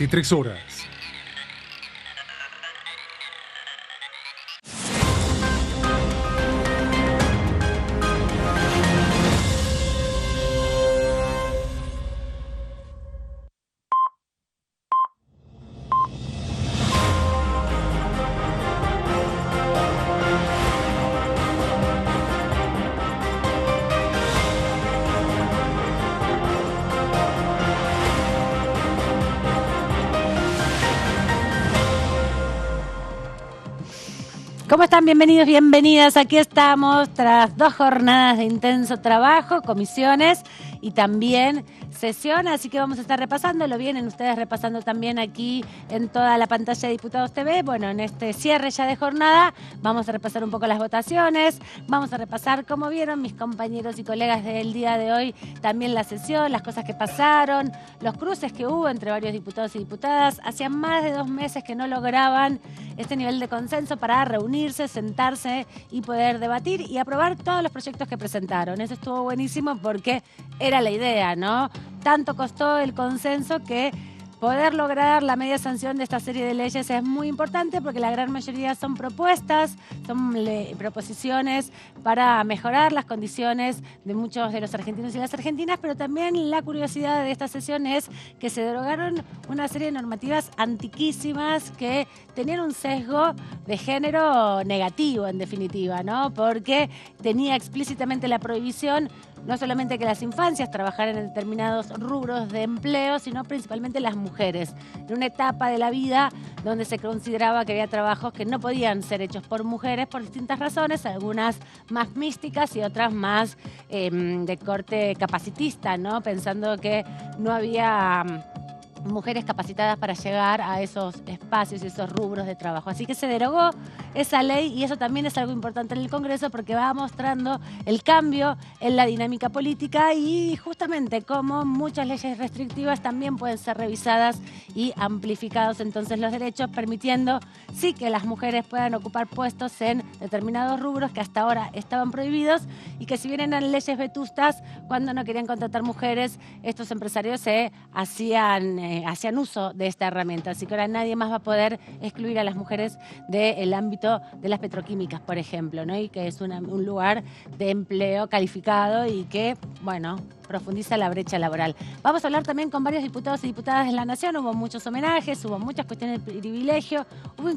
23 horas. ¿Cómo están? Bienvenidos, bienvenidas. Aquí estamos tras 2 jornadas de intenso trabajo, comisiones y también sesión, así que vamos a estar repasando, lo vienen ustedes repasando también aquí en toda la pantalla de Diputados TV. Bueno, en este cierre ya de jornada vamos a repasar un poco las votaciones, vamos a repasar cómo vieron mis compañeros y colegas del día de hoy también la sesión, las cosas que pasaron, los cruces que hubo entre varios diputados y diputadas. Hacía más de 2 meses que no lograban este nivel de consenso para reunirse, sentarse y poder debatir y aprobar todos los proyectos que presentaron. Eso estuvo buenísimo porque era la idea, ¿no? Tanto costó el consenso que poder lograr la media sanción de esta serie de leyes es muy importante porque la gran mayoría son propuestas, son proposiciones para mejorar las condiciones de muchos de los argentinos y las argentinas, pero también la curiosidad de esta sesión es que se derogaron una serie de normativas antiquísimas que tenían un sesgo de género negativo, en definitiva, ¿no? Porque tenía explícitamente la prohibición no solamente que las infancias trabajaran en determinados rubros de empleo, sino principalmente las mujeres, en una etapa de la vida donde se consideraba que había trabajos que no podían ser hechos por mujeres por distintas razones, algunas más místicas y otras más de corte capacitista, ¿no? Pensando que no había mujeres capacitadas para llegar a esos espacios y esos rubros de trabajo. Así que se derogó esa ley y eso también es algo importante en el Congreso porque va mostrando el cambio en la dinámica política y justamente cómo muchas leyes restrictivas también pueden ser revisadas y amplificados entonces los derechos, permitiendo sí que las mujeres puedan ocupar puestos en determinados rubros que hasta ahora estaban prohibidos y que si bien eran leyes vetustas, cuando no querían contratar mujeres, estos empresarios se hacían uso de esta herramienta. Así que ahora nadie más va a poder excluir a las mujeres del ámbito de las petroquímicas, por ejemplo, ¿no? Y que es un lugar de empleo calificado y que, bueno, profundiza la brecha laboral. Vamos a hablar también con varios diputados y diputadas de la Nación. Hubo muchos homenajes, hubo muchas cuestiones de privilegio, hubo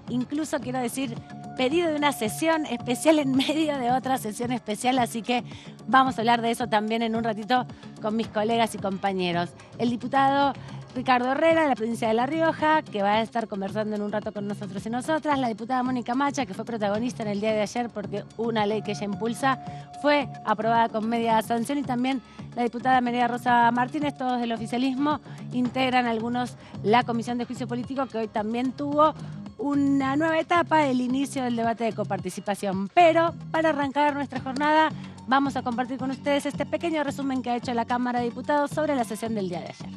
incluso quiero decir, pedido de una sesión especial en medio de otra sesión especial, así que vamos a hablar de eso también en un ratito con mis colegas y compañeros. El diputado Ricardo Herrera, de la provincia de La Rioja, que va a estar conversando en un rato con nosotros y nosotras. La diputada Mónica Macha, que fue protagonista en el día de ayer porque una ley que ella impulsa fue aprobada con media sanción. Y también la diputada María Rosa Martínez, todos del oficialismo, integran algunos la Comisión de Juicio Político, que hoy también tuvo una nueva etapa, el inicio del debate de coparticipación. Pero para arrancar nuestra jornada vamos a compartir con ustedes este pequeño resumen que ha hecho la Cámara de Diputados sobre la sesión del día de ayer.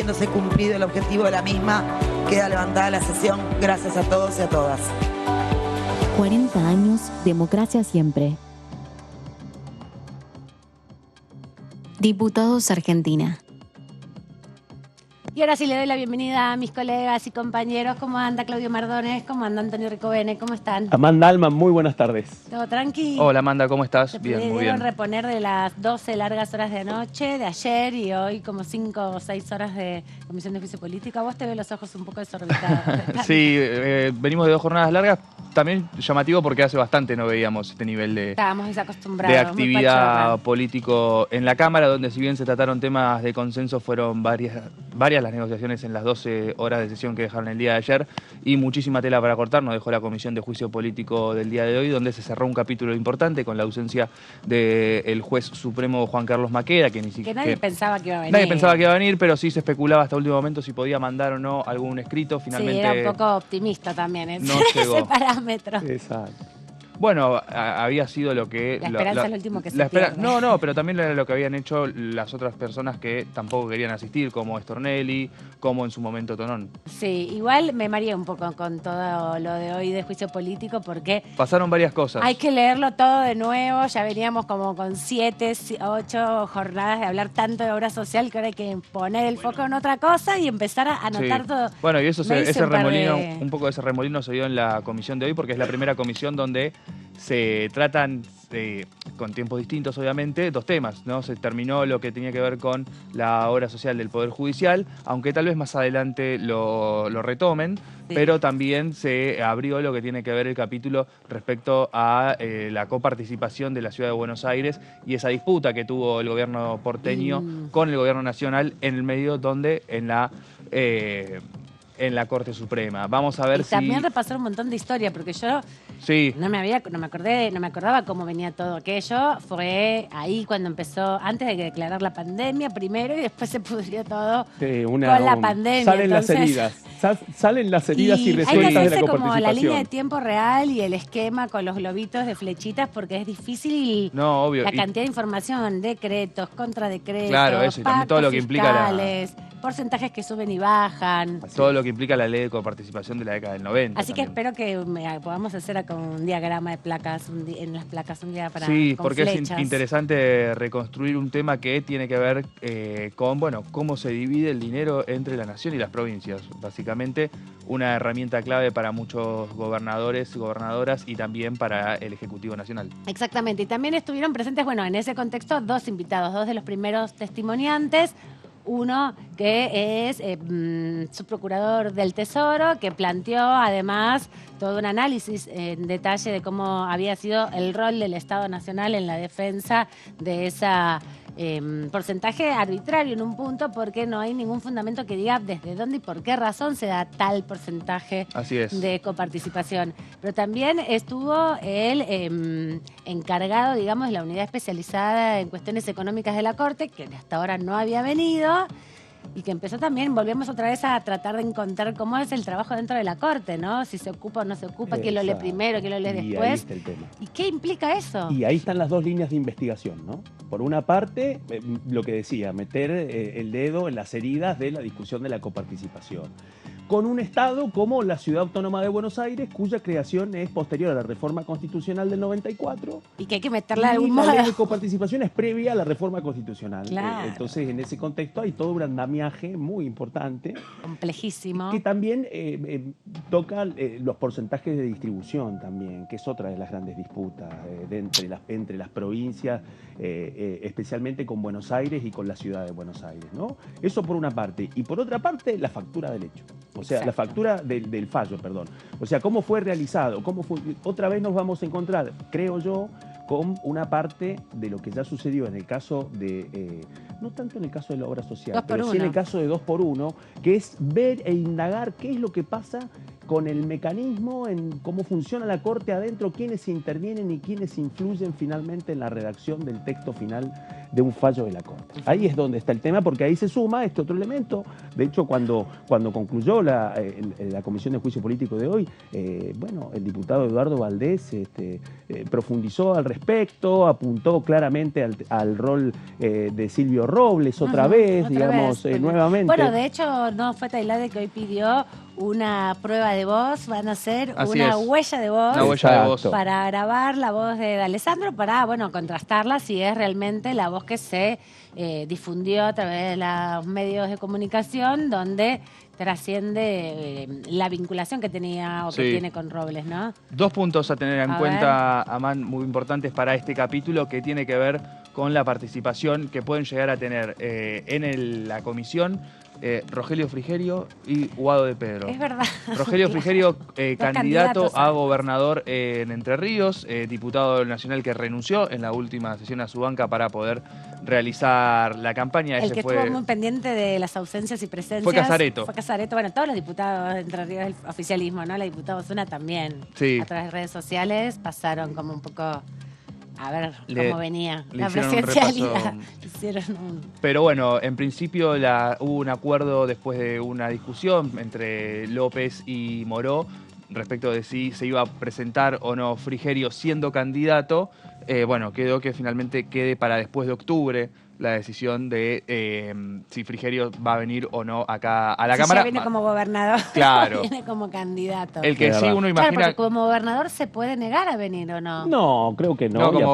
habiéndose cumplido el objetivo de la misma, queda levantada la sesión. Gracias a todos y a todas. 40 años, democracia siempre. Diputados Argentina. Y ahora sí le doy la bienvenida a mis colegas y compañeros. ¿Cómo anda Claudio Mardones? ¿Cómo anda Antonio Ricovene? ¿Cómo están? Amanda Alman, muy buenas tardes. ¿Todo tranqui? Hola Amanda, ¿cómo estás? ¿Se Bien, muy pudieron bien. reponer de las 12 largas horas de anoche, de ayer y hoy como 5 o 6 horas de comisión de juicio político? A vos te veo los ojos un poco desorbitados. Sí, venimos de 2 jornadas largas, también llamativo porque hace bastante no veíamos este nivel de Estábamos desacostumbrados. de muy actividad pachorra. político en la Cámara, donde si bien se trataron temas de consenso, fueron varias las negociaciones en las 12 horas de sesión que dejaron el día de ayer y muchísima tela para cortar. Nos dejó la comisión de juicio político del día de hoy, donde se cerró un capítulo importante con la ausencia del juez supremo Juan Carlos Maqueda, que ni Que siquiera... nadie pensaba que iba a venir. Nadie pensaba que iba a venir, pero sí se especulaba hasta último momento si podía mandar o no algún escrito. Finalmente Sí, era un poco optimista también no llegó. ese parámetro. Exacto. Bueno, había sido lo que... La esperanza es lo último que se la espera- pierde. No, pero también era lo que habían hecho las otras personas que tampoco querían asistir, como Stornelli, como en su momento Tonón. Sí, igual me mareé un poco con todo lo de hoy de juicio político porque Pasaron varias cosas. hay que leerlo todo de nuevo. Ya veníamos como con 7, 8 jornadas de hablar tanto de obra social que ahora hay que poner el foco en otra cosa y empezar a anotar Sí. todo. Bueno, y eso Me hice ese un par remolino, de- un poco de ese remolino se dio en la comisión de hoy, porque es la primera comisión donde se tratan con tiempos distintos, obviamente, 2 temas, ¿no? Se terminó lo que tenía que ver con la obra social del Poder Judicial, aunque tal vez más adelante lo retomen, Sí. pero también se abrió lo que tiene que ver el capítulo respecto a la coparticipación de la Ciudad de Buenos Aires y esa disputa que tuvo el gobierno porteño con el gobierno nacional en el medio, donde en la Corte Suprema. Vamos a ver Y si... también repasar un montón de historia, porque yo Sí, no me acordaba cómo venía todo aquello. Fue ahí cuando empezó, antes de que declarar la pandemia primero y después se pudrió todo con la pandemia. Salen las entonces- heridas. Salen las heridas Y hay que irresueltas de la hacerse como la coparticipación. línea de tiempo real y el esquema con los globitos de flechitas porque es difícil no, obvio. la Y- cantidad de información, decretos, contradecretos, Claro, eso, y también todo lo que implica la- fiscales, porcentajes que suben y bajan. todo lo que implica la ley de coparticipación de la década del 90. Así que también. espero que podamos hacer acá un diagrama de placas en las placas un día para Sí, con porque flechas. es interesante reconstruir un tema que tiene que ver con, bueno, cómo se divide el dinero entre la nación y las provincias. Básicamente, una herramienta clave para muchos gobernadores y gobernadoras y también para el Ejecutivo Nacional. Exactamente, y también estuvieron presentes, bueno, en ese contexto, 2 invitados, 2 de los primeros testimoniantes. Uno que es subprocurador del Tesoro, que planteó además todo un análisis en detalle de cómo había sido el rol del Estado Nacional en la defensa de esa porcentaje arbitrario en un punto, porque no hay ningún fundamento que diga desde dónde y por qué razón se da tal porcentaje Así es. de coparticipación. Pero también estuvo el encargado, digamos, de la unidad especializada en cuestiones económicas de la Corte, que hasta ahora no había venido, y que empezó también, volvemos otra vez a tratar de encontrar cómo es el trabajo dentro de la Corte, ¿no? Si se ocupa o no se ocupa, quién lo lee Exacto. primero, quién lo lee Y ahí después. está el tema. ¿Y qué implica eso? Y ahí están las 2 líneas de investigación, ¿no? Por una parte, lo que decía, meter el dedo en las heridas de la discusión de la coparticipación. Con un Estado como la Ciudad Autónoma de Buenos Aires, cuya creación es posterior a la reforma constitucional del 94. Y que hay que meterla de Y algún la ley modo. de coparticipación es previa a la reforma constitucional. Claro. Entonces, en ese contexto hay todo un andamiaje muy importante Complejísimo. que también toca los porcentajes de distribución también, que es otra de las grandes disputas entre las provincias, especialmente con Buenos Aires y con la ciudad de Buenos Aires, ¿no? Eso por una parte. Y por otra parte, la factura del hecho. O sea, la Exacto. factura del fallo, perdón. O sea, cómo fue realizado, cómo fue... Otra vez nos vamos a encontrar, creo yo, con una parte de lo que ya sucedió en el caso de, no tanto en el caso de la obra social, 2 por pero sí en 1. el caso de 2 por 1, que es ver e indagar qué es lo que pasa con el mecanismo en cómo funciona la Corte adentro, quiénes intervienen y quiénes influyen finalmente en la redacción del texto final de un fallo de la Corte. Ahí es donde está el tema, porque ahí se suma este otro elemento. De hecho, cuando concluyó la Comisión de Juicio Político de hoy, bueno, el diputado Eduardo Valdés profundizó al respecto, apuntó claramente al rol de Silvio Robles otra vez, digamos, nuevamente. Bueno, de hecho, no fue Tailade que hoy pidió una prueba de voz, van a hacer una huella de voz, para grabar la voz de Alessandro, para, bueno, contrastarla si es realmente la voz que se difundió a través de los medios de comunicación, donde trasciende la vinculación que tenía o que tiene con Robles, ¿no? 2 puntos a tener en cuenta, Amán, muy importantes para este capítulo, que tiene que ver con la participación que pueden llegar a tener en la comisión Rogelio Frigerio y Guado de Pedro. Es verdad. Rogelio Frigerio, candidato a gobernador en Entre Ríos, diputado nacional que renunció en la última sesión a su banca para poder realizar la campaña. El que estuvo muy pendiente de las ausencias y presencias. Fue Casareto. Bueno, todos los diputados de Entre Ríos del oficialismo, ¿no? La diputada Osuna también. Sí. A través de redes sociales pasaron como un poco a ver cómo venía la hicieron presidencialidad. Pero bueno, en principio hubo un acuerdo después de una discusión entre López y Moró respecto de si se iba a presentar o no Frigerio siendo candidato. Bueno, quedó que finalmente quede para después de octubre la decisión de si Frigerio va a venir o no acá a la Cámara. Ya viene como gobernador, claro. Viene como candidato. El que sí uno imagina... Claro, porque como gobernador se puede negar a venir o no. No, creo que no. No, como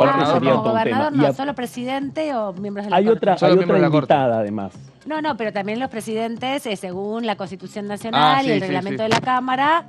gobernador no, solo presidente o miembros de la Corte. Hay otra invitada además. No, pero también los presidentes, según la Constitución Nacional y el reglamento de la Cámara...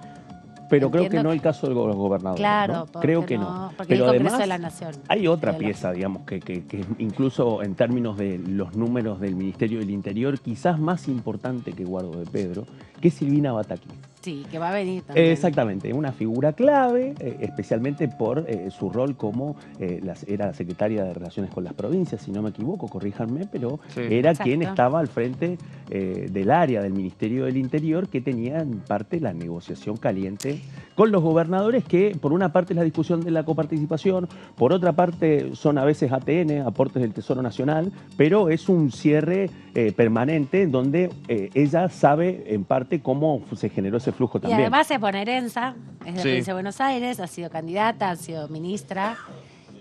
Pero creo que no el caso de los gobernadores. Claro, ¿no? Creo que no. Porque pero el Congreso además de la Nación. hay otra pieza, digamos, que incluso en términos de los números del Ministerio del Interior, quizás más importante que Guado de Pedro, que es Silvina Bataki. Sí, que va a venir también. Exactamente, una figura clave, especialmente por su rol como era secretaria de Relaciones con las Provincias, si no me equivoco, corríjanme, pero era quien estaba al frente del área del Ministerio del Interior, que tenía en parte la negociación caliente con los gobernadores, que por una parte es la discusión de la coparticipación, por otra parte son a veces ATN, aportes del Tesoro Nacional, pero es un cierre permanente donde ella sabe en parte cómo se generó ese flujo también. Y además es bonaerense, es de la provincia de Buenos Aires, ha sido candidata, ha sido ministra.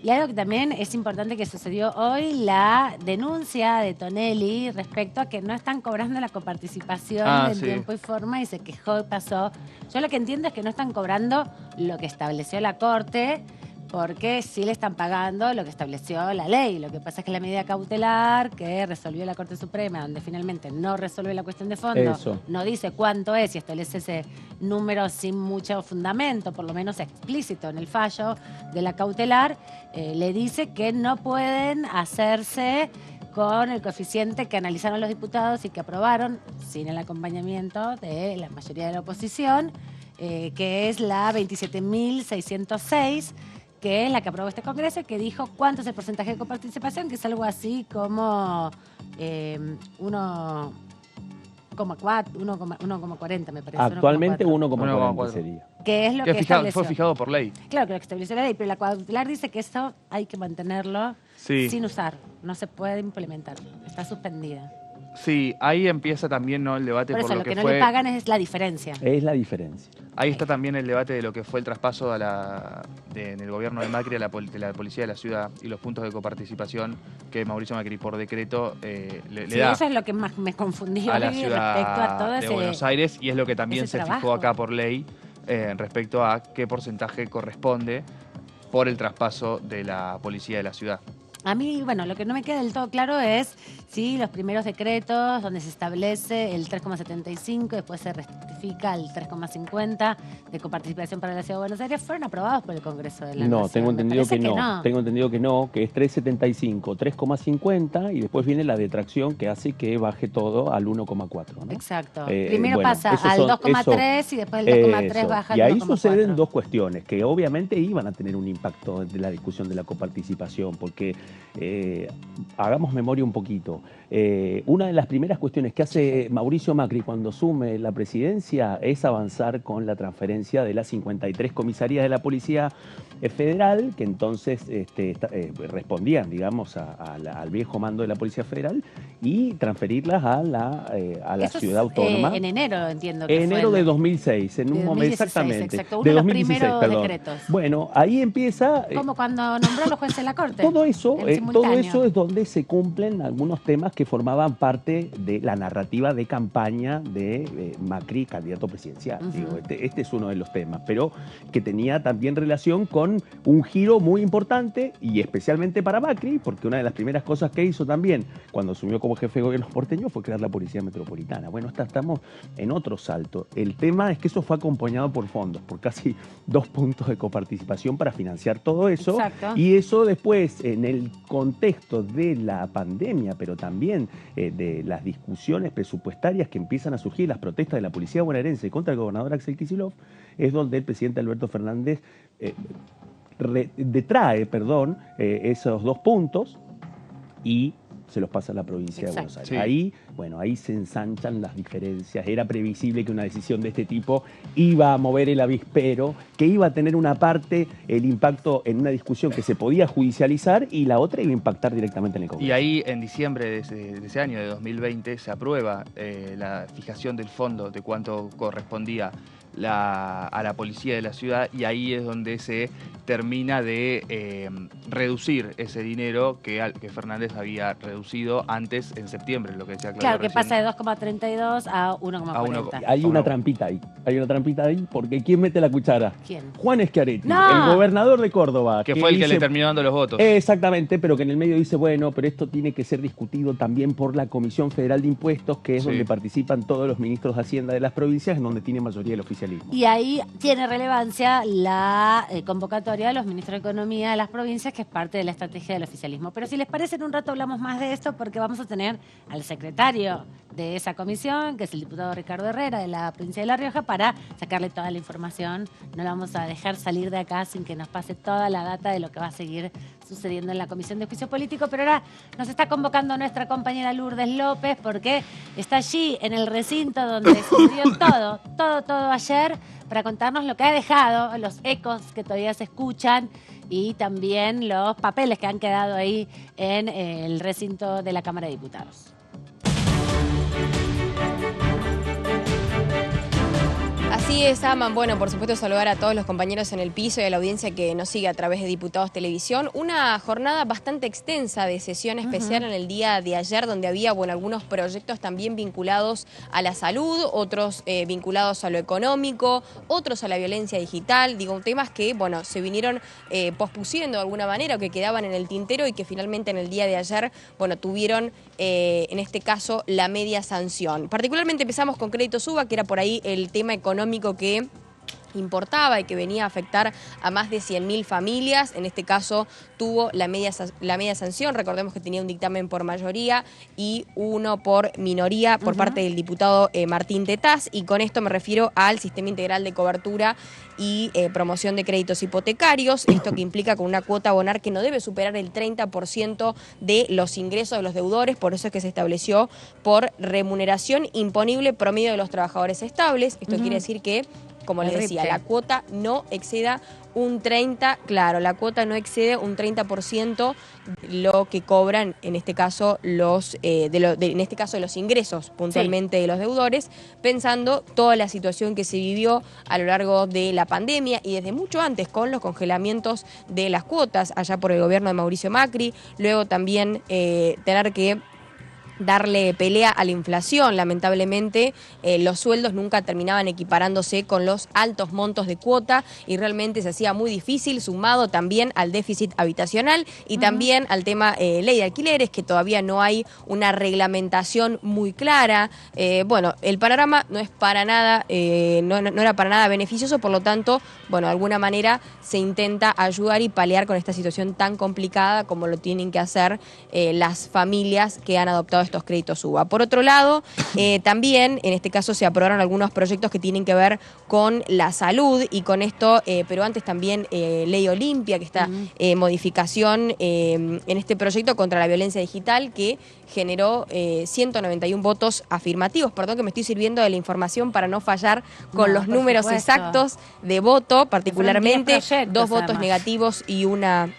Y algo que también es importante que sucedió hoy, la denuncia de Tonelli respecto a que no están cobrando la coparticipación en tiempo y forma, y se quejó y pasó. Yo lo que entiendo es que no están cobrando lo que estableció la Corte, porque sí le están pagando lo que estableció la ley. Lo que pasa es que la medida cautelar que resolvió la Corte Suprema, donde finalmente no resuelve la cuestión de fondo, no dice cuánto es y establece ese número sin mucho fundamento, por lo menos explícito en el fallo de la cautelar, le dice que no pueden hacerse con el coeficiente que analizaron los diputados y que aprobaron, sin el acompañamiento de la mayoría de la oposición, que es la 27.606, que es la que aprobó este Congreso y que dijo cuánto es el porcentaje de coparticipación, que es algo así como 1,40 me parece. Actualmente 1,40 sería. Que es lo que fue fijado por ley. Claro, que lo que estableció la ley, pero la cautelar dice que eso hay que mantenerlo sin usar, no se puede implementar, está suspendida. Sí, ahí empieza también el debate por lo que no fue... le pagan es la diferencia. Es la diferencia. Ahí está también el debate de lo que fue el traspaso en el gobierno de Macri de la policía de la ciudad y los puntos de coparticipación que Mauricio Macri por decreto le da. Eso es lo que más me confundió a la ciudad respecto a todo de Buenos Aires, y es lo que también se fijó acá por ley respecto a qué porcentaje corresponde por el traspaso de la policía de la ciudad. A mí, bueno, lo que no me queda del todo claro es si los primeros decretos donde se establece el 3,75, después se rectifica el 3,50 de coparticipación para la Ciudad de Buenos Aires, fueron aprobados por el Congreso de la Nación. No, tengo entendido que no. Tengo entendido que no, que es 3,75, 3,50 y después viene la detracción que hace que baje todo al 1,4. ¿no? Exacto. Primero pasa al 2,3 y después el 2,3 baja al 1,4. Y ahí suceden dos cuestiones que obviamente iban a tener un impacto de la discusión de la coparticipación, porque hagamos memoria un poquito. Una de las primeras cuestiones que hace Mauricio Macri cuando asume la presidencia es avanzar con la transferencia de las 53 comisarías de la Policía Federal, que entonces respondían, digamos, al viejo mando de la Policía Federal, y transferirlas a la ciudad autónoma. En enero, entiendo que enero fue de 2006, en un momento exactamente. Exacto, uno de de los 2016, primeros perdón. decretos. Bueno, ahí empieza. Como cuando nombró a los jueces de la Corte. Todo eso simultáneo. es donde se cumplen algunos temas que formaban parte de la narrativa de campaña de Macri, candidato presidencial. Digo, este es uno de los temas, pero que tenía también relación con un giro muy importante y especialmente para Macri, porque una de las primeras cosas que hizo también cuando asumió como jefe de gobierno porteño fue crear la Policía Metropolitana. Bueno, estamos en otro salto. El tema es que eso fue acompañado por fondos, por casi 2 puntos de coparticipación para financiar todo eso. Exacto. Y eso después, en el contexto de la pandemia, pero también de las discusiones presupuestarias que empiezan a surgir, las protestas de la policía bonaerense contra el gobernador Axel Kicillof, es donde el presidente Alberto Fernández detrae esos 2 puntos y se los pasa a la provincia de Buenos Aires. Sí. Ahí se ensanchan las diferencias. Era previsible que una decisión de este tipo iba a mover el avispero, que iba a tener una parte, el impacto en una discusión que se podía judicializar y la otra iba a impactar directamente en el Congreso. Y ahí, en diciembre de ese año, de 2020, se aprueba la fijación del fondo de cuánto correspondía a la policía de la ciudad, y ahí es donde se termina de reducir ese dinero que Fernández había reducido antes, en septiembre, lo que decía Claudia. Claro, que recién. pasa de 2,32 a 1,40. Hay una trampita ahí, porque ¿quién mete la cuchara? ¿Quién? Juan Schiaretti, ¡No! el gobernador de Córdoba. Que fue el que le terminó dando los votos. Exactamente, pero que en el medio dice, bueno, pero esto tiene que ser discutido también por la Comisión Federal de Impuestos, que es donde participan todos los ministros de Hacienda de las provincias, en donde tiene mayoría el oficialismo. Y ahí tiene relevancia la convocatoria de los ministros de Economía de las provincias, que es parte de la estrategia del oficialismo. Pero si les parece, en un rato hablamos más de esto, porque vamos a tener al secretario de esa comisión, que es el diputado Ricardo Herrera, de la provincia de La Rioja, para sacarle toda la información. No la vamos a dejar salir de acá sin que nos pase toda la data de lo que va a seguir sucediendo en la Comisión de Juicio Político. Pero ahora nos está convocando nuestra compañera Lourdes López, porque está allí en el recinto donde sucedió todo ayer, para contarnos lo que ha dejado, los ecos que todavía se escuchan y también los papeles que han quedado ahí en el recinto de la Cámara de Diputados. Así es, Aman. Bueno, por supuesto, saludar a todos los compañeros en el piso y a la audiencia que nos sigue a través de Diputados Televisión. Una jornada bastante extensa de sesión especial en el día de ayer, donde había, algunos proyectos también vinculados a la salud, otros vinculados a lo económico, otros a la violencia digital. Digo, temas que, se vinieron pospusiendo de alguna manera o que quedaban en el tintero y que finalmente en el día de ayer, tuvieron, en este caso, la media sanción. Particularmente empezamos con Crédito Suba, que era por ahí el tema económico que importaba y que venía a afectar a más de 100.000 familias. En este caso tuvo la media sanción. Recordemos que tenía un dictamen por mayoría y uno por minoría por parte del diputado Martín Tetaz, y con esto me refiero al Sistema Integral de Cobertura y Promoción de Créditos Hipotecarios. Esto que implica con una cuota a abonar que no debe superar el 30% de los ingresos de los deudores. Por eso es que se estableció por remuneración imponible promedio de los trabajadores estables. Esto quiere decir que, como les decía, la cuota no exceda un 30%, la cuota no excede un 30% lo que cobran, en este caso, de los ingresos puntualmente de los deudores, pensando toda la situación que se vivió a lo largo de la pandemia y desde mucho antes con los congelamientos de las cuotas allá por el gobierno de Mauricio Macri, luego también tener que darle pelea a la inflación. Lamentablemente, los sueldos nunca terminaban equiparándose con los altos montos de cuota y realmente se hacía muy difícil, sumado también al déficit habitacional y también al tema ley de alquileres, que todavía no hay una reglamentación muy clara. El panorama no es para nada, no era para nada beneficioso, por lo tanto, de alguna manera se intenta ayudar y paliar con esta situación tan complicada como lo tienen que hacer las familias que han adoptado estos créditos UBA. Por otro lado, también en este caso se aprobaron algunos proyectos que tienen que ver con la salud y con esto, pero antes también Ley Olimpia, que está modificación en este proyecto contra la violencia digital, que generó 191 votos afirmativos. Perdón que me estoy sirviendo de la información para no fallar con los números exactos de voto, particularmente 2 votos además negativos y una...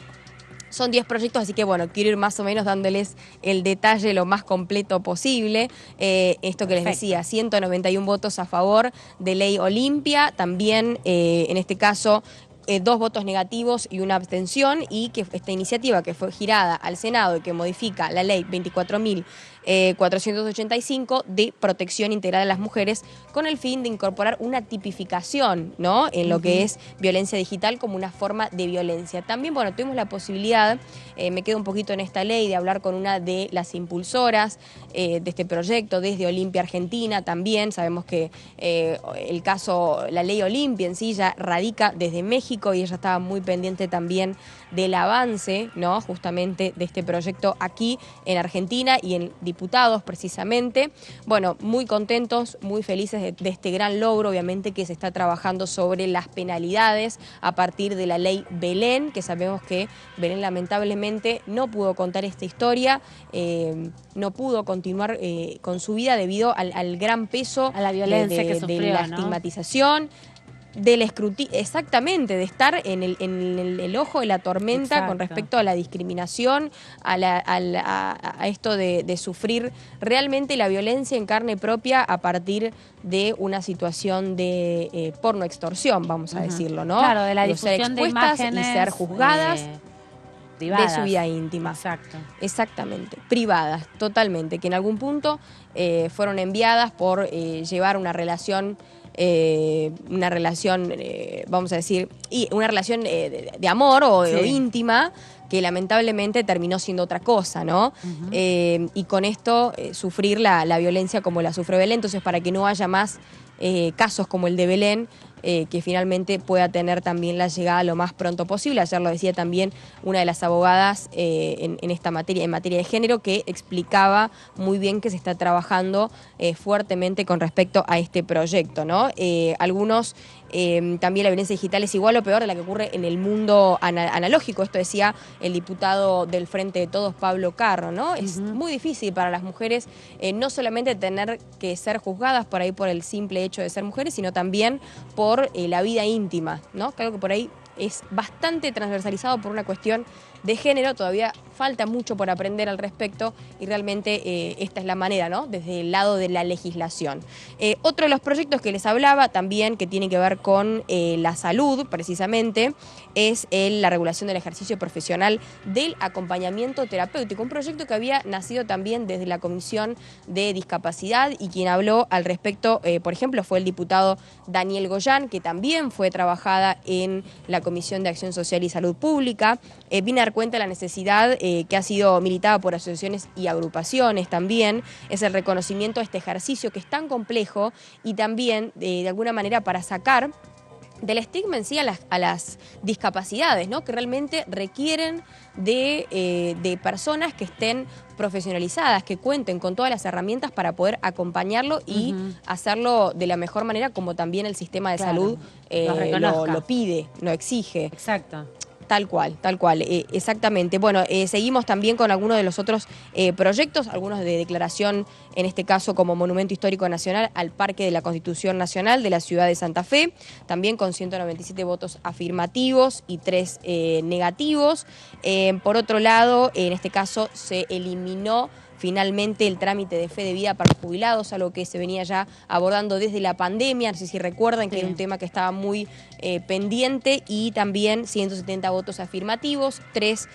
Son 10 proyectos, así que bueno, quiero ir más o menos dándoles el detalle lo más completo posible. Esto que les decía, 191 votos a favor de Ley Olimpia, también en este caso 2 votos negativos y una abstención, y que esta iniciativa que fue girada al Senado y que modifica la ley 24.485 de protección integral a las mujeres con el fin de incorporar una tipificación, ¿no?, en lo que es violencia digital como una forma de violencia. También, bueno, tuvimos la posibilidad, me quedo un poquito en esta ley, de hablar con una de las impulsoras de este proyecto desde Olimpia Argentina. También sabemos que el caso, la ley Olimpia en sí ya radica desde México, y ella estaba muy pendiente también del avance, ¿no?, justamente de este proyecto aquí en Argentina y en diputados precisamente. Bueno, muy contentos, muy felices de este gran logro, obviamente que se está trabajando sobre las penalidades a partir de la ley Belén, que sabemos que Belén lamentablemente no pudo contar esta historia, no pudo continuar con su vida debido al gran peso a la violencia que sufrió, de la estigmatización, del escrutinio, exactamente, de estar en el ojo de la tormenta. Exacto. Con respecto a la discriminación, a esto de sufrir realmente la violencia en carne propia a partir de una situación de pornoextorsión, vamos a decirlo, ¿no? Claro, de la difusión de imágenes y ser juzgadas privadas de su vida íntima. Exacto. Exactamente, privadas, totalmente, que en algún punto fueron enviadas por llevar una relación, vamos a decir, una relación de amor o íntima, que lamentablemente terminó siendo otra cosa, ¿no? Y con esto sufrir la violencia como la sufre Belén. Entonces, para que no haya más casos como el de Belén, que finalmente pueda tener también la llegada lo más pronto posible. Ayer lo decía también una de las abogadas en esta materia, en materia de género, que explicaba muy bien que se está trabajando fuertemente con respecto a este proyecto, ¿no? Algunos también la violencia digital es igual o peor de la que ocurre en el mundo analógico. Esto decía el diputado del Frente de Todos, Pablo Carro, ¿no? Es muy difícil para las mujeres no solamente tener que ser juzgadas por ahí por el simple hecho de ser mujeres, sino también por la vida íntima, ¿no? Creo que por ahí es bastante transversalizado por una cuestión de género. Todavía falta mucho por aprender al respecto y realmente esta es la manera, ¿no?, desde el lado de la legislación. Otro de los proyectos que les hablaba también, que tiene que ver con la salud precisamente, es la regulación del ejercicio profesional del acompañamiento terapéutico, un proyecto que había nacido también desde la Comisión de Discapacidad, y quien habló al respecto, por ejemplo, fue el diputado Daniel Goyán, que también fue trabajada en la Comisión de Acción Social y Salud Pública. Vine a dar cuenta de la necesidad que ha sido militada por asociaciones y agrupaciones también, es el reconocimiento de este ejercicio que es tan complejo, y también de alguna manera para sacar del estigma en sí a las discapacidades, ¿no?, que realmente requieren de personas que estén profesionalizadas, que cuenten con todas las herramientas para poder acompañarlo y hacerlo de la mejor manera, como también el sistema de salud lo pide, lo exige. Exacto. Tal cual, exactamente. Bueno, seguimos también con algunos de los otros proyectos, algunos de declaración, en este caso como Monumento Histórico Nacional al Parque de la Constitución Nacional de la ciudad de Santa Fe, también con 197 votos afirmativos y 3 negativos. Por otro lado, en este caso se eliminó finalmente el trámite de fe de vida para los jubilados, algo que se venía ya abordando desde la pandemia. No sé si recuerdan que era un tema que estaba muy pendiente, y también 170 votos afirmativos, 3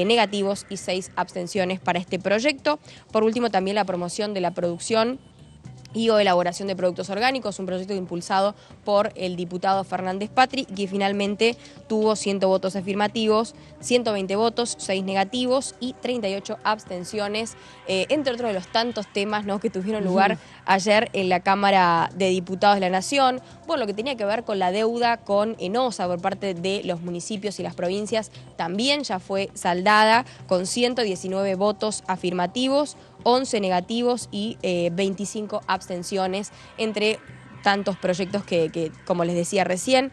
negativos y 6 abstenciones para este proyecto. Por último, también la promoción de la producción y o elaboración de productos orgánicos, un proyecto impulsado por el diputado Fernández Patri, que finalmente tuvo 100 votos afirmativos, 120 votos, 6 negativos y 38 abstenciones, entre otros de los tantos temas, ¿no?, que tuvieron lugar ayer en la Cámara de Diputados de la Nación. Bueno, lo que tenía que ver con la deuda con ENOSA por parte de los municipios y las provincias también ya fue saldada con 119 votos afirmativos, 11 negativos y 25 abstenciones entre tantos proyectos que, como les decía recién,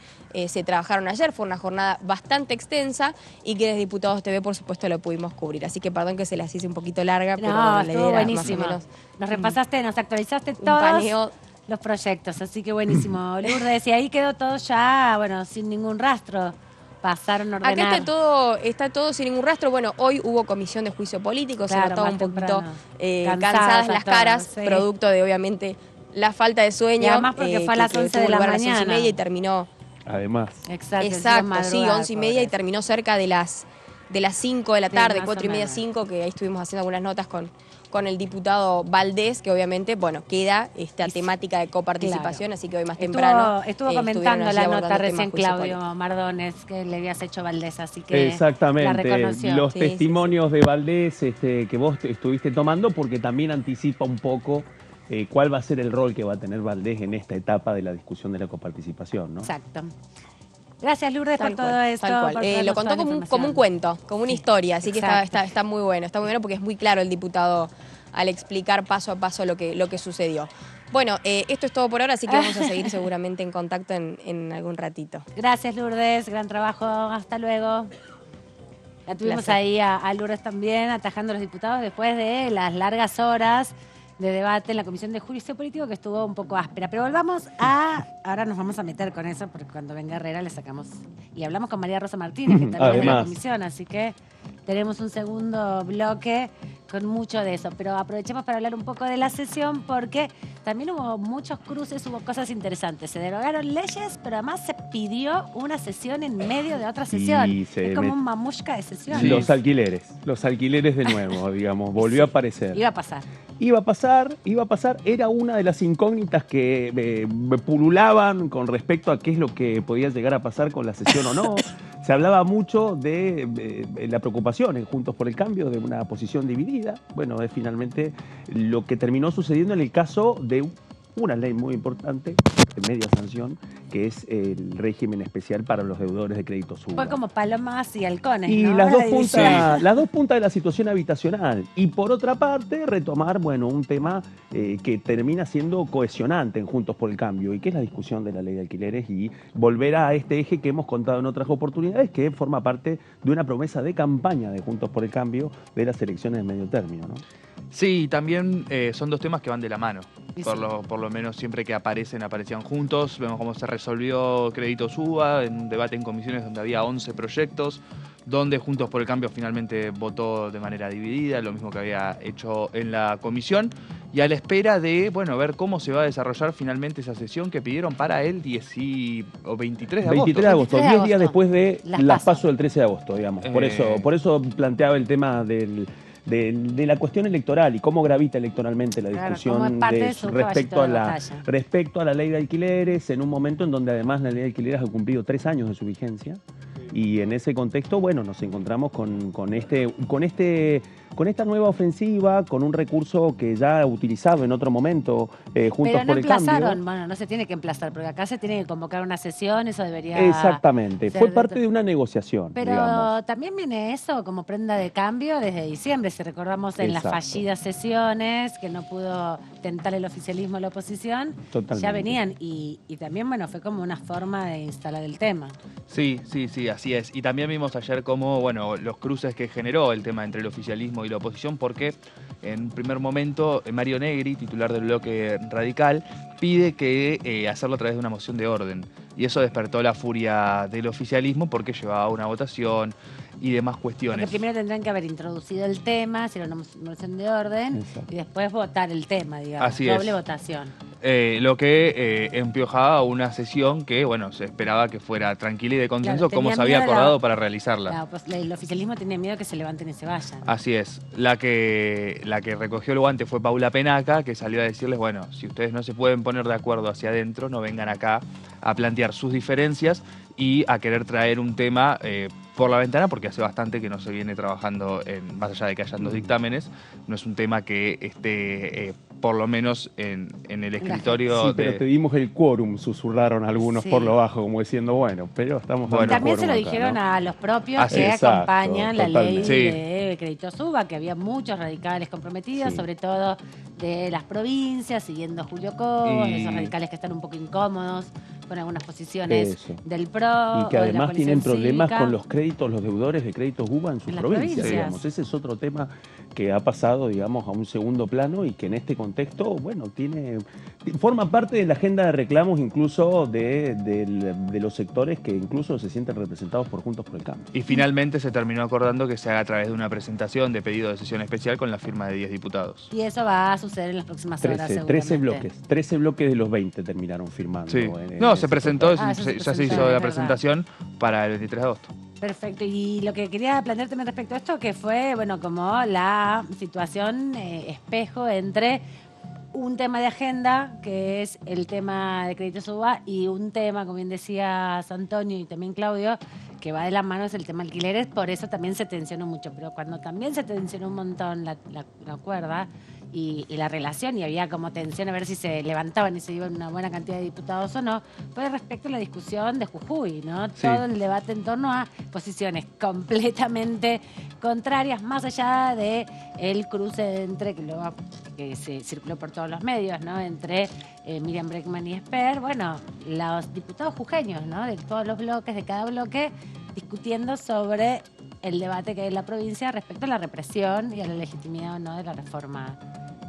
se trabajaron ayer. Fue una jornada bastante extensa y que desde Diputados TV, por supuesto, lo pudimos cubrir. Así que perdón que se las hice un poquito larga, pero la idea estuvo era buenísimo. más o menos Nos repasaste, nos actualizaste un todos paneo. los proyectos, así que buenísimo. Lourdes, y ahí quedó todo ya, bueno, sin ningún rastro. Pasaron a ordenar. Acá está todo sin ningún rastro. Bueno, hoy hubo comisión de juicio político, Claro, se notaba más un poquito temprano. cansadas las todas, caras, sí. producto de, obviamente, la falta de sueño. Y además porque fue a las que 11 tuvo de la lugar a las 11:30 mañana. y terminó. Además. Exacto, Sí, 11:30 y terminó cerca de las 5 de la Sí, tarde, más o 4:30, menos. 5, que ahí estuvimos haciendo algunas notas con el diputado Valdés, que obviamente, bueno, queda esta temática de coparticipación, así que hoy más temprano Estuvo estuvieron comentando allí la abordando nota temas recién juicio Claudio político. Mardones, que le habías hecho Valdés, así que la Exactamente, reconoció. los Sí, testimonios de Valdés que vos estuviste tomando, porque también anticipa un poco cuál va a ser el rol que va a tener Valdés en esta etapa de la discusión de la coparticipación, ¿no? Exacto. Gracias, Lourdes, Tal por todo cual, esto. tal cual. por Lo darnos contó toda la como un información. cuento, como una historia, así que Exacto. está muy bueno. Está muy bueno porque es muy claro el diputado al explicar paso a paso lo que sucedió. Bueno, esto es todo por ahora, así que vamos a seguir seguramente en contacto en algún ratito. Gracias, Lourdes. Gran trabajo. Hasta luego. La tuvimos Placer. ahí a Lourdes también, atajando a los diputados después de las largas horas de debate en la Comisión de Juicio Político, que estuvo un poco áspera. Pero volvamos a... Ahora nos vamos a meter con eso, porque cuando venga Herrera le sacamos... Y hablamos con María Rosa Martínez, que también es de la Además. comisión, así que tenemos un segundo bloque con mucho de eso. Pero aprovechemos para hablar un poco de la sesión, porque también hubo muchos cruces, hubo cosas interesantes. Se derogaron leyes, pero además se pidió una sesión en medio de otra sesión. Y se Es como met- un mamushka de sesiones. Sí. Los alquileres de nuevo, digamos, volvió a aparecer. Iba a pasar. Iba a pasar, era una de las incógnitas que me pululaban con respecto a qué es lo que podía llegar a pasar con la sesión o no. Se hablaba mucho de la preocupación en Juntos por el Cambio, de una posición dividida. Bueno, es finalmente lo que terminó sucediendo en el caso de una ley muy importante, de media sanción, que es el régimen especial para los deudores de crédito SUBA. Fue como palomas y halcones, Y ¿no? las La dos, división. las dos puntas de la situación habitacional. Y por otra parte, retomar, bueno, un tema que termina siendo cohesionante en Juntos por el Cambio, y que es la discusión de la ley de alquileres, y volver a este eje que hemos contado en otras oportunidades, que forma parte de una promesa de campaña de Juntos por el Cambio de las elecciones de medio término, ¿no? Sí, también son dos temas que van de la mano. Sí, Por sí. lo menos siempre que aparecían juntos. Vemos cómo se resolvió Crédito SUBA en un debate en comisiones donde había 11 proyectos, donde Juntos por el Cambio finalmente votó de manera dividida, lo mismo que había hecho en la comisión, y a la espera de, bueno, ver cómo se va a desarrollar finalmente esa sesión que pidieron para el 23 de agosto. 23 de agosto, 23 de 10 días agosto. después de Las las PASO. PASO del 13 de agosto, digamos. Por eso planteaba el tema de la cuestión electoral y cómo gravita electoralmente la Claro, discusión cómo es parte de su respecto a la ley de alquileres, en un momento en donde además la ley de alquileres ha cumplido 3 años de su vigencia. Y en ese contexto, bueno, nos encontramos con esta nueva ofensiva, con un recurso que ya ha utilizado en otro momento Juntos Pero no por el Cambio. emplazaron, bueno, no se tiene que emplazar, porque acá se tiene que convocar una sesión, eso debería... Exactamente, ser fue de parte otro- de una negociación, Pero digamos. también viene eso como prenda de cambio desde diciembre, si recordamos en las Exacto. fallidas sesiones, que no pudo tentar el oficialismo a la oposición, Totalmente. ya venían, y también, bueno, fue como una forma de instalar el tema. Sí, así es. Y también vimos ayer cómo, bueno, los cruces que generó el tema entre el oficialismo y la oposición, porque en un primer momento Mario Negri, titular del bloque radical, pide que hacerlo a través de una moción de orden. Y eso despertó la furia del oficialismo porque llevaba a una votación y demás Porque cuestiones. primero tendrán que haber introducido el tema, hacer una moción de orden, Exacto. y después votar el tema, digamos, Así doble es. votación. Lo que empiojaba una sesión que, bueno, se esperaba que fuera tranquila y de consenso, Claro, como tenía se había miedo acordado para realizarla. El oficialismo tenía miedo que se levanten y se vayan. Así es. La que recogió el guante fue Paula Penaca, que salió a decirles, bueno, si ustedes no se pueden poner de acuerdo hacia adentro, no vengan acá a plantear sus diferencias y a querer traer un tema por la ventana, porque hace bastante que no se viene trabajando, más allá de que hayan dos dictámenes, no es un tema que esté por lo menos en el escritorio Sí, pero te dimos el quórum, susurraron algunos Sí. por lo bajo, como diciendo, bueno, pero estamos Bueno, Y también se lo quórum acá, dijeron ¿no? a los propios Así que es. acompañan la Exacto, ley totalmente. de crédito suba, que había muchos radicales comprometidos, Sí. sobre todo de las provincias, siguiendo Julio Cobos, Y- esos radicales que están un poco incómodos con algunas posiciones Eso. del PRO. Y que o de la además tienen coalición problemas cívica. con los créditos, los deudores de créditos UBA en sus En las provincias, provincias. digamos. Ese es otro tema que ha pasado, digamos, a un segundo plano y que en este contexto, bueno, forma parte de la agenda de reclamos incluso de los sectores que incluso se sienten representados por Juntos por el Cambio. Y finalmente se terminó acordando que se haga a través de una presentación de pedido de sesión especial con la firma de 10 diputados. Y eso va a suceder en las próximas horas, 13 seguramente. bloques. 13 bloques de los 20 terminaron firmando. Sí. en No, ese se presentó, total. Ah, ya se presentó, hizo es la verdad. presentación para el 23 de agosto. Perfecto. Y lo que quería plantear también respecto a esto, que fue, bueno, como la situación espejo entre un tema de agenda, que es el tema de crédito suba, y un tema, como bien decía Antonio y también Claudio, que va de la mano, es el tema alquileres. Por eso también se tensionó mucho. Pero cuando también se tensionó un montón la cuerda y la relación, y había como tensión a ver si se levantaban y se iban una buena cantidad de diputados o no, fue respecto a la discusión de Jujuy, ¿no? Sí. Todo el debate en torno a posiciones completamente contrarias, más allá de el cruce entre, que se circuló por todos los medios, ¿no? Entre Miriam Bregman y Esper, bueno, los diputados jujeños, ¿no? De todos los bloques, de cada bloque, discutiendo sobre el debate que hay en la provincia respecto a la represión y a la legitimidad o no de la reforma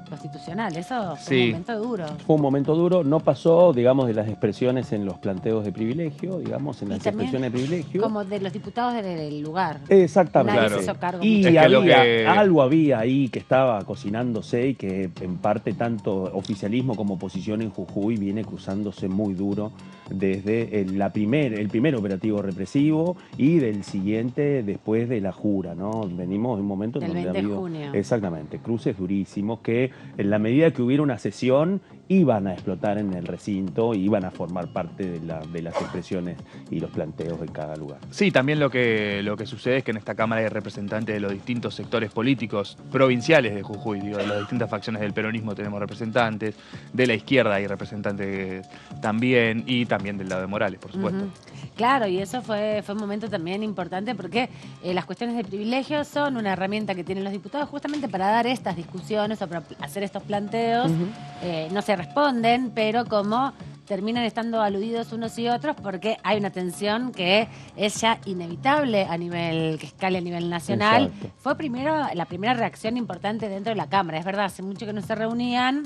constitucional. Eso fue Sí. un momento duro. Fue un momento duro, no pasó, digamos, de las expresiones en los planteos de privilegio, digamos, en Y las también expresiones de privilegio. Como de los diputados del lugar. Exactamente. Nadie Claro. se hizo cargo. Y Es que había, lo que- algo había ahí que estaba cocinándose y que en parte tanto oficialismo como oposición en Jujuy viene cruzándose muy duro desde el primer operativo represivo y del siguiente después de la jura, ¿no? Venimos de un momento en Del donde 20 ha de habido junio. exactamente cruces durísimos que en la medida que hubiera una sesión iban a explotar en el recinto, iban a formar parte de las expresiones y los planteos de cada lugar. Sí, también lo que sucede es que en esta Cámara hay representantes de los distintos sectores políticos provinciales de Jujuy, digo, de las distintas facciones del peronismo tenemos representantes, de la izquierda hay representantes también, y también del lado de Morales, por supuesto. Ujú. Claro, y eso fue un momento también importante porque las cuestiones de privilegio son una herramienta que tienen los diputados justamente para dar estas discusiones o para hacer estos planteos. No se responden, pero como terminan estando aludidos unos y otros porque hay una tensión que es ya inevitable que escale a nivel nacional. Exacto. Fue la primera reacción importante dentro de la Cámara. Es verdad, hace mucho que no se reunían,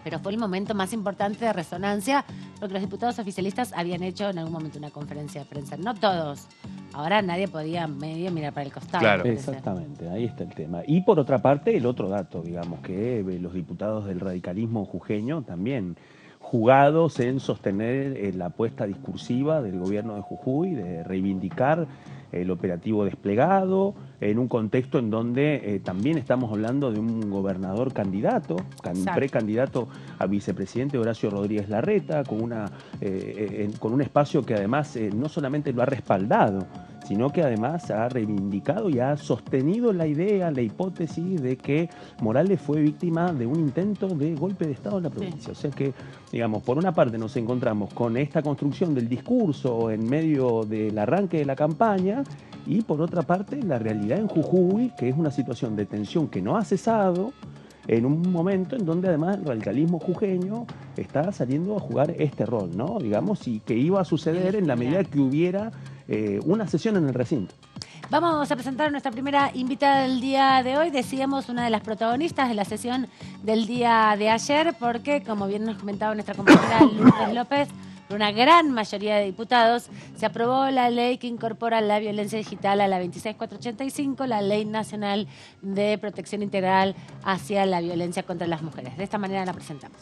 pero fue el momento más importante de resonancia porque los diputados oficialistas habían hecho en algún momento una conferencia de prensa. No todos. Ahora nadie podía medio mirar para el costado. Claro. me parece. Exactamente, ahí está el tema. Y por otra parte, el otro dato, digamos, que los diputados del radicalismo jujeño también jugados en sostener la apuesta discursiva del gobierno de Jujuy, de reivindicar el operativo desplegado, en un contexto en donde también estamos hablando de un gobernador candidato, Exacto. precandidato a vicepresidente, Horacio Rodríguez Larreta, con un espacio que además no solamente lo ha respaldado, sino que además ha reivindicado y ha sostenido la idea, la hipótesis de que Morales fue víctima de un intento de golpe de Estado en la provincia. O sea que, digamos, por una parte nos encontramos con esta construcción del discurso en medio del arranque de la campaña y por otra parte la realidad en Jujuy, que es una situación de tensión que no ha cesado, en un momento en donde además el radicalismo jujeño está saliendo a jugar este rol, ¿no? Digamos, y que iba a suceder en la medida que hubiera una sesión en el recinto. Vamos a presentar a nuestra primera invitada del día de hoy. Decíamos una de las protagonistas de la sesión del día de ayer, porque, como bien nos comentaba nuestra compañera Lourdes López, por una gran mayoría de diputados, se aprobó la ley que incorpora la violencia digital a la 26485, la Ley Nacional de Protección Integral hacia la Violencia contra las Mujeres. De esta manera la presentamos.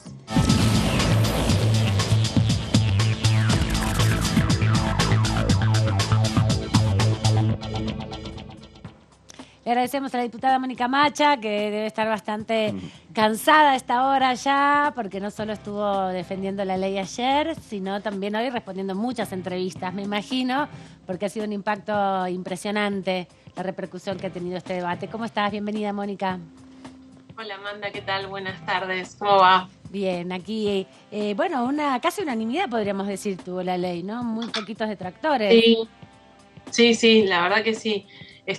Le agradecemos a la diputada Mónica Macha, que debe estar bastante cansada a esta hora ya, porque no solo estuvo defendiendo la ley ayer, sino también hoy respondiendo muchas entrevistas, me imagino, porque ha sido un impacto impresionante la repercusión que ha tenido este debate. ¿Cómo estás? Bienvenida, Mónica. Hola Amanda, ¿qué tal? Buenas tardes, ¿cómo va? Bien, aquí, bueno, casi unanimidad podríamos decir tuvo la ley, ¿no? Muy poquitos detractores. Sí, la verdad que sí.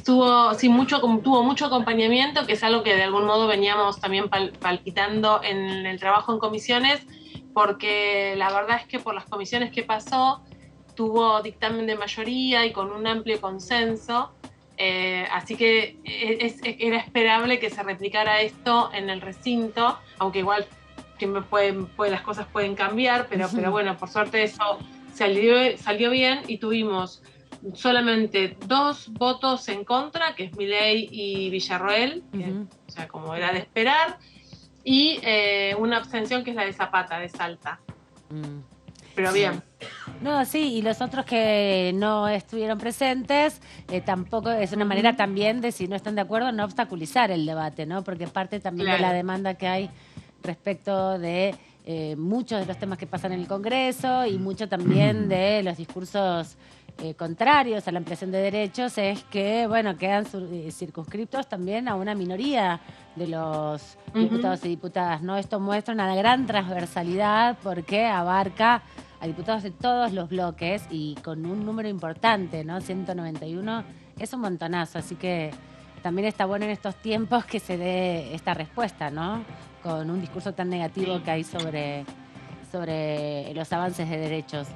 Tuvo mucho acompañamiento, que es algo que de algún modo veníamos también palpitando en el trabajo en comisiones, porque la verdad es que por las comisiones que pasó, tuvo dictamen de mayoría y con un amplio consenso, así que era esperable que se replicara esto en el recinto, aunque igual siempre las cosas pueden cambiar, pero bueno, por suerte eso salió bien y tuvimos solamente 2 votos en contra, que es Milei y Villarroel, o sea, como era de esperar, y una abstención que es la de Zapata, de Salta. Pero bien. No, sí, y los otros que no estuvieron presentes, tampoco es una manera también de, si no están de acuerdo, no obstaculizar el debate, ¿no? Porque parte también de la demanda que hay respecto de muchos de los temas que pasan en el Congreso y mucho también de los discursos contrarios a la ampliación de derechos, es que, bueno, quedan circunscriptos también a una minoría de los diputados y diputadas, ¿no? Esto muestra una gran transversalidad porque abarca a diputados de todos los bloques y con un número importante, ¿no? 191 es un montonazo, así que también está bueno en estos tiempos que se dé esta respuesta, ¿no? Con un discurso tan negativo que hay sobre los avances de derechos.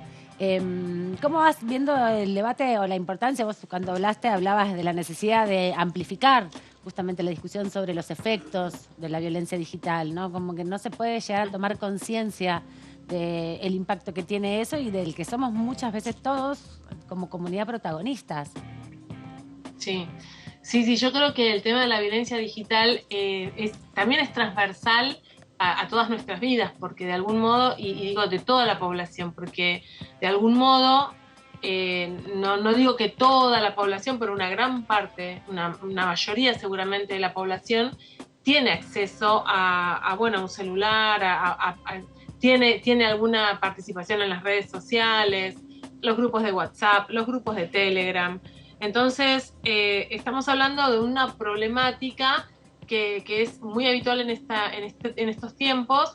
¿Cómo vas viendo el debate o la importancia? Vos cuando hablabas de la necesidad de amplificar justamente la discusión sobre los efectos de la violencia digital, ¿no? Como que no se puede llegar a tomar conciencia del impacto que tiene eso y del que somos muchas veces todos como comunidad protagonistas. Sí, yo creo que el tema de la violencia digital también es transversal a todas nuestras vidas, porque de algún modo, y digo de toda la población, porque de algún modo, no digo que toda la población, pero una gran parte, una mayoría seguramente de la población, tiene acceso a un celular, tiene alguna participación en las redes sociales, los grupos de WhatsApp, los grupos de Telegram. Entonces, estamos hablando de una problemática que es muy habitual en estos tiempos,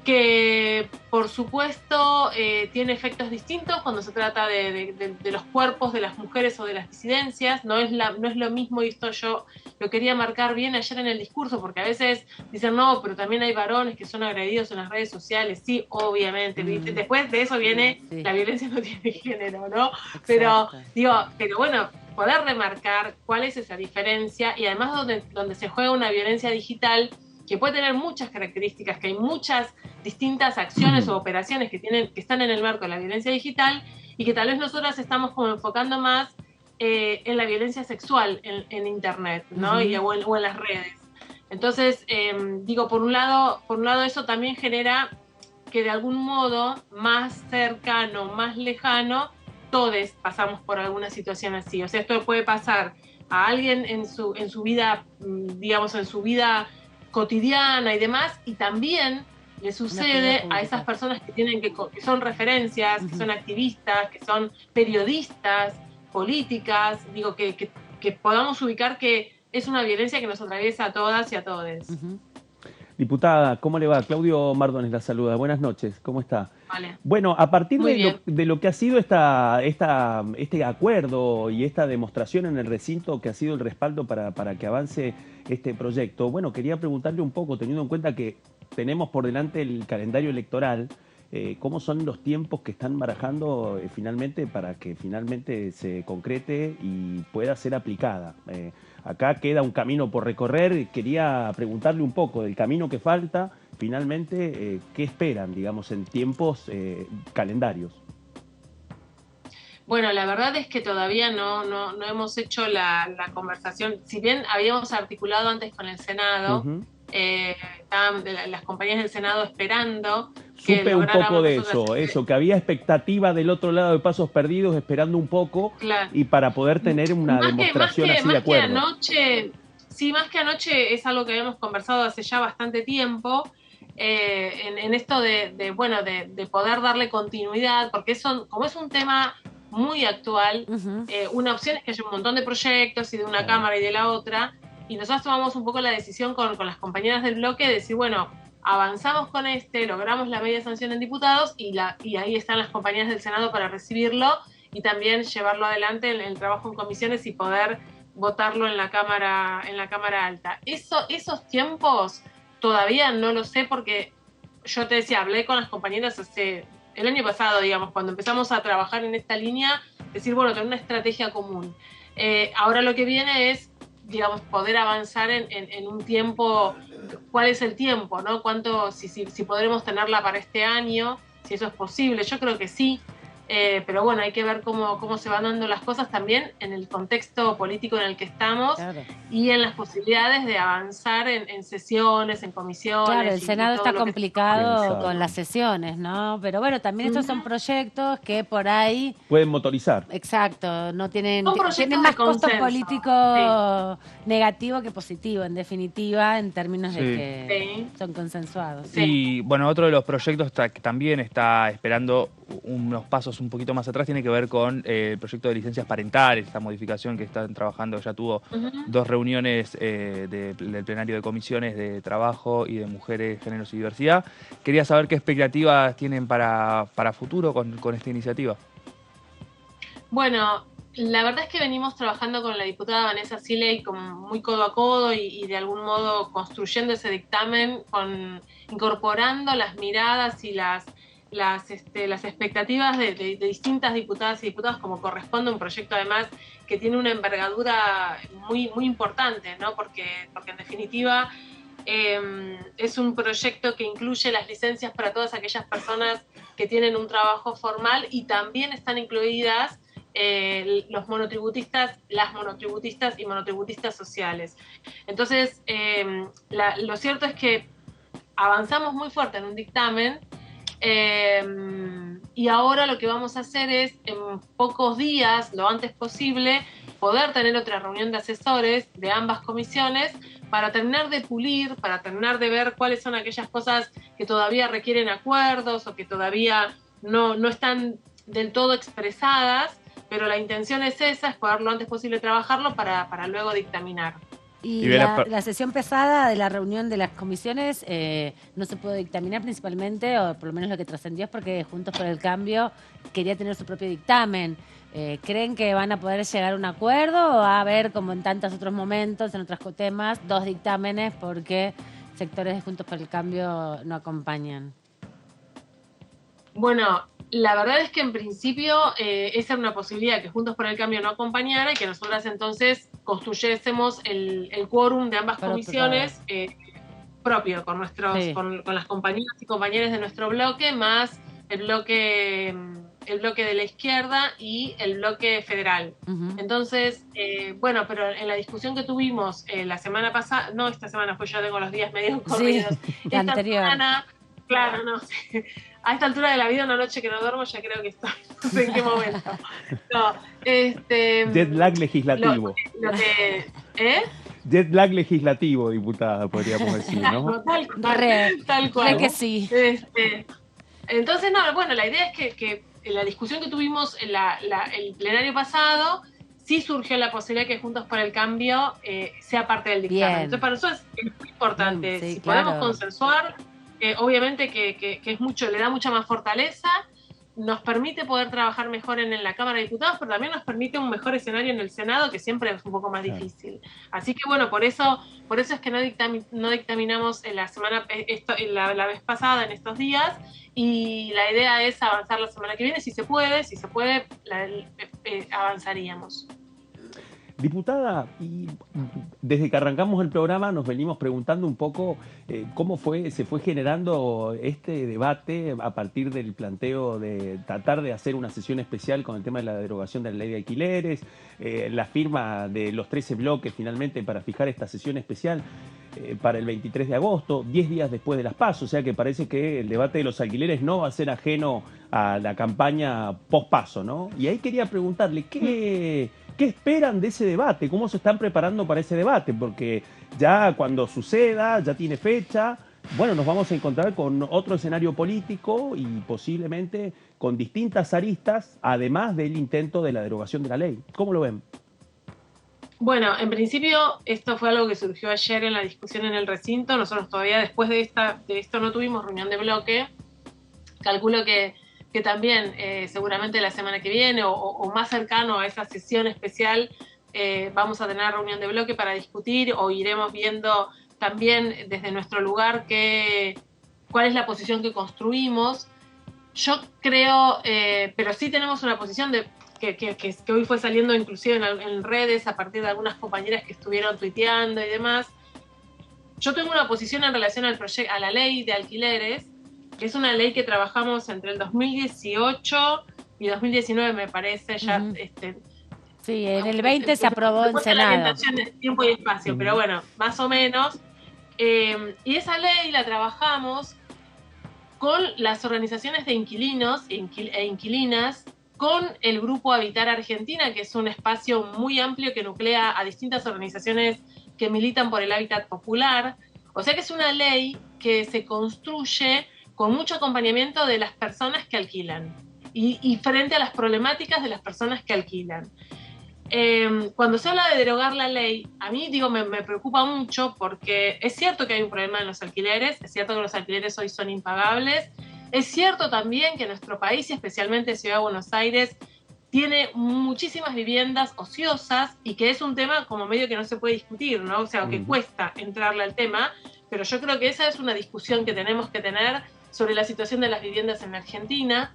que por supuesto tiene efectos distintos cuando se trata de los cuerpos de las mujeres o de las disidencias. No es lo mismo, y esto yo lo quería marcar bien ayer en el discurso, porque a veces dicen, no, pero también hay varones que son agredidos en las redes sociales. Sí, obviamente. Después de eso viene la violencia no tiene género, ¿no? Pero bueno, poder remarcar cuál es esa diferencia, y además donde se juega una violencia digital que puede tener muchas características, que hay muchas distintas acciones o operaciones que están en el marco de la violencia digital, y que tal vez nosotras estamos como enfocando más en la violencia sexual en Internet, ¿no? O en las redes. Entonces, por un lado eso también genera que de algún modo más cercano, más lejano, todos pasamos por alguna situación así. O sea, esto puede pasar a alguien en su vida, digamos, en su vida cotidiana y demás, y también le sucede a esas personas que son referencias, que son activistas, que son periodistas, políticas, que podamos ubicar que es una violencia que nos atraviesa a todas y a todos. Diputada, ¿cómo le va? Claudio Mardones la saluda. Buenas noches, ¿cómo está? Vale. Bueno, a partir de lo que ha sido este acuerdo y esta demostración en el recinto, que ha sido el respaldo para que avance este proyecto, bueno, quería preguntarle un poco, teniendo en cuenta que tenemos por delante el calendario electoral, ¿cómo son los tiempos que están barajando finalmente para que finalmente se concrete y pueda ser aplicada? Acá queda un camino por recorrer. Quería preguntarle un poco del camino que falta, finalmente, ¿qué esperan, digamos, en tiempos calendarios? Bueno, la verdad es que todavía no hemos hecho la conversación. Si bien habíamos articulado antes con el Senado, estaban las compañías del Senado esperando. Supe un poco de eso, que había expectativa del otro lado de Pasos Perdidos, esperando un poco, claro, y para poder tener una demostración así de acuerdo. Más que anoche es algo que habíamos conversado hace ya bastante tiempo, en esto de poder darle continuidad, porque como es un tema muy actual, una opción es que haya un montón de proyectos y de una cámara y de la otra, y nosotros tomamos un poco la decisión con las compañeras del bloque de decir, bueno, avanzamos con logramos la media sanción en diputados y ahí están las compañeras del Senado para recibirlo y también llevarlo adelante en el trabajo en comisiones y poder votarlo en la Cámara Alta. Esos tiempos todavía no lo sé porque yo te decía, hablé con las compañeras el año pasado, digamos, cuando empezamos a trabajar en esta línea, decir, bueno, tener una estrategia común. Ahora lo que viene es, digamos, poder avanzar en un tiempo, ¿cuál es el tiempo, no? Si podremos tenerla para este año, si eso es posible, yo creo que sí. Pero bueno, hay que ver cómo se van dando las cosas también en el contexto político en el que estamos, claro, y en las posibilidades de avanzar en sesiones, en comisiones. Claro, el Senado está complicado con las sesiones, ¿no? Pero bueno, también estos son proyectos que por ahí... pueden motorizar. Exacto, no tienen más costo político negativo que positivo, en definitiva, en términos de que son consensuados. Y bueno, otro de los proyectos que también está esperando unos pasos un poquito más atrás tiene que ver con el proyecto de licencias parentales, esta modificación que están trabajando, ya tuvo 2 reuniones del plenario de comisiones de trabajo y de mujeres, géneros y diversidad. Quería saber qué expectativas tienen para futuro con esta iniciativa. Bueno, la verdad es que venimos trabajando con la diputada Vanessa Siley muy codo a codo y de algún modo construyendo ese dictamen, incorporando las miradas y las expectativas de distintas diputadas y diputados, como corresponde a un proyecto además que tiene una envergadura muy, muy importante, ¿no? Porque en definitiva es un proyecto que incluye las licencias para todas aquellas personas que tienen un trabajo formal y también están incluidas los monotributistas, las monotributistas y monotributistas sociales. Entonces, lo cierto es que avanzamos muy fuerte en un dictamen. Y ahora lo que vamos a hacer es en pocos días, lo antes posible, poder tener otra reunión de asesores de ambas comisiones para terminar de pulir, para terminar de ver cuáles son aquellas cosas que todavía requieren acuerdos o que todavía no están del todo expresadas, pero la intención es esa, es poder lo antes posible trabajarlo para luego dictaminar. Y la sesión pesada de la reunión de las comisiones no se pudo dictaminar principalmente, o por lo menos lo que trascendió es porque Juntos por el Cambio quería tener su propio dictamen. ¿Creen que van a poder llegar a un acuerdo o va a haber, como en tantos otros momentos, en otros temas, 2 dictámenes porque sectores de Juntos por el Cambio no acompañan? Bueno, la verdad es que en principio esa era una posibilidad, que Juntos por el Cambio no acompañara y que nosotras entonces construyésemos el quórum de ambas comisiones propio, con las compañeras y compañeros de nuestro bloque, más el bloque de la izquierda y el bloque federal. Entonces, bueno, pero en la discusión que tuvimos la semana pasada, no esta semana, pues yo tengo los días medio corridos, la anterior. Semana, claro, no sé. A esta altura de la vida, una noche que no duermo, ya creo que estoy. No sé en qué momento. No, jet lag legislativo. Jet lag legislativo, diputada, podríamos decir, ¿no? Tal cual. Que sí. Entonces, no, bueno, la idea es que en la discusión que tuvimos el plenario pasado, sí surgió la posibilidad que Juntos por el Cambio sea parte del dictamen. Bien. Entonces, para nosotros es muy importante. Sí, si claro. podemos consensuar, obviamente que es mucho, le da mucha más fortaleza, nos permite poder trabajar mejor en la Cámara de Diputados, pero también nos permite un mejor escenario en el Senado, que siempre es un poco más difícil. Así que bueno, por eso es que no dictaminamos la vez pasada, en estos días, y la idea es avanzar la semana que viene, si se puede, avanzaríamos. Diputada, y desde que arrancamos el programa nos venimos preguntando un poco cómo se fue generando este debate a partir del planteo de tratar de hacer una sesión especial con el tema de la derogación de la ley de alquileres, la firma de los 13 bloques finalmente para fijar esta sesión especial para el 23 de agosto, 10 días después de las PASO, o sea que parece que el debate de los alquileres no va a ser ajeno a la campaña post-PASO, ¿no? Y ahí quería preguntarle, ¿qué esperan de ese debate? ¿Cómo se están preparando para ese debate? Porque ya cuando suceda, ya tiene fecha, bueno, nos vamos a encontrar con otro escenario político y posiblemente con distintas aristas, además del intento de la derogación de la ley. ¿Cómo lo ven? Bueno, en principio esto fue algo que surgió ayer en la discusión en el recinto. Nosotros todavía después de esto no tuvimos reunión de bloque. Calculo que también seguramente la semana que viene o más cercano a esa sesión especial vamos a tener reunión de bloque para discutir, o iremos viendo también desde nuestro lugar cuál es la posición que construimos. Yo creo, pero sí tenemos una posición que hoy fue saliendo inclusive en redes a partir de algunas compañeras que estuvieron tuiteando y demás. Yo tengo una posición en relación a la ley de alquileres, que es una ley que trabajamos entre el 2018 y 2019, me parece. Ya, sí, en el 20 se aprobó en Senado. De tiempo y espacio, pero bueno, más o menos. Y esa ley la trabajamos con las organizaciones de inquilinos e inquilinas, con el Grupo Habitar Argentina, que es un espacio muy amplio que nuclea a distintas organizaciones que militan por el hábitat popular. O sea que es una ley que se construye con mucho acompañamiento de las personas que alquilan y frente a las problemáticas de las personas que alquilan. Cuando se habla de derogar la ley, a mí me preocupa mucho, porque es cierto que hay un problema en los alquileres, es cierto que los alquileres hoy son impagables, es cierto también que nuestro país, y especialmente Ciudad de Buenos Aires, tiene muchísimas viviendas ociosas, y que es un tema como medio que no se puede discutir, ¿no? O sea, que cuesta entrarle al tema, pero yo creo que esa es una discusión que tenemos que tener sobre la situación de las viviendas en Argentina.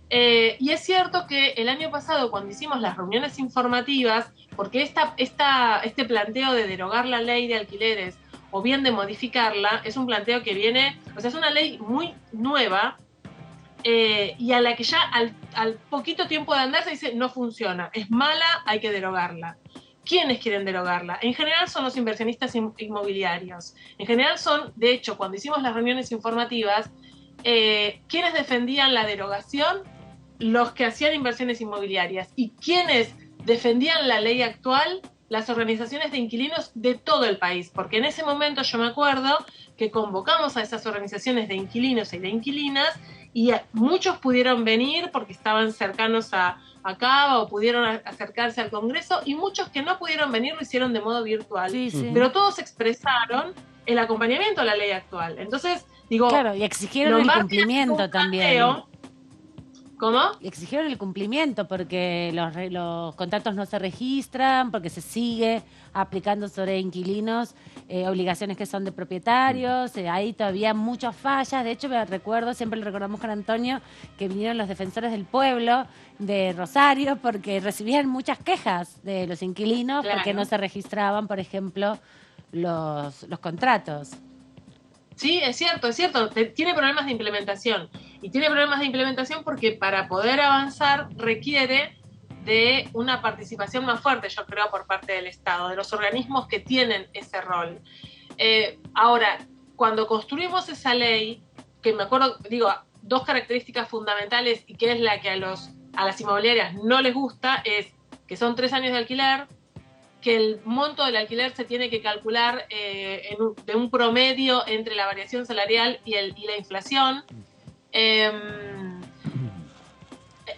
Y es cierto que el año pasado, cuando hicimos las reuniones informativas, porque este planteo de derogar la ley de alquileres o bien de modificarla, es un planteo que viene, o sea, es una ley muy nueva, y a la que ya al poquito tiempo de andar se dice no funciona, es mala, hay que derogarla. ¿Quiénes quieren derogarla? En general son los inversionistas inmobiliarios. En general son, de hecho, cuando hicimos las reuniones informativas, ¿quiénes defendían la derogación? Los que hacían inversiones inmobiliarias. ¿Y quiénes defendían la ley actual? Las organizaciones de inquilinos de todo el país, porque en ese momento yo me acuerdo que convocamos a esas organizaciones de inquilinos y de inquilinas, y muchos pudieron venir porque estaban cercanos a Cava o pudieron acercarse al Congreso, y muchos que no pudieron venir lo hicieron de modo virtual. Sí. Pero todos expresaron el acompañamiento a la ley actual. Entonces, digo... Claro, y exigieron el cumplimiento también. ¿Cómo? Exigieron el cumplimiento porque los contratos no se registran, porque se sigue aplicando sobre inquilinos obligaciones que son de propietarios. Hay todavía muchas fallas. De hecho, me recuerdo, siempre lo recordamos con Antonio, que vinieron los defensores del pueblo de Rosario porque recibían muchas quejas de los inquilinos, claro, porque no se registraban, por ejemplo, los contratos. Sí, es cierto, tiene problemas de implementación. Y tiene problemas de implementación porque para poder avanzar requiere de una participación más fuerte, yo creo, por parte del Estado, de los organismos que tienen ese rol. Ahora, cuando construimos esa ley, que me acuerdo, digo, dos características fundamentales, y que es la que a las inmobiliarias no les gusta, es que son 3 años de alquiler, que el monto del alquiler se tiene que calcular de un promedio entre la variación salarial y la inflación,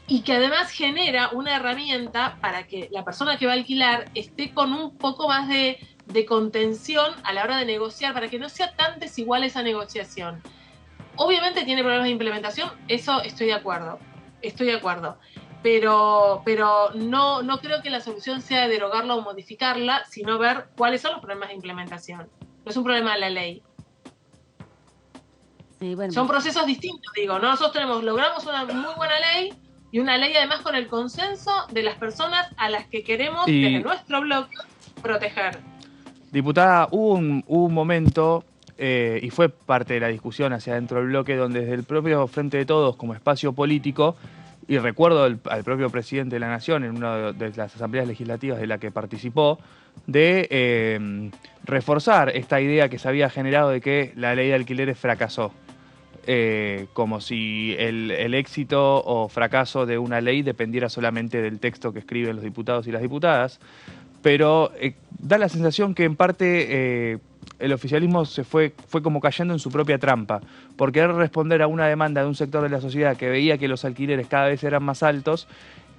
y que además genera una herramienta para que la persona que va a alquilar esté con un poco más de contención a la hora de negociar, para que no sea tan desigual esa negociación. Obviamente tiene problemas de implementación, eso estoy de acuerdo. Pero no creo que la solución sea derogarla o modificarla, sino ver cuáles son los problemas de implementación. No es un problema de la ley. Sí, bueno. Son procesos distintos, digo, ¿no? Nosotros logramos una muy buena ley, y una ley además con el consenso de las personas a las que queremos, desde nuestro bloque, proteger. Diputada, hubo un momento, y fue parte de la discusión hacia dentro del bloque, donde desde el propio Frente de Todos, como espacio político, y recuerdo al propio presidente de la Nación en una de las asambleas legislativas de la que participó, de reforzar esta idea que se había generado de que la ley de alquileres fracasó. Como si el éxito o fracaso de una ley dependiera solamente del texto que escriben los diputados y las diputadas, pero da la sensación que en parte el oficialismo fue como cayendo en su propia trampa, por querer responder a una demanda de un sector de la sociedad que veía que los alquileres cada vez eran más altos,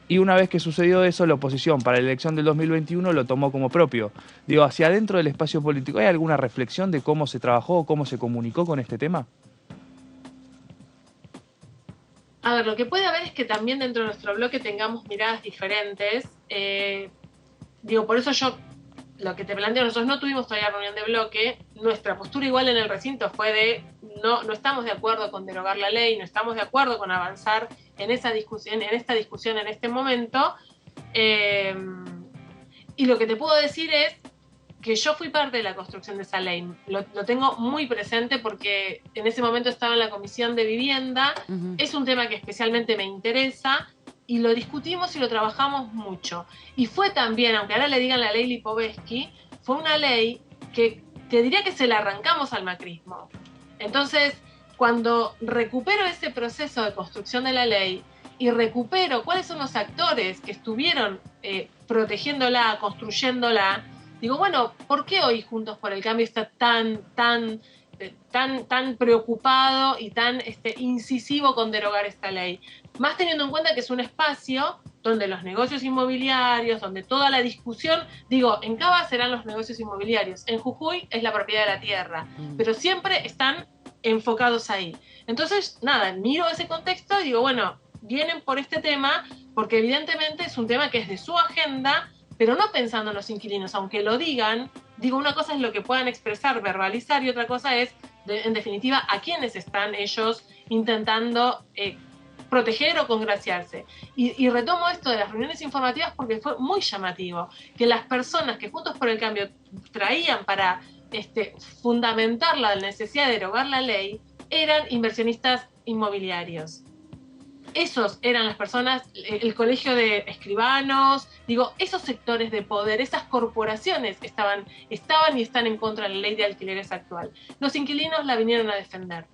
Y una vez que sucedió eso, la oposición para la elección del 2021 lo tomó como propio. Digo, hacia adentro del espacio político, ¿hay alguna reflexión de cómo se trabajó o cómo se comunicó con este tema? A ver, lo que puede haber es que también dentro de nuestro bloque tengamos miradas diferentes. Por eso yo, lo que te planteo, nosotros no tuvimos todavía reunión de bloque. Nuestra postura igual en el recinto fue de no estamos de acuerdo con derogar la ley, no estamos de acuerdo con avanzar en esta discusión en este momento. Y lo que te puedo decir es que yo fui parte de la construcción de esa ley. Lo tengo muy presente porque en ese momento estaba en la Comisión de Vivienda. Es un tema que especialmente me interesa y lo discutimos y lo trabajamos mucho. Y fue también, aunque ahora le digan la ley Lipovetsky, fue una ley que te diría que se la arrancamos al macrismo. Entonces, cuando recupero ese proceso de construcción de la ley y recupero cuáles son los actores que estuvieron protegiéndola, construyéndola, digo, bueno, ¿por qué hoy Juntos por el Cambio está tan preocupado y tan incisivo con derogar esta ley? Más teniendo en cuenta que es un espacio donde los negocios inmobiliarios, donde toda la discusión, en Cava serán los negocios inmobiliarios, en Jujuy es la propiedad de la tierra, pero siempre están enfocados ahí. Entonces, miro ese contexto y digo, bueno, vienen por este tema, porque evidentemente es un tema que es de su agenda, pero no pensando en los inquilinos, aunque lo digan. Una cosa es lo que puedan expresar, verbalizar, y otra cosa es, en definitiva, a quiénes están ellos intentando proteger o congraciarse. Y retomo esto de las reuniones informativas porque fue muy llamativo, que las personas que Juntos por el Cambio traían para fundamentar la necesidad de derogar la ley eran inversionistas inmobiliarios. Esos eran las personas, el colegio de escribanos, esos sectores de poder, esas corporaciones estaban y están en contra de la ley de alquileres actual. Los inquilinos la vinieron a defender.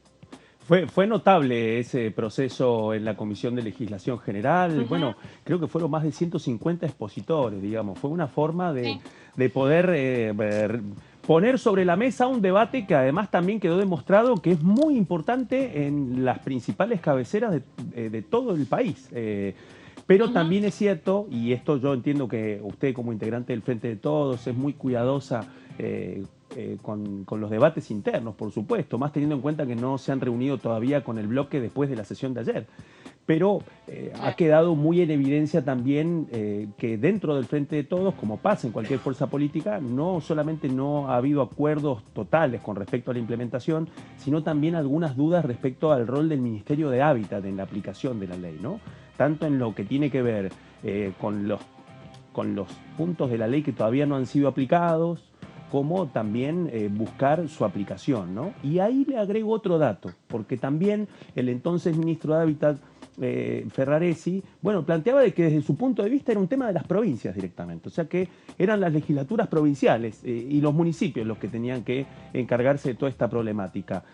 Fue notable ese proceso en la Comisión de Legislación General. Bueno, creo que fueron más de 150 expositores, Fue una forma de poder poner sobre la mesa un debate que además también quedó demostrado que es muy importante en las principales cabeceras de todo el país. Pero también es cierto, y esto yo entiendo que usted como integrante del Frente de Todos es muy cuidadosa con los debates internos, por supuesto, más teniendo en cuenta que no se han reunido todavía con el bloque después de la sesión de ayer. Pero ha quedado muy en evidencia también que dentro del Frente de Todos, como pasa en cualquier fuerza política, no solamente no ha habido acuerdos totales con respecto a la implementación, sino también algunas dudas respecto al rol del Ministerio de Hábitat en la aplicación de la ley, ¿no? Tanto en lo que tiene que ver con los puntos de la ley que todavía no han sido aplicados, como también buscar su aplicación, ¿no? Y ahí le agrego otro dato, porque también el entonces ministro de Hábitat, Ferraresi, planteaba de que desde su punto de vista era un tema de las provincias directamente, o sea que eran las legislaturas provinciales y los municipios los que tenían que encargarse de toda esta problemática.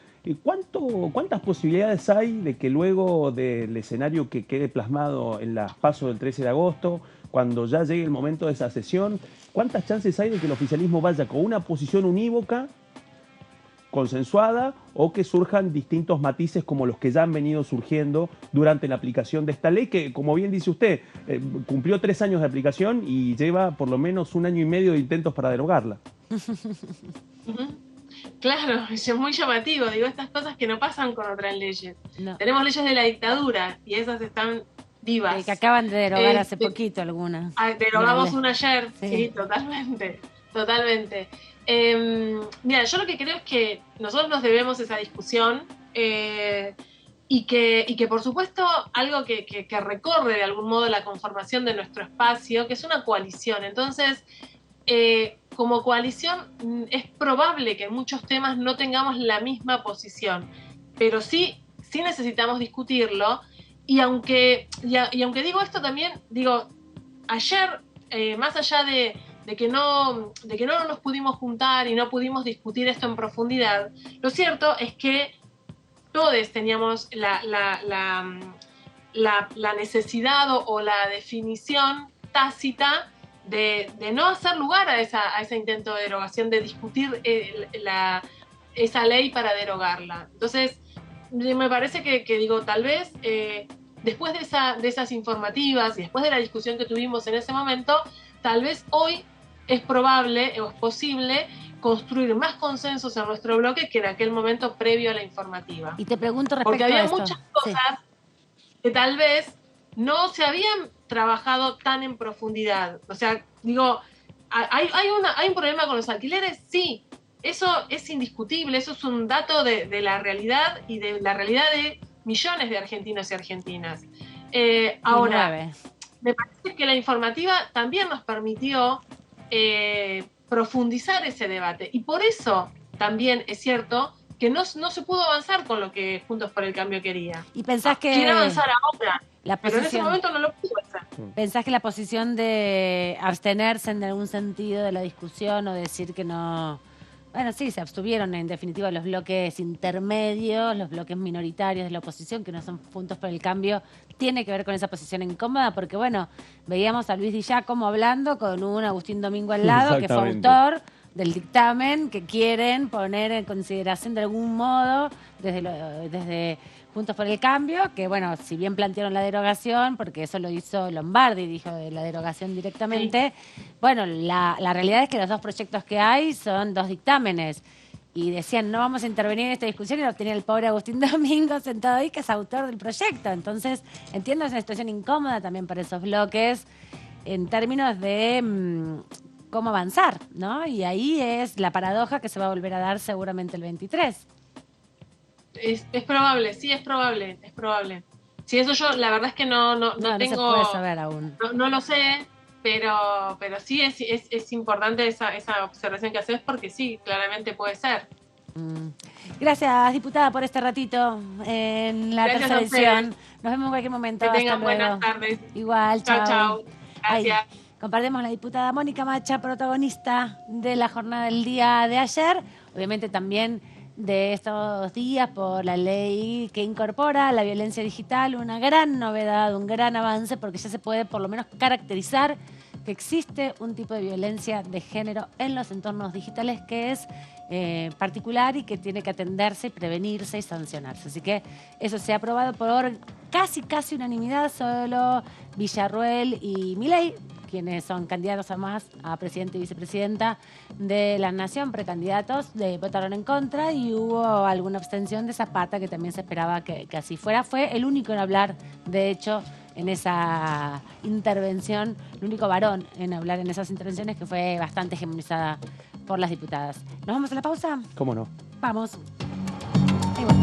¿Cuántas posibilidades hay de que luego del escenario que quede plasmado en las PASO del 13 de agosto, cuando ya llegue el momento de esa sesión, cuántas chances hay de que el oficialismo vaya con una posición unívoca, consensuada, o que surjan distintos matices como los que ya han venido surgiendo durante la aplicación de esta ley, que, como bien dice usted, cumplió 3 años de aplicación y lleva por lo menos 1 año y medio de intentos para derogarla? Claro, es muy llamativo. Estas cosas que no pasan con otras leyes. No. Tenemos leyes de la dictadura y esas están vivas. Que acaban de derogar hace poquito algunas. Derogamos una ayer, sí, totalmente. Mira, yo lo que creo es que nosotros nos debemos esa discusión y que por supuesto algo que recorre de algún modo la conformación de nuestro espacio, que es una coalición. Entonces, como coalición es probable que en muchos temas no tengamos la misma posición, pero sí necesitamos discutirlo. Y aunque digo esto también, ayer, más allá de que no nos pudimos juntar y no pudimos discutir esto en profundidad, lo cierto es que todos teníamos la necesidad o la definición tácita de no hacer lugar a ese intento de derogación, de discutir esa ley para derogarla. Entonces, me parece que tal vez después de esas informativas y después de la discusión que tuvimos en ese momento, tal vez hoy es probable o es posible construir más consensos en nuestro bloque que en aquel momento previo a la informativa. Y te pregunto respecto porque había a esto. muchas cosas que tal vez no se habían trabajado tan en profundidad. O sea, digo, ¿hay un problema con los alquileres? Sí, eso es indiscutible, eso es un dato de la realidad y de la realidad de millones de argentinos y argentinas. Ahora, me parece que la informativa también nos permitió profundizar ese debate, y por eso también es cierto que no se pudo avanzar con lo que Juntos por el Cambio quería. ¿Y pensás que quiere avanzar ahora? Pero en ese posición, momento no lo pudo hacer. pensás que la posición de abstenerse en algún sentido de la discusión o decir que no... Bueno, sí, se abstuvieron en definitiva los bloques intermedios, los bloques minoritarios de la oposición, que no son Juntos por el Cambio, tiene que ver con esa posición incómoda, porque bueno, veíamos a Luis Di Giacomo hablando con un Agustín Domingo al lado, que fue autor del dictamen, que quieren poner en consideración de algún modo desde Juntos por el Cambio, que bueno, si bien plantearon la derogación, porque eso lo hizo Lombardi, dijo de la derogación directamente, bueno, la realidad es que los dos proyectos que hay son dos dictámenes, y decían, no vamos a intervenir en esta discusión, y lo tenía el pobre Agustín Domingo sentado ahí, que es autor del proyecto. Entonces, entiendo, es una situación incómoda también para esos bloques, en términos de cómo avanzar, ¿no? Y ahí es la paradoja que se va a volver a dar seguramente el 23. Es probable, sí, es probable. Sí, eso yo, la verdad es que no tengo... No se puede saber aún. No lo sé, pero sí es importante esa observación que haces, porque sí, claramente puede ser. Gracias, diputada, por este ratito en la tercera edición. Nos vemos en cualquier momento. Que tengan buenas tardes. Igual, chao. Chao. Gracias. Ahí compartimos la diputada Mónica Macha, protagonista de la jornada del día de ayer. Obviamente también de estos días por la ley que incorpora la violencia digital, una gran novedad, un gran avance, porque ya se puede por lo menos caracterizar que existe un tipo de violencia de género en los entornos digitales que es particular y que tiene que atenderse, prevenirse y sancionarse. Así que eso se ha aprobado por casi unanimidad, solo Villarruel y Milei, quienes son candidatos además a presidente y vicepresidenta de la Nación, precandidatos, votaron en contra, y hubo alguna abstención de Zapata, que también se esperaba que así fuera. Fue el único en hablar, de hecho, en esa intervención, el único varón en hablar en esas intervenciones, que fue bastante hegemonizada por las diputadas. ¿Nos vamos a la pausa? ¿Cómo no? Vamos. Ahí va.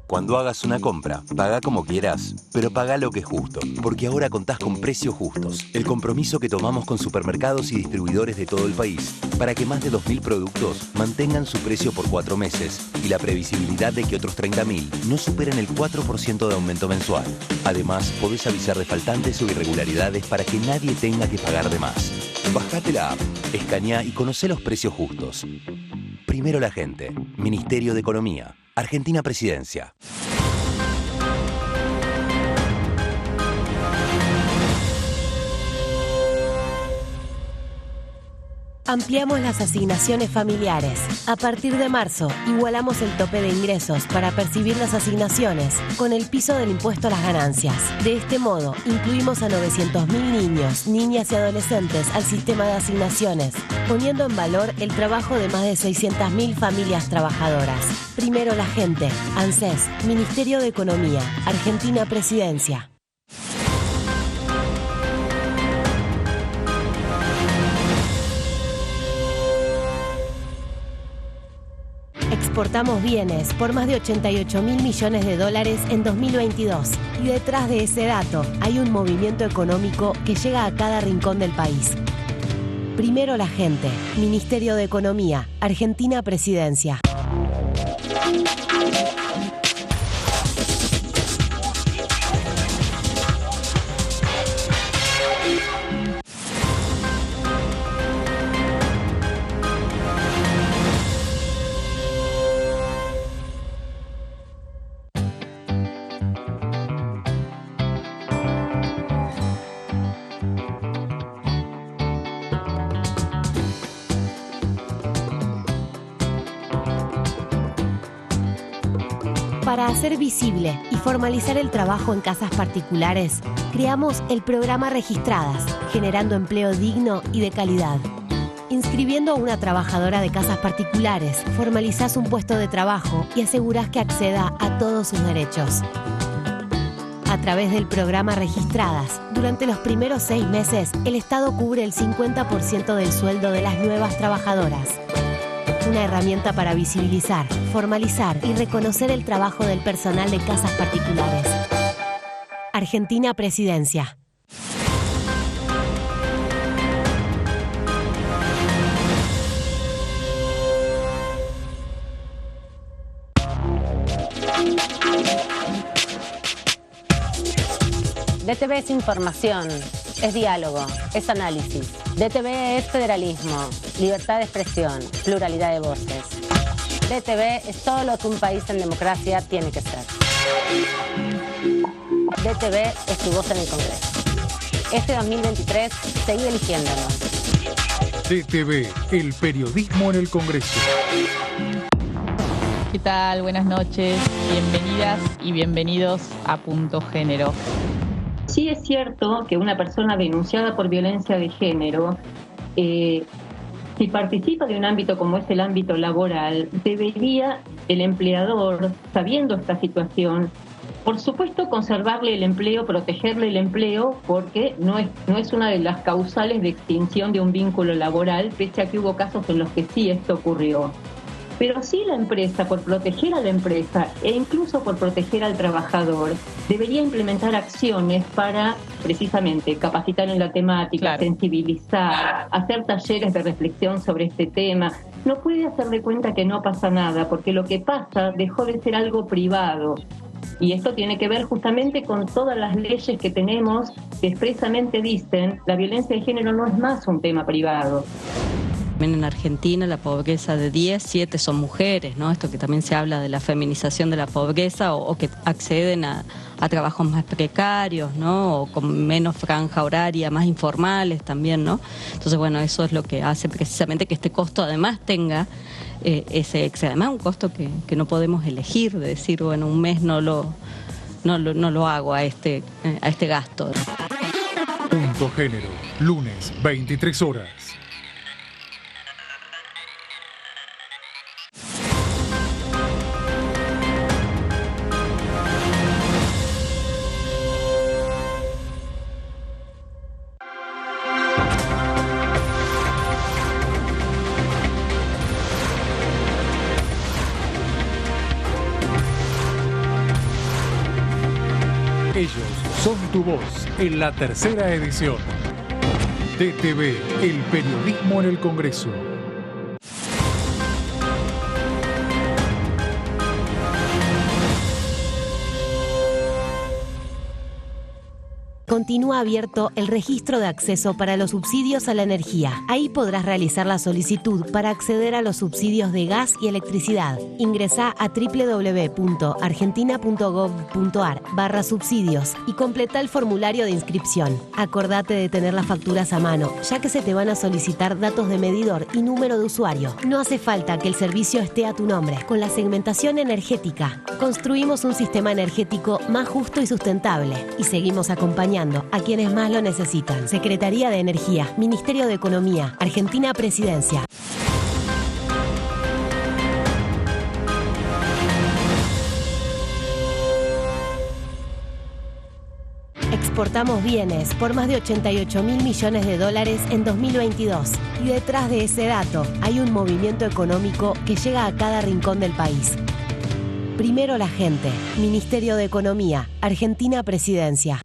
Cuando hagas una compra, paga como quieras, pero paga lo que es justo, porque ahora contás con Precios Justos, el compromiso que tomamos con supermercados y distribuidores de todo el país, para que más de 2.000 productos mantengan su precio por 4 meses y la previsibilidad de que otros 30.000 no superen el 4% de aumento mensual. Además, podés avisar de faltantes o irregularidades para que nadie tenga que pagar de más. Bajate la app, escaneá y conocé los precios justos. Primero la gente. Ministerio de Economía. Argentina Presidencia. Ampliamos las asignaciones familiares. A partir de marzo, igualamos el tope de ingresos para percibir las asignaciones con el piso del impuesto a las ganancias. De este modo, incluimos a 900.000 niños, niñas y adolescentes al sistema de asignaciones, poniendo en valor el trabajo de más de 600.000 familias trabajadoras. Primero la gente. ANSES, Ministerio de Economía, Argentina Presidencia. Exportamos bienes por más de 88.000 millones de dólares en 2022. Y detrás de ese dato hay un movimiento económico que llega a cada rincón del país. Primero la gente. Ministerio de Economía. Argentina Presidencia. Para hacer visible y formalizar el trabajo en casas particulares, creamos el programa Registradas, generando empleo digno y de calidad. Inscribiendo a una trabajadora de casas particulares, formalizás un puesto de trabajo y asegurás que acceda a todos sus derechos. A través del programa Registradas, durante los primeros 6 meses, el Estado cubre el 50% del sueldo de las nuevas trabajadoras. Una herramienta para visibilizar, formalizar y reconocer el trabajo del personal de casas particulares. Argentina Presidencia. DTV es información, es diálogo, es análisis. DTV es federalismo, libertad de expresión, pluralidad de voces. DTV es todo lo que un país en democracia tiene que ser. DTV es tu voz en el Congreso. Este 2023, seguí eligiéndonos. DTV, el periodismo en el Congreso. ¿Qué tal? Buenas noches, bienvenidas y bienvenidos a Punto Género. Sí es cierto que una persona denunciada por violencia de género, si participa de un ámbito como es el ámbito laboral, debería el empleador, sabiendo esta situación, por supuesto conservarle el empleo, protegerle el empleo, porque no es una de las causales de extinción de un vínculo laboral, pese a que hubo casos en los que sí esto ocurrió. Pero sí la empresa, por proteger a la empresa e incluso por proteger al trabajador, debería implementar acciones para, precisamente, capacitar en la temática, sensibilizar, hacer talleres de reflexión sobre este tema. No puede hacer de cuenta que no pasa nada, porque lo que pasa dejó de ser algo privado. Y esto tiene que ver justamente con todas las leyes que tenemos que expresamente dicen la violencia de género no es más un tema privado. En Argentina la pobreza de 10, 7 son mujeres, ¿no? Esto que también se habla de la feminización de la pobreza o que acceden a trabajos más precarios, ¿no? O con menos franja horaria, más informales también, ¿no? Entonces, bueno, eso es lo que hace precisamente que este costo además tenga ese extra. Además, un costo que no podemos elegir, de decir, bueno, un mes no lo hago a este gasto. Punto Género, lunes, 23 horas. Ellos son tu voz en la tercera edición. DTV, el periodismo en el Congreso. Continúa abierto el registro de acceso para los subsidios a la energía. Ahí podrás realizar la solicitud para acceder a los subsidios de gas y electricidad. Ingresá a www.argentina.gov.ar/subsidios y completa el formulario de inscripción. Acordate de tener las facturas a mano, ya que se te van a solicitar datos de medidor y número de usuario. No hace falta que el servicio esté a tu nombre. Con la segmentación energética, construimos un sistema energético más justo y sustentable y seguimos acompañando a quienes más lo necesitan. Secretaría de Energía, Ministerio de Economía, Argentina Presidencia. Exportamos bienes por más de 88.000 millones de dólares en 2022. Y detrás de ese dato hay un movimiento económico que llega a cada rincón del país. Primero la gente. Ministerio de Economía, Argentina Presidencia.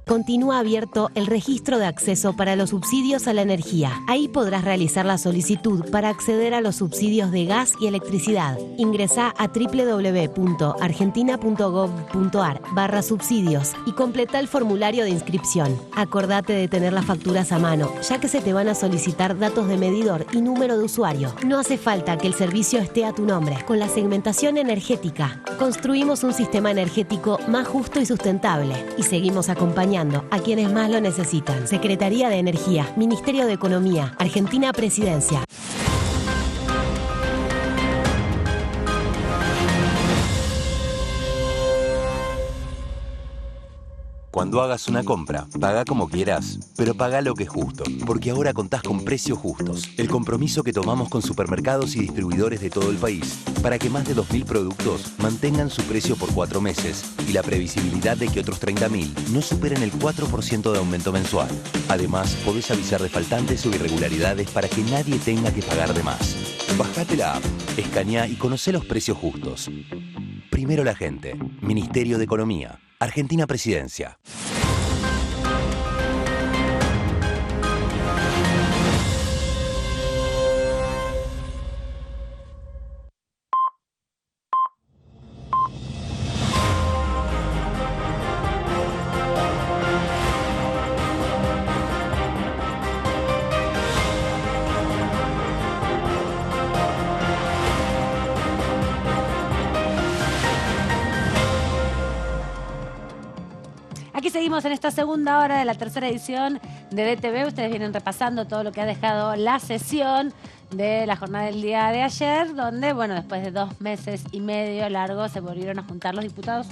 Continúa abierto el registro de acceso para los subsidios a la energía. Ahí podrás realizar la solicitud para acceder a los subsidios de gas y electricidad. Ingresá a www.argentina.gov.ar/subsidios y completa el formulario de inscripción. Acordate de tener las facturas a mano, ya que se te van a solicitar datos de medidor y número de usuario. No hace falta que el servicio esté a tu nombre. Con la segmentación energética, construimos un sistema energético más justo y sustentable y seguimos acompañando apoyando a quienes más lo necesitan. Secretaría de Energía, Ministerio de Economía, Argentina Presidencia. Cuando hagas una compra, paga como quieras, pero paga lo que es justo, porque ahora contás con Precios Justos, el compromiso que tomamos con supermercados y distribuidores de todo el país, para que más de 2.000 productos mantengan su precio por 4 meses y la previsibilidad de que otros 30.000 no superen el 4% de aumento mensual. Además, podés avisar de faltantes o irregularidades para que nadie tenga que pagar de más. Bajate la app, escaneá y conocé los precios justos. Primero la gente. Ministerio de Economía. Argentina Presidencia. Aquí seguimos en esta segunda hora de la tercera edición de DTV. Ustedes vienen repasando todo lo que ha dejado la sesión de la jornada del día de ayer, donde, bueno, después de 2 meses y medio largos se volvieron a juntar los diputados.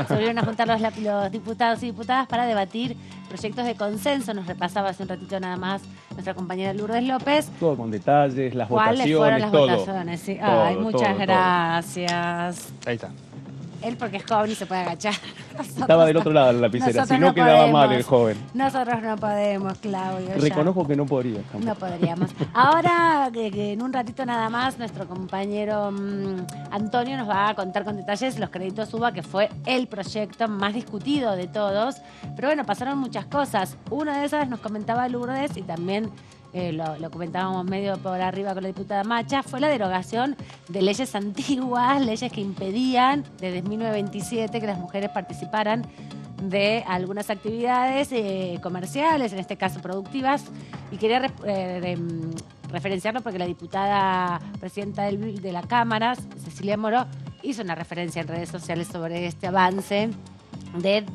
Se volvieron a juntar los diputados y diputadas para debatir proyectos de consenso. Nos repasaba hace un ratito nada más nuestra compañera Lourdes López. Todo con detalles, las ¿Cuáles votaciones, fueron las todo. votaciones? Sí. Todo, Ay, muchas todo. gracias. Ahí está. Él porque es joven y se puede agachar. Estaba del otro lado de la lapicera, nosotros si no no quedaba podemos. mal el joven. Nosotros no podemos, Claudio. ya. Reconozco que no podría. tampoco. No podríamos. Ahora, que en un ratito nada más, nuestro compañero Antonio nos va a contar con detalles los créditos UBA, que fue el proyecto más discutido de todos. Pero bueno, pasaron muchas cosas. Una de esas nos comentaba Lourdes y también lo comentábamos medio por arriba con la diputada Macha, fue la derogación de leyes antiguas, leyes que impedían desde 1927 que las mujeres participaran de algunas actividades comerciales, en este caso productivas, y quería referenciarlo porque la diputada presidenta de la Cámara, Cecilia Moró, hizo una referencia en redes sociales sobre este avance de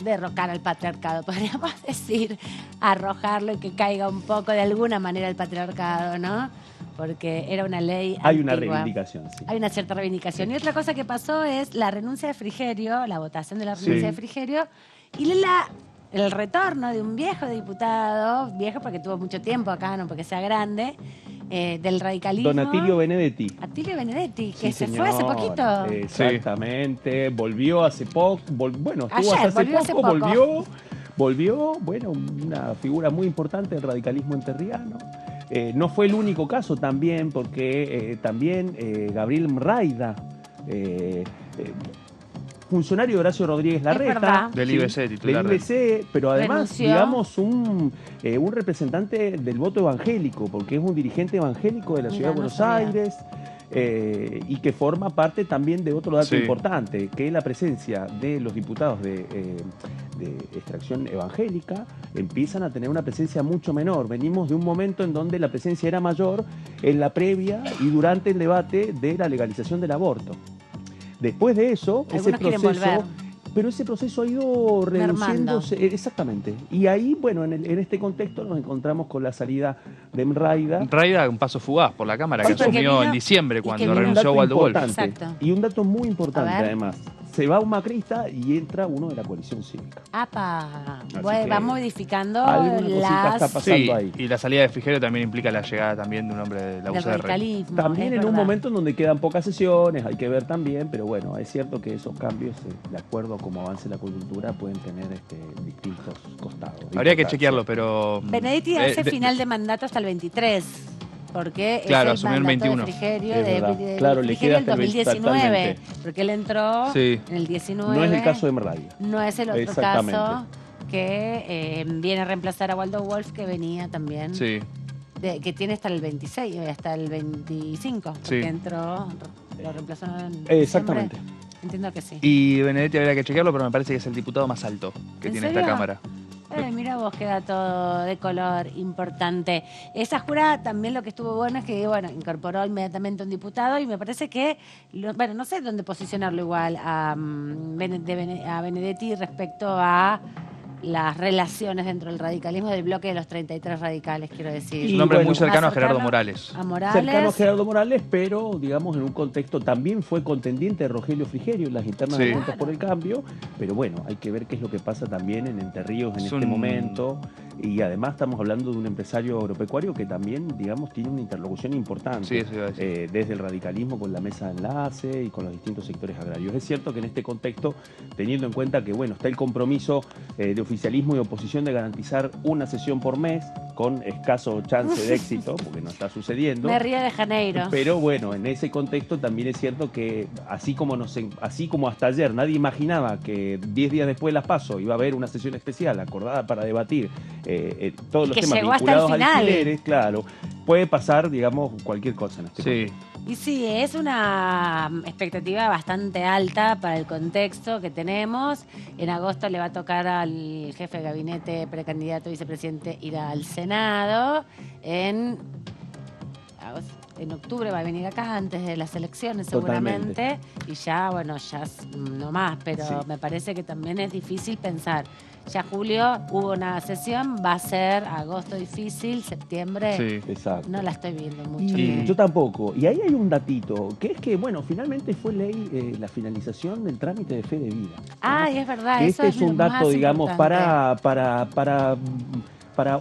derrocar al patriarcado, podríamos decir, arrojarlo y que caiga un poco de alguna manera el patriarcado, ¿no? Porque era una ley Hay antigua. una reivindicación, sí. Hay una cierta reivindicación. Y otra cosa que pasó es la renuncia de Frigerio, la votación de la renuncia de Frigerio, y el retorno de un viejo diputado, viejo porque tuvo mucho tiempo acá, no porque sea grande, del radicalismo. Don Atilio Benedetti. Atilio Benedetti, que Sí, se fue hace señor. poquito. Exactamente, volvió hace poco, bueno, estuvo Ayer, hasta volvió hace poco. volvió, bueno, una figura muy importante del radicalismo enterriano. No fue el único caso también, porque también Gabriel Mraida, funcionario de Horacio Rodríguez Larreta, del IBC, titular. del IBC, pero además, renunció. digamos, un representante del voto evangélico, porque es un dirigente evangélico de la ciudad de Buenos Aires, y que forma parte también de otro dato importante, que es la presencia de los diputados de extracción evangélica, empiezan a tener una presencia mucho menor. Venimos de un momento en donde la presencia era mayor en la previa y durante el debate de la legalización del aborto. Después de eso, Algunos quieren volver. pero ese proceso ha ido reduciéndose. Exactamente. Y ahí, bueno, en este contexto nos encontramos con la salida de Mraida. Mraida, un paso fugaz por la Cámara, que Sí, asumió vino- en diciembre y que cuando vino- renunció Waldo Wolf. Exacto. Y un dato muy importante, A ver. además. Se va un macrista y entra uno de la coalición cívica. ¡Apa! Así Bueno, que va modificando alguna cosita está las... pasando Sí, ahí. y la salida de Frigerio también implica la llegada también de un hombre de la del UCR. radicalismo. También es en un verdad. momento en donde quedan pocas sesiones, hay que ver también, pero bueno, es cierto que esos cambios, de acuerdo a cómo avance la coyuntura, pueden tener distintos costados. Habría que importancia. chequearlo, pero... Benedetti hace final de mandato hasta el 23, porque Claro, es el asumió el mandato 21. de Frigerio, Es verdad. de Claro, le Frigerio queda el hasta el 2019, totalmente. porque él entró Sí. en el 19. No es el caso de Mraida. No es el otro Exactamente. caso que viene a reemplazar a Waldo Wolf, que venía también, Sí. que tiene hasta el 26, hasta el 25, porque Sí. entró, lo reemplazó en Exactamente. diciembre. Entiendo que sí. Y Benedetti habría que chequearlo, pero me parece que es el diputado más alto que ¿En tiene serio? esta Cámara. Mira vos, queda todo de color importante. Esa jurada también lo que estuvo bueno es que, bueno, incorporó inmediatamente un diputado y me parece que, bueno, no sé dónde posicionarlo igual a Benedetti respecto a las relaciones dentro del radicalismo del bloque de los 33 radicales, quiero decir. Es un hombre muy cercano a Gerardo Morales. A Morales. Cercano a Gerardo Morales, pero digamos en un contexto también fue contendiente de Rogelio Frigerio en las internas de Juntos por el Cambio, pero bueno, hay que ver qué es lo que pasa también en Entre Ríos en este momento, y además estamos hablando de un empresario agropecuario que también, digamos, tiene una interlocución importante desde el radicalismo con la mesa de enlace y con los distintos sectores agrarios. Es cierto que en este contexto, teniendo en cuenta que, bueno, está el compromiso de oficialismo y oposición de garantizar una sesión por mes, con escaso chance de éxito, porque no está sucediendo. De Río de Janeiro. Pero bueno, en ese contexto también es cierto que así como hasta ayer nadie imaginaba que 10 días después de las PASO iba a haber una sesión especial acordada para debatir todos los temas vinculados a alquileres, claro, puede pasar, digamos, cualquier cosa en este contexto. Y sí, es una expectativa bastante alta para el contexto que tenemos. En agosto le va a tocar al jefe de gabinete, precandidato vicepresidente, ir al Senado. En octubre va a venir acá antes de las elecciones seguramente. Y ya, bueno, ya no más, pero me parece que también es difícil pensar. Ya julio hubo una sesión, va a ser agosto difícil, septiembre no la estoy viendo mucho. Yo tampoco. Y ahí hay un datito, que es que, bueno, finalmente fue ley la finalización del trámite de fe de vida. Ay, es verdad. Que eso este es un dato, digamos, para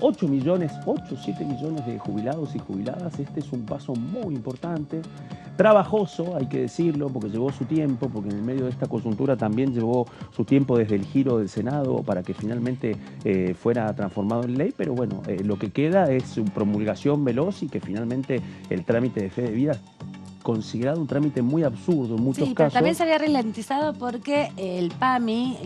8 millones, 7 millones de jubilados y jubiladas. Este es un paso muy importante, trabajoso, hay que decirlo, porque llevó su tiempo, porque en el medio de esta coyuntura también llevó su tiempo desde el giro del Senado para que finalmente fuera transformado en ley, pero bueno, lo que queda es su promulgación veloz y que finalmente el trámite de fe de vida, considerado un trámite muy absurdo en muchos casos. Pero también se había ralentizado porque el PAMI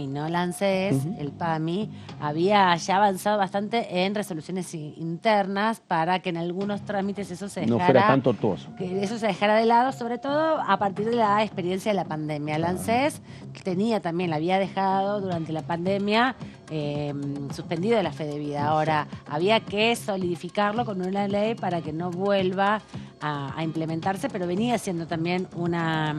no la ANSES, el PAMI había ya avanzado bastante en resoluciones internas para que en algunos trámites eso se dejara, no fuera tan tortuoso. Que eso se dejara de lado, sobre todo a partir de la experiencia de la pandemia. La ANSES la había dejado durante la pandemia suspendido la fe de vida. Ahora, había que solidificarlo con una ley para que no vuelva a implementarse, pero venía siendo también una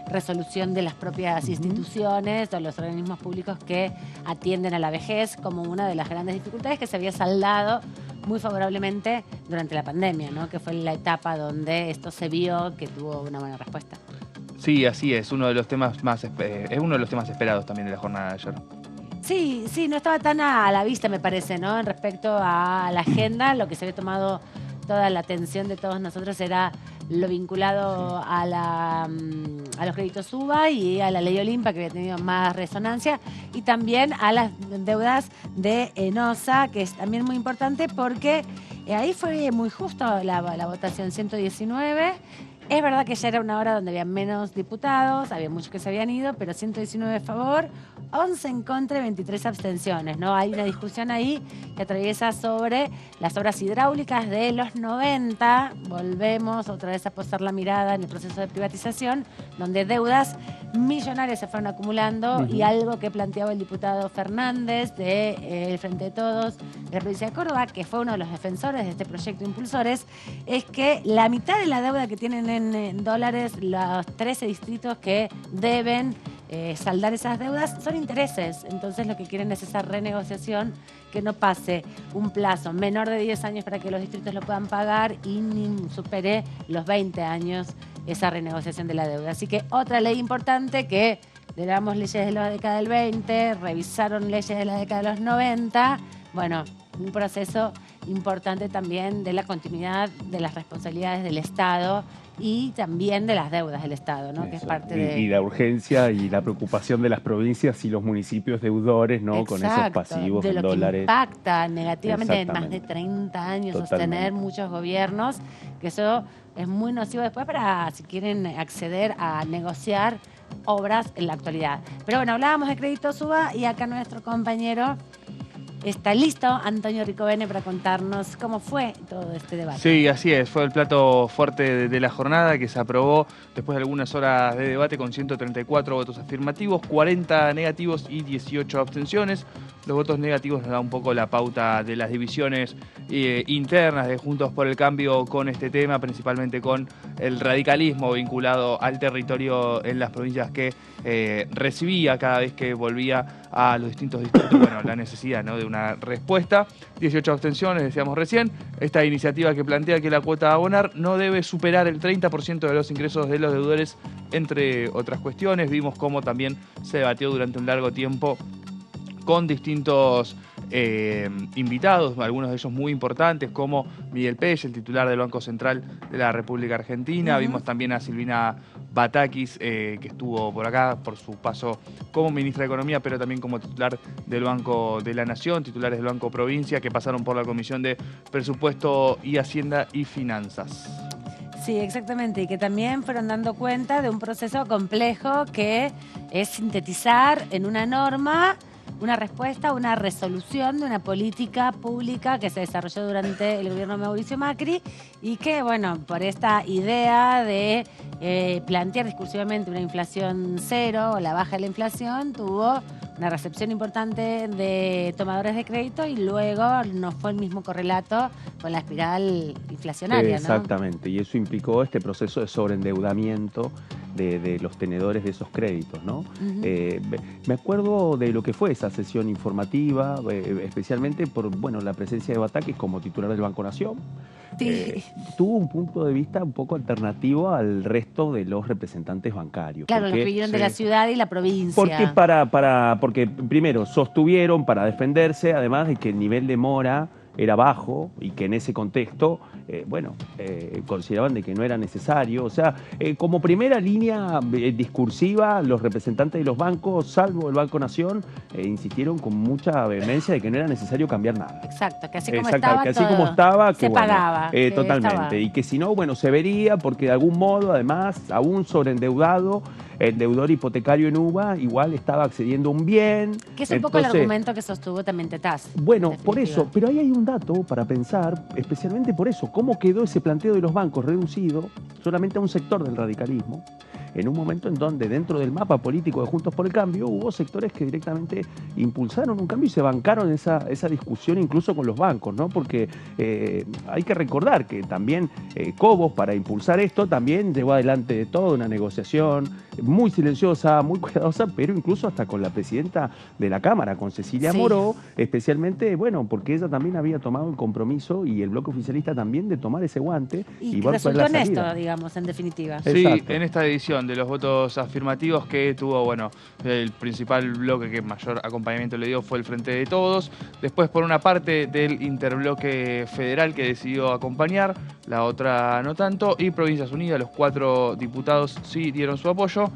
resolución de las propias instituciones, de los organismos públicos que atienden a la vejez, como una de las grandes dificultades que se había saldado muy favorablemente durante la pandemia, ¿no? Que fue la etapa donde esto se vio que tuvo una buena respuesta. Sí, así es, uno de los temas es uno de los temas esperados también de la jornada de ayer. Sí, no estaba tan a la vista, me parece, ¿no? En respecto a la agenda, lo que se había tomado toda la atención de todos nosotros era lo vinculado a los créditos UBA y a la ley Olimpa, que había tenido más resonancia, y también a las deudas de ENOSA, que es también muy importante porque ahí fue muy justo la votación, 119. Es verdad que ya era una hora donde había menos diputados, había muchos que se habían ido, pero 119 a favor, 11 en contra y 23 abstenciones, ¿no? Hay una discusión ahí que atraviesa sobre las obras hidráulicas de los 90. Volvemos otra vez a posar la mirada en el proceso de privatización, donde deudas millonarias se fueron acumulando y algo que planteaba el diputado Fernández del Frente de Todos de la provincia de Córdoba, que fue uno de los defensores de este proyecto Impulsores, es que la mitad de la deuda que tienen en dólares los 13 distritos que deben saldar esas deudas son intereses. Entonces lo que quieren es esa renegociación, que no pase un plazo menor de 10 años para que los distritos lo puedan pagar y ni supere los 20 años esa renegociación de la deuda. Así que otra ley importante, que derogamos leyes de la década del 20, revisaron leyes de la década de los 90. Bueno, un proceso importante también de la continuidad de las responsabilidades del Estado y también de las deudas del Estado, ¿no? Que es parte de... Y la urgencia y la preocupación de las provincias y los municipios deudores, ¿no? Con esos pasivos de en lo dólares. Que impacta negativamente en más de 30 años sostener muchos gobiernos, que eso es muy nocivo después para si quieren acceder a negociar obras en la actualidad. Pero bueno, hablábamos de créditos UBA y acá nuestro compañero está listo Antonio Ricovene para contarnos cómo fue todo este debate. Sí, así es. Fue el plato fuerte de la jornada que se aprobó después de algunas horas de debate con 134 votos afirmativos, 40 negativos y 18 abstenciones. Los votos negativos nos da un poco la pauta de las divisiones internas de Juntos por el Cambio con este tema, principalmente con el radicalismo vinculado al territorio en las provincias que recibía cada vez que volvía a los distintos distritos, bueno, la necesidad, ¿no?, de una respuesta. 18 abstenciones, decíamos recién. Esta iniciativa que plantea que la cuota a abonar no debe superar el 30% de los ingresos de los deudores, entre otras cuestiones. Vimos cómo también se debatió durante un largo tiempo con distintos invitados, algunos de ellos muy importantes, como Miguel Pech, el titular del Banco Central de la República Argentina. Vimos también a Silvina Batakis, que estuvo por acá por su paso como ministra de Economía, pero también como titular del Banco de la Nación, titulares del Banco Provincia, que pasaron por la Comisión de Presupuesto y Hacienda y Finanzas. Sí, exactamente, y que también fueron dando cuenta de un proceso complejo que es sintetizar en una norma una respuesta, una resolución de una política pública que se desarrolló durante el gobierno de Mauricio Macri y que, bueno, por esta idea de plantear discursivamente una inflación cero o la baja de la inflación, tuvo una recepción importante de tomadores de crédito y luego no fue el mismo correlato con la espiral inflacionaria, ¿no? Exactamente, y eso implicó este proceso de sobreendeudamiento de los tenedores de esos créditos, ¿no? Me acuerdo de lo que fue esa sesión informativa, especialmente por, bueno, la presencia de Batakis como titular del Banco Nación. Sí. Tuvo un punto de vista un poco alternativo al resto de los representantes bancarios. Claro, los que vinieron de la ciudad y la provincia. Porque primero sostuvieron para defenderse, además de que el nivel de mora era bajo y que en ese contexto, consideraban de que no era necesario. O sea, como primera línea discursiva, los representantes de los bancos, salvo el Banco Nación, insistieron con mucha vehemencia de que no era necesario cambiar nada. Exacto, que así como estaba, que así como estaba, que se bueno, pagaba. Totalmente. Estaba. Y que si no, bueno, se vería, porque de algún modo, además, aún sobreendeudado, el deudor hipotecario en UBA igual estaba accediendo a un bien. Que es un poco el argumento que sostuvo también Tetaz. Bueno, por eso, pero ahí hay un dato para pensar, especialmente por eso, cómo quedó ese planteo de los bancos reducido solamente a un sector del radicalismo, en un momento en donde dentro del mapa político de Juntos por el Cambio hubo sectores que directamente impulsaron un cambio y se bancaron esa discusión incluso con los bancos, ¿no? Porque hay que recordar que también Cobos, para impulsar esto, también llevó adelante toda una negociación muy silenciosa, muy cuidadosa, pero incluso hasta con la presidenta de la Cámara, con Cecilia Moró, especialmente, bueno, porque ella también había tomado el compromiso y el bloque oficialista también de tomar ese guante. Y resultó en esto, digamos, en definitiva. Sí, en esta edición de los votos afirmativos que tuvo, bueno, el principal bloque que mayor acompañamiento le dio fue el Frente de Todos. Después, por una parte, del interbloque federal que decidió acompañar, la otra no tanto, y Provincias Unidas, los 4 diputados sí dieron su apoyo,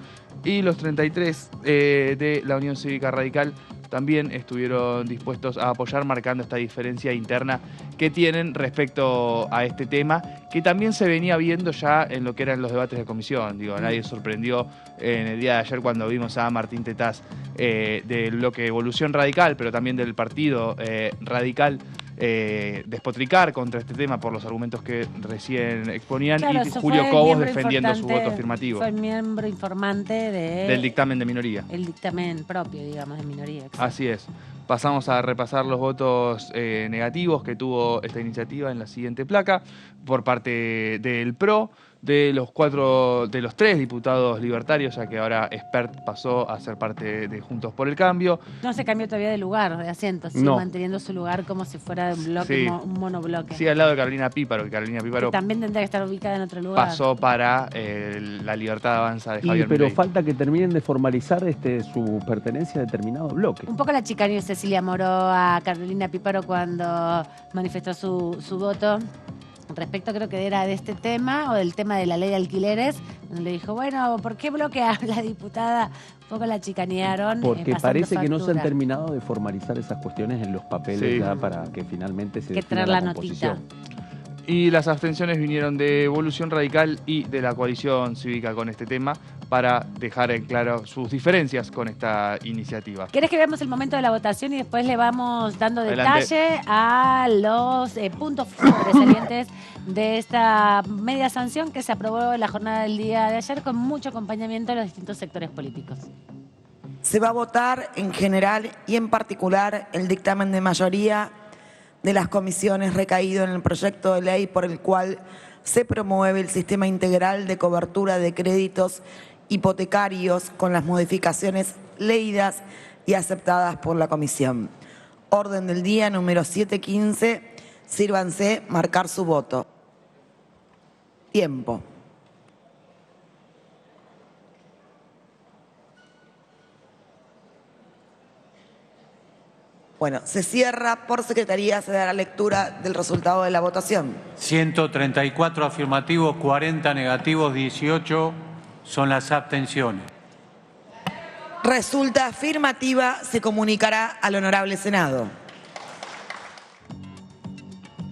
y los 33 de la Unión Cívica Radical también estuvieron dispuestos a apoyar, marcando esta diferencia interna que tienen respecto a este tema, que también se venía viendo ya en lo que eran los debates de comisión. Digo, nadie sorprendió en el día de ayer cuando vimos a Martín Tetaz del bloque Evolución Radical, pero también del partido Radical, despotricar contra este tema por los argumentos que recién exponían, claro, y Julio Cobos defendiendo su voto afirmativo. Fue miembro informante del dictamen de minoría. El dictamen propio, digamos, de minoría. Exacto. Así es. Pasamos a repasar los votos negativos que tuvo esta iniciativa en la siguiente placa. Por parte del PRO, de los 3 diputados libertarios, ya que ahora Espert pasó a ser parte de Juntos por el Cambio. No se cambió todavía de lugar, de asiento, sigue manteniendo su lugar como si fuera de un bloque, un monobloque. Sí, al lado de Carolina Píparo, que también tendría que estar ubicada en otro lugar. Pasó para la Libertad Avanza de Javier Pero Milei. falta que terminen de formalizar su pertenencia a determinado bloque. Un poco la chicaneó Cecilia Moró a Carolina Píparo cuando manifestó su voto. Respecto, creo que era de este tema o del tema de la ley de alquileres, donde le dijo, bueno, ¿por qué bloque habla, diputada? Un poco la chicanearon. Porque parece que no se han terminado de formalizar esas cuestiones en los papeles ya para que finalmente se defina la composición. Y las abstenciones vinieron de Evolución Radical y de la Coalición Cívica con este tema, para dejar en claro sus diferencias con esta iniciativa. ¿Querés que veamos el momento de la votación y después le vamos dando Adelante. detalle a los puntos sobresalientes de esta media sanción que se aprobó en la jornada del día de ayer con mucho acompañamiento de los distintos sectores políticos? Se va a votar en general y en particular el dictamen de mayoría de las comisiones recaído en el proyecto de ley por el cual se promueve el sistema integral de cobertura de créditos hipotecarios con las modificaciones leídas y aceptadas por la comisión. Orden del día número 715. Sírvanse marcar su voto. Tiempo. Bueno, se cierra. Por secretaría se dará lectura del resultado de la votación. 134 afirmativos, 40 negativos, 18 son las abstenciones. Resulta afirmativa, se comunicará al Honorable Senado.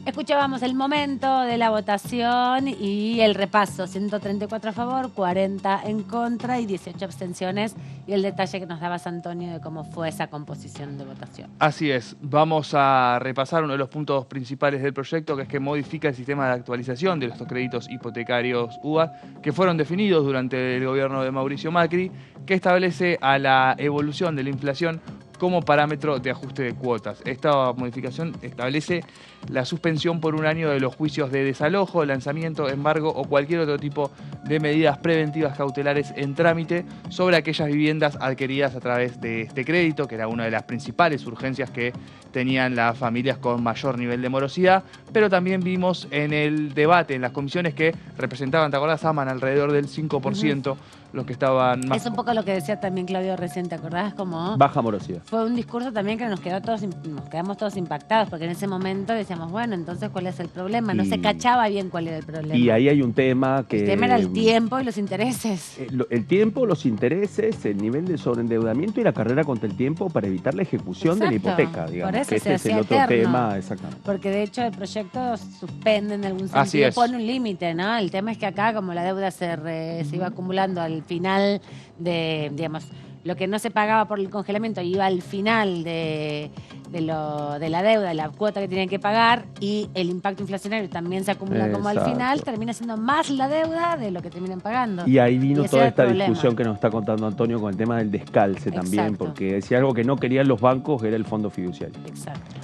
Escuchábamos el momento de la votación y el repaso. 134 a favor, 40 en contra y 18 abstenciones. Y el detalle que nos dabas, Antonio, de cómo fue esa composición de votación. Así es, vamos a repasar uno de los puntos principales del proyecto, que es que modifica el sistema de actualización de estos créditos hipotecarios UBA, que fueron definidos durante el gobierno de Mauricio Macri, que establece a la evolución de la inflación como parámetro de ajuste de cuotas. Esta modificación establece la suspensión por un año de los juicios de desalojo, lanzamiento, embargo o cualquier otro tipo de medidas preventivas cautelares en trámite sobre aquellas viviendas adquiridas a través de este crédito, que era una de las principales urgencias que tenían las familias con mayor nivel de morosidad, pero también vimos en el debate, en las comisiones que representaban, ¿te acordás, Aman? Alrededor del 5%, los que estaban más... Es un poco lo que decía también Claudio recién, ¿te acordás? Como baja morosidad. fue un discurso también que nos quedamos todos impactados, porque en ese momento decíamos, bueno, entonces ¿cuál es el problema? No se cachaba bien cuál era el problema. Y ahí hay un tema que... El tema era el tiempo y los intereses. El tiempo, los intereses, el nivel de sobreendeudamiento y la carrera contra el tiempo para evitar la ejecución de la hipoteca, digamos. Por eso que se ese es el hacía otro eterno. tema, exactamente. Porque de hecho el proyecto suspende en algún Así sentido, es. pone un límite, ¿no? El tema es que acá, como la deuda se iba acumulando al final de, digamos, lo que no se pagaba por el congelamiento iba al final de la deuda, de la cuota que tenían que pagar, y el impacto inflacionario también se acumula como al Exacto. final, termina siendo más la deuda de lo que terminan pagando. Y ahí vino ese toda era el esta problema. discusión que nos está contando Antonio con el tema del descalce también, Exacto. porque decía algo que no querían los bancos, era el fondo fiduciario. Exacto.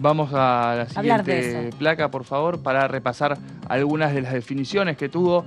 Vamos a la Hablar de siguiente eso. placa, por favor, para repasar algunas de las definiciones que tuvo.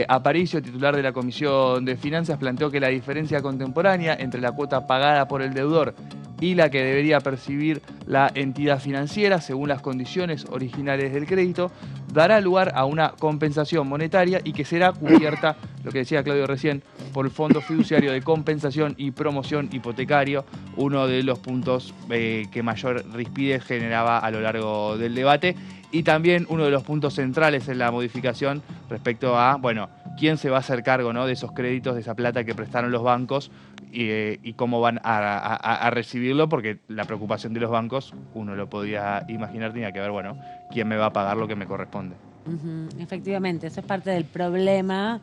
Aparicio, titular de la Comisión de Finanzas, planteó que la diferencia contemporánea entre la cuota pagada por el deudor y la que debería percibir la entidad financiera, según las condiciones originales del crédito, dará lugar a una compensación monetaria y que será cubierta, lo que decía Claudio recién, por el Fondo Fiduciario de Compensación y Promoción Hipotecario, uno de los puntos que mayor rispidez generaba a lo largo del debate, y también uno de los puntos centrales en la modificación respecto a, bueno, quién se va a hacer cargo, ¿no?, de esos créditos, de esa plata que prestaron los bancos y cómo van a recibirlo, porque la preocupación de los bancos, uno lo podía imaginar, tenía que ver, bueno, quién me va a pagar lo que me corresponde. Efectivamente, eso es parte del problema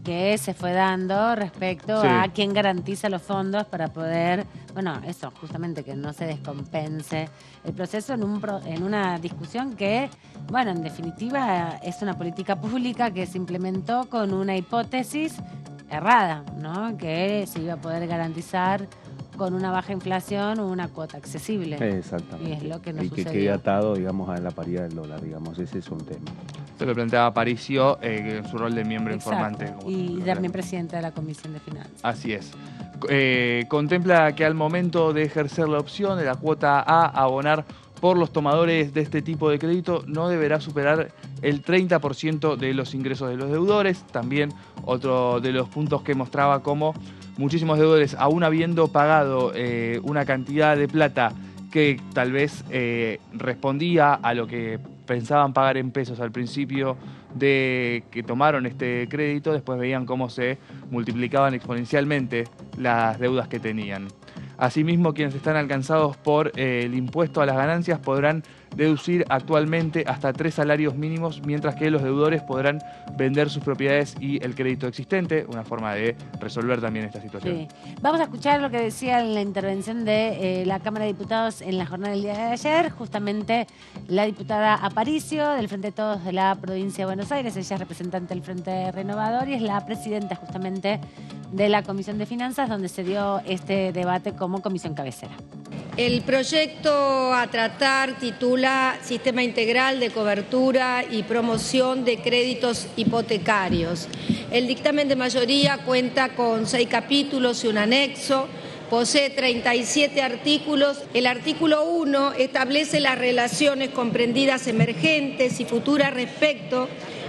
que se fue dando respecto Sí. a quién garantiza los fondos para poder, bueno, eso, justamente que no se descompense el proceso en una discusión que, bueno, en definitiva es una política pública que se implementó con una hipótesis errada, ¿no? Que se iba a poder garantizar con una baja inflación una cuota accesible. Exactamente. Y es lo que nos y que sucedió. quede atado, digamos, a la paridad del dólar, digamos, ese es un tema. Se lo planteaba Aparicio en su rol de miembro Exacto. informante. como Y lo también presidenta de la Comisión de Finanzas. Así es. Contempla que al momento de ejercer la opción de la cuota A abonar por los tomadores de este tipo de crédito no deberá superar el 30% de los ingresos de los deudores. También otro de los puntos que mostraba cómo muchísimos deudores, aún habiendo pagado una cantidad de plata que tal vez respondía a lo que pensaban pagar en pesos al principio de que tomaron este crédito, después veían cómo se multiplicaban exponencialmente las deudas que tenían. Asimismo, quienes están alcanzados por el impuesto a las ganancias podrán deducir actualmente hasta 3 salarios mínimos, mientras que los deudores podrán vender sus propiedades y el crédito existente, una forma de resolver también esta situación. Sí. Vamos a escuchar lo que decía en la intervención de la Cámara de Diputados en la jornada del día de ayer, justamente la diputada Aparicio, del Frente de Todos de la provincia de Buenos Aires. Ella es representante del Frente Renovador y es la presidenta justamente de la Comisión de Finanzas, donde se dio este debate como comisión cabecera. El proyecto a tratar titula Sistema Integral de Cobertura y Promoción de Créditos Hipotecarios. El dictamen de mayoría cuenta con 6 capítulos y un anexo. Posee 37 artículos. El artículo 1 establece las relaciones comprendidas emergentes y futuras respecto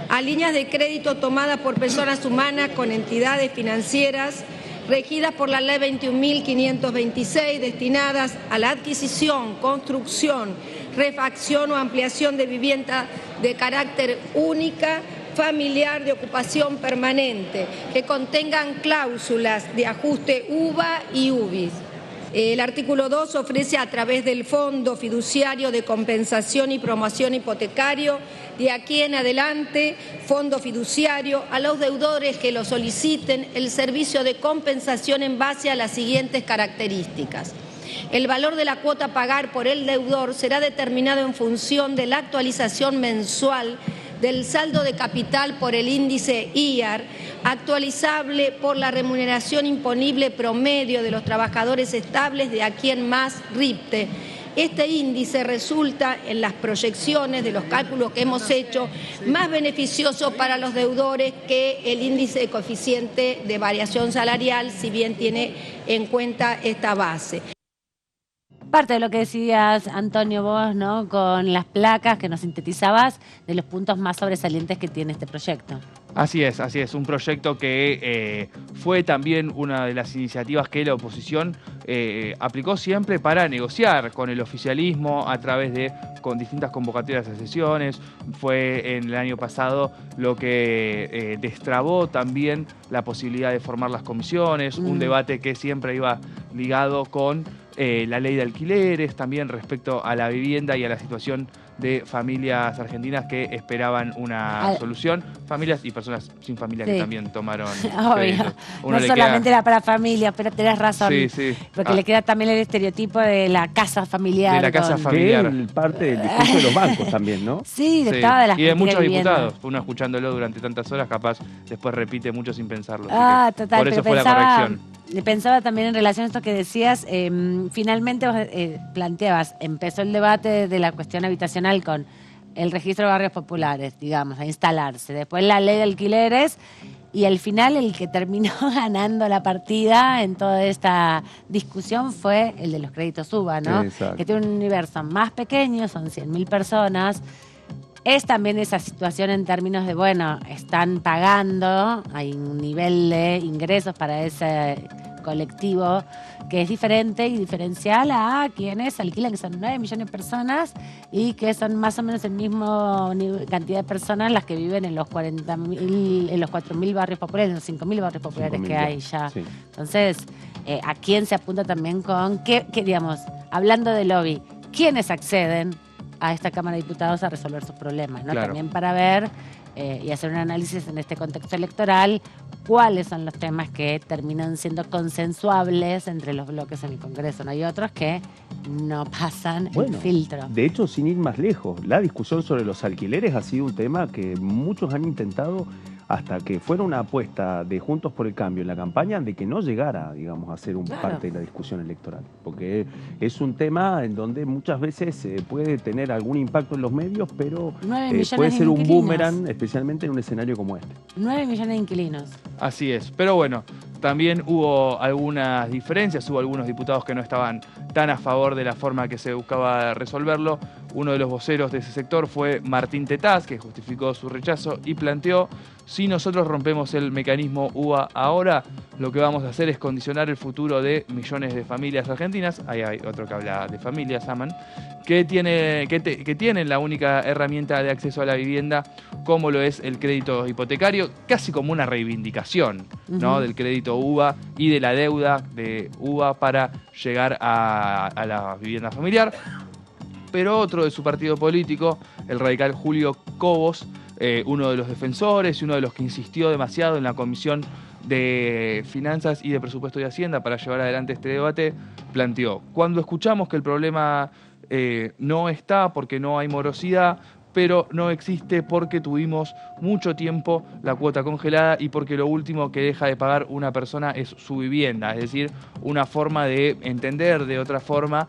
a líneas de crédito tomadas por personas humanas con entidades financieras regidas por la Ley 21.526, destinadas a la adquisición, construcción, refacción o ampliación de vivienda de carácter única, familiar, de ocupación permanente, que contengan cláusulas de ajuste UVA y UBIS. El artículo 2 ofrece a través del Fondo Fiduciario de Compensación y Promoción Hipotecario, de aquí en adelante, Fondo Fiduciario, a los deudores que lo soliciten el servicio de compensación en base a las siguientes características. El valor de la cuota a pagar por el deudor será determinado en función de la actualización mensual del saldo de capital por el índice IAR, actualizable por la remuneración imponible promedio de los trabajadores estables de aquí en más RIPTE. Este índice resulta en las proyecciones de los cálculos que hemos hecho más beneficioso para los deudores que el índice de coeficiente de variación salarial, si bien tiene en cuenta esta base. Parte de lo que decías, Antonio, vos, ¿no? Con las placas que nos sintetizabas de los puntos más sobresalientes que tiene este proyecto. Así es, un proyecto que fue también una de las iniciativas que la oposición aplicó siempre para negociar con el oficialismo a través de con distintas convocatorias de sesiones. Fue en el año pasado lo que destrabó también la posibilidad de formar las comisiones, un debate que siempre iba ligado con la ley de alquileres, también respecto a la vivienda y a la situación de familias argentinas que esperaban una solución, familias y personas sin familia que también tomaron créditos. No solamente era para familias, pero tenés razón, porque le queda también el estereotipo de la casa familiar. De la casa familiar. Que es parte del discurso de los bancos también, ¿no? Sí, de todas las y de muchos vivienda. diputados, uno escuchándolo durante tantas horas, capaz después repite mucho sin pensarlo. Total, por eso pero fue la corrección. Pensaba también en relación a esto que decías, finalmente vos planteabas, empezó el debate de la cuestión habitacional con el registro de barrios populares, digamos, a instalarse, después la ley de alquileres y al final el que terminó ganando la partida en toda esta discusión fue el de los créditos UVA, ¿no? Exacto. Que tiene un universo más pequeño, son 100.000 personas. Es también esa situación en términos de, bueno, están pagando, hay un nivel de ingresos para ese colectivo que es diferente y diferencial a quienes alquilan, que son 9 millones de personas y que son más o menos el mismo cantidad de personas las que viven en los 40.000, en los 4.000 barrios populares, en los 5.000 barrios populares que hay ya. Sí. Entonces, ¿a quién se apunta también con qué, digamos, hablando de lobby, quiénes acceden a esta Cámara de Diputados a resolver sus problemas, ¿no? Claro. También para ver y hacer un análisis en este contexto electoral, cuáles son los temas que terminan siendo consensuables entre los bloques en el Congreso. No hay otros que no pasan el filtro. De hecho, sin ir más lejos, la discusión sobre los alquileres ha sido un tema que muchos han intentado, hasta que fuera una apuesta de Juntos por el Cambio en la campaña, de que no llegara, digamos, a ser parte de la discusión electoral. Porque es un tema en donde muchas veces puede tener algún impacto en los medios, pero puede ser un boomerang, especialmente en un escenario como este. 9 millones de inquilinos. Así es, pero bueno, también hubo algunas diferencias, hubo algunos diputados que no estaban tan a favor de la forma que se buscaba resolverlo. Uno de los voceros de ese sector fue Martín Tetaz, que justificó su rechazo y planteó: si nosotros rompemos el mecanismo UVA ahora, lo que vamos a hacer es condicionar el futuro de millones de familias argentinas. Ahí hay otro que habla de familias, Aman, que tienen la única herramienta de acceso a la vivienda, como lo es el crédito hipotecario, casi como una reivindicación, ¿no? Del crédito UVA y de la deuda de UVA para llegar a la vivienda familiar. pero otro de su partido político, el radical Julio Cobos, uno de los defensores y uno de los que insistió demasiado en la Comisión de Finanzas y de Presupuesto y Hacienda para llevar adelante este debate, planteó: cuando escuchamos que el problema no está porque no hay morosidad, pero no existe porque tuvimos mucho tiempo la cuota congelada y porque lo último que deja de pagar una persona es su vivienda. Es decir, una forma de entender de otra forma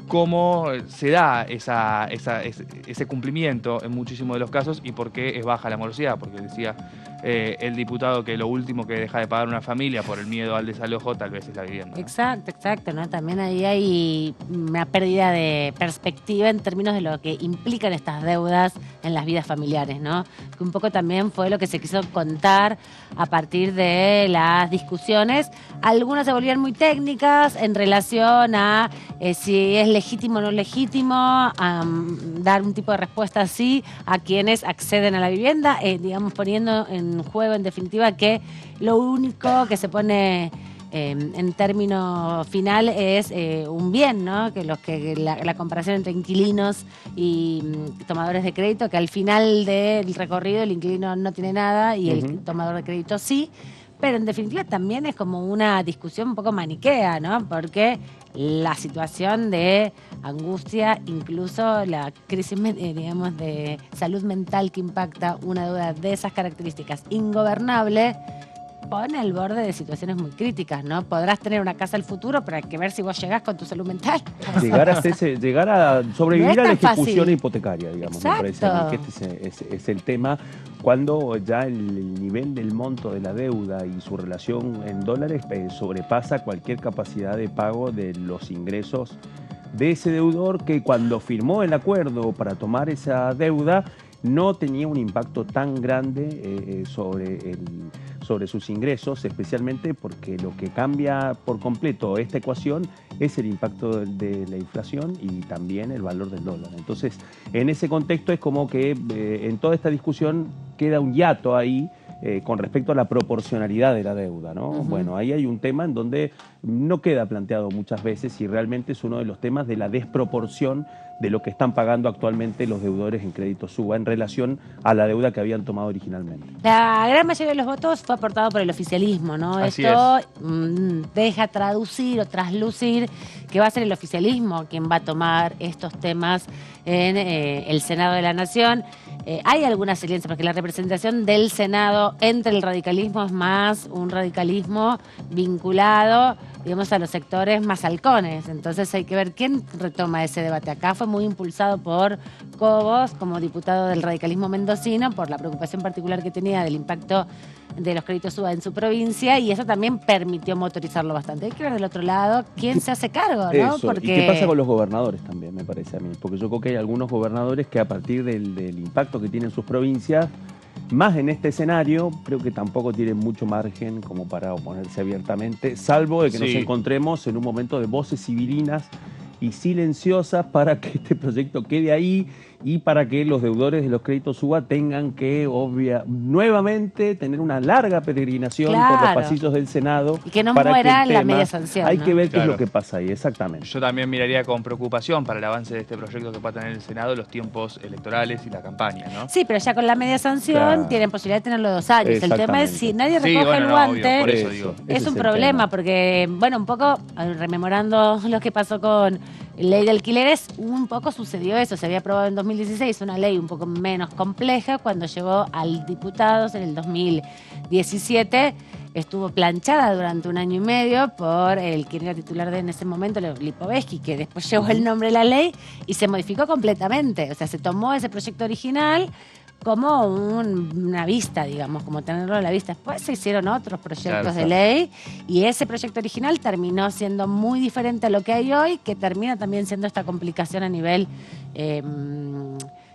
cómo se da ese cumplimiento en muchísimos de los casos y por qué es baja la morosidad. Porque decía el diputado que lo último que deja de pagar una familia por el miedo al desalojo tal vez es la vivienda, ¿no? Exacto, ¿no? También ahí hay una pérdida de perspectiva en términos de lo que implican estas deudas en las vidas familiares, ¿no? Que un poco también fue lo que se quiso contar a partir de las discusiones. Algunas se volvían muy técnicas en relación a si es legítimo o no legítimo dar un tipo de respuesta así a quienes acceden a la vivienda, digamos poniendo en juego en definitiva que lo único que se pone en término final es un bien, ¿no? Que la comparación entre inquilinos y tomadores de crédito, que al final del recorrido el inquilino no tiene nada y el tomador de crédito sí. Pero en definitiva también es como una discusión un poco maniquea, ¿no? Porque la situación de angustia, incluso la crisis, digamos, de salud mental que impacta una deuda de esas características ingobernable, pone al borde de situaciones muy críticas, ¿no? Podrás tener una casa al futuro, pero hay que ver si vos llegás con tu salud mental. Llegar a sobrevivir No a la es tan ejecución fácil. hipotecaria, digamos. Exacto. Me parece a mí que este es el tema, cuando ya el nivel del monto de la deuda y su relación en dólares sobrepasa cualquier capacidad de pago de los ingresos de ese deudor, que cuando firmó el acuerdo para tomar esa deuda no tenía un impacto tan grande sobre sus ingresos, especialmente porque lo que cambia por completo esta ecuación es el impacto de la inflación y también el valor del dólar. Entonces, en ese contexto es como que en toda esta discusión queda un hiato ahí con respecto a la proporcionalidad de la deuda, ¿no? Bueno, ahí hay un tema en donde no queda planteado muchas veces y realmente es uno de los temas de la desproporción de lo que están pagando actualmente los deudores en crédito SUBA en relación a la deuda que habían tomado originalmente. La gran mayoría de los votos fue aportado por el oficialismo, ¿no? Así Esto deja traducir o traslucir que va a ser el oficialismo quien va a tomar estos temas en el Senado de la Nación. Hay algunas silencias, porque la representación del Senado entre el radicalismo es más un radicalismo vinculado, digamos, a los sectores más halcones. Entonces hay que ver quién retoma ese debate. Acá fue muy impulsado por Cobos, como diputado del radicalismo mendocino, por la preocupación particular que tenía del impacto de los créditos SUBA en su provincia, y eso también permitió motorizarlo bastante. Hay que ver del otro lado quién se hace cargo, ¿no? Eso. Porque... ¿Y qué pasa con los gobernadores también, me parece a mí? Porque yo creo que hay algunos gobernadores que a partir del impacto que tienen sus provincias, más en este escenario, creo que tampoco tienen mucho margen como para oponerse abiertamente, salvo de que nos encontremos en un momento de voces civilinas y silenciosas para que este proyecto quede ahí y para que los deudores de los créditos SUBA tengan que, nuevamente tener una larga peregrinación por los pasillos del Senado. Y que no para muera que la media sanción, Hay ¿no? que ver qué es lo que pasa ahí, exactamente. Yo también miraría con preocupación para el avance de este proyecto que va a tener el Senado los tiempos electorales y la campaña, ¿no? Sí, pero ya con la media sanción tienen posibilidad de tenerlo 2 años. El tema es si nadie recoge el guante, por eso digo. es un problema, porque, bueno, un poco rememorando lo que pasó con ley de alquileres, un poco sucedió eso. Se había aprobado en 2016 una ley un poco menos compleja. Cuando llegó al diputados en el 2017, estuvo planchada durante 1 año y medio por quien era titular en ese momento, Lipovetsky, que después llevó el nombre de la ley y se modificó completamente. O sea, se tomó ese proyecto original como una vista, digamos, como tenerlo a la vista. Después se hicieron otros proyectos de ley y ese proyecto original terminó siendo muy diferente a lo que hay hoy, que termina también siendo esta complicación a nivel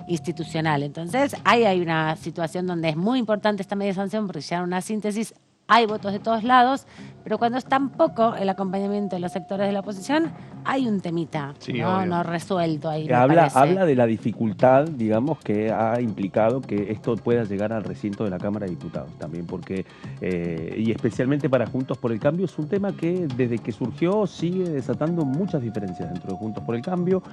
institucional. Entonces, hay una situación donde es muy importante esta media sanción porque ya una síntesis. Hay votos de todos lados, pero cuando es tan poco el acompañamiento de los sectores de la oposición, hay un temita no resuelto ahí. Habla de la dificultad, digamos, que ha implicado que esto pueda llegar al recinto de la Cámara de Diputados también, porque, y especialmente para Juntos por el Cambio, es un tema que desde que surgió sigue desatando muchas diferencias dentro de Juntos por el Cambio.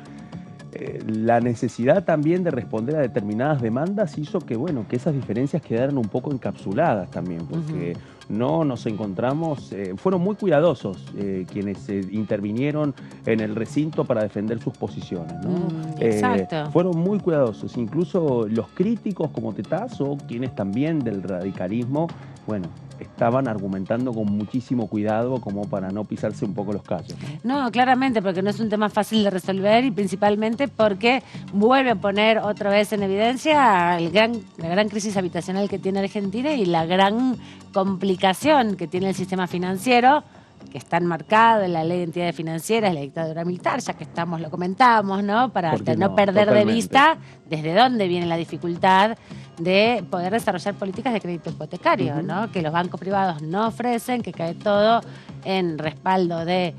la necesidad también de responder a determinadas demandas hizo que, bueno, que esas diferencias quedaran un poco encapsuladas también, porque no nos encontramos, fueron muy cuidadosos quienes intervinieron en el recinto para defender sus posiciones, ¿no? Exacto. Fueron muy cuidadosos, incluso los críticos como Tetazo, quienes también del radicalismo, bueno, estaban argumentando con muchísimo cuidado como para no pisarse un poco los callos, ¿no? No, claramente, porque no es un tema fácil de resolver y principalmente porque vuelve a poner otra vez en evidencia la gran crisis habitacional que tiene Argentina y la gran complicación que tiene el sistema financiero, que está enmarcado en la ley de entidades financieras, la dictadura militar, ya que lo comentamos, ¿no? Para no perder Totalmente. de vista desde dónde viene la dificultad de poder desarrollar políticas de crédito hipotecario, ¿no? Que los bancos privados no ofrecen, que cae todo en respaldo de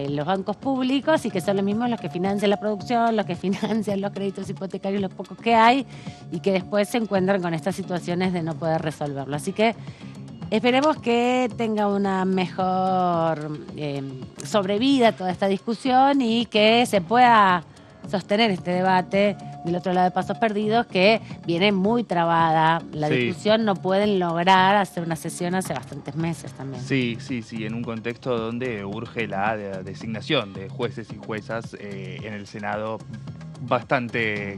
los bancos públicos y que son los mismos los que financian la producción, los que financian los créditos hipotecarios, los pocos que hay, y que después se encuentran con estas situaciones de no poder resolverlo. Así que esperemos que tenga una mejor sobrevida toda esta discusión y que se pueda sostener este debate del otro lado de Pasos Perdidos, que viene muy trabada. La discusión no pueden lograr hacer una sesión hace bastantes meses también. Sí, en un contexto donde urge la designación de jueces y juezas en el Senado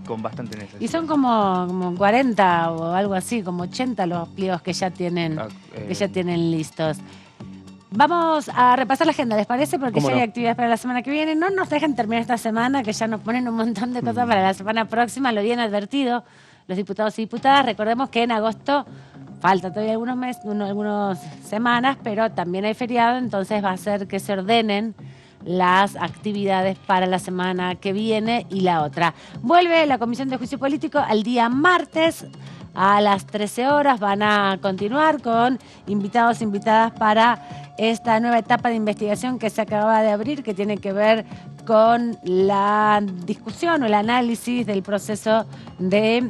con bastante necesidad. Y son como 40 o algo así, como 80 los pliegos que ya tienen listos. Vamos a repasar la agenda, ¿les parece? Porque ya hay actividades para la semana que viene. No nos dejan terminar esta semana, que ya nos ponen un montón de cosas para la semana próxima. Lo habían advertido los diputados y diputadas. Recordemos que en agosto falta todavía algunas semanas, pero también hay feriado, entonces va a ser que se ordenen las actividades para la semana que viene y la otra. Vuelve la Comisión de Juicio Político al día martes a las 13 horas. Van a continuar con invitados e invitadas para esta nueva etapa de investigación que se acaba de abrir, que tiene que ver con la discusión o el análisis del proceso de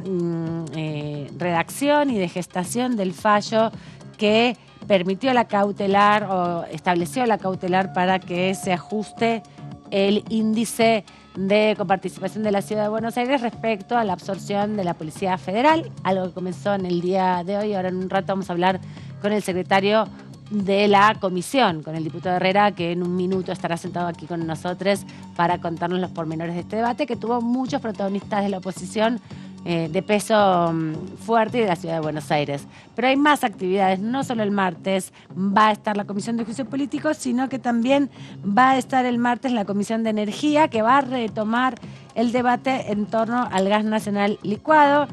redacción y de gestación del fallo que permitió la cautelar o estableció la cautelar para que se ajuste el índice de coparticipación de la Ciudad de Buenos Aires respecto a la absorción de la Policía Federal, algo que comenzó en el día de hoy. Ahora en un rato vamos a hablar con el secretario de la comisión, con el diputado Herrera, que en un minuto estará sentado aquí con nosotros para contarnos los pormenores de este debate, que tuvo muchos protagonistas de la oposición de peso fuerte y de la Ciudad de Buenos Aires. Pero hay más actividades, no solo el martes va a estar la Comisión de Juicio Político, sino que también va a estar el martes la Comisión de Energía, que va a retomar el debate en torno al gas nacional licuado.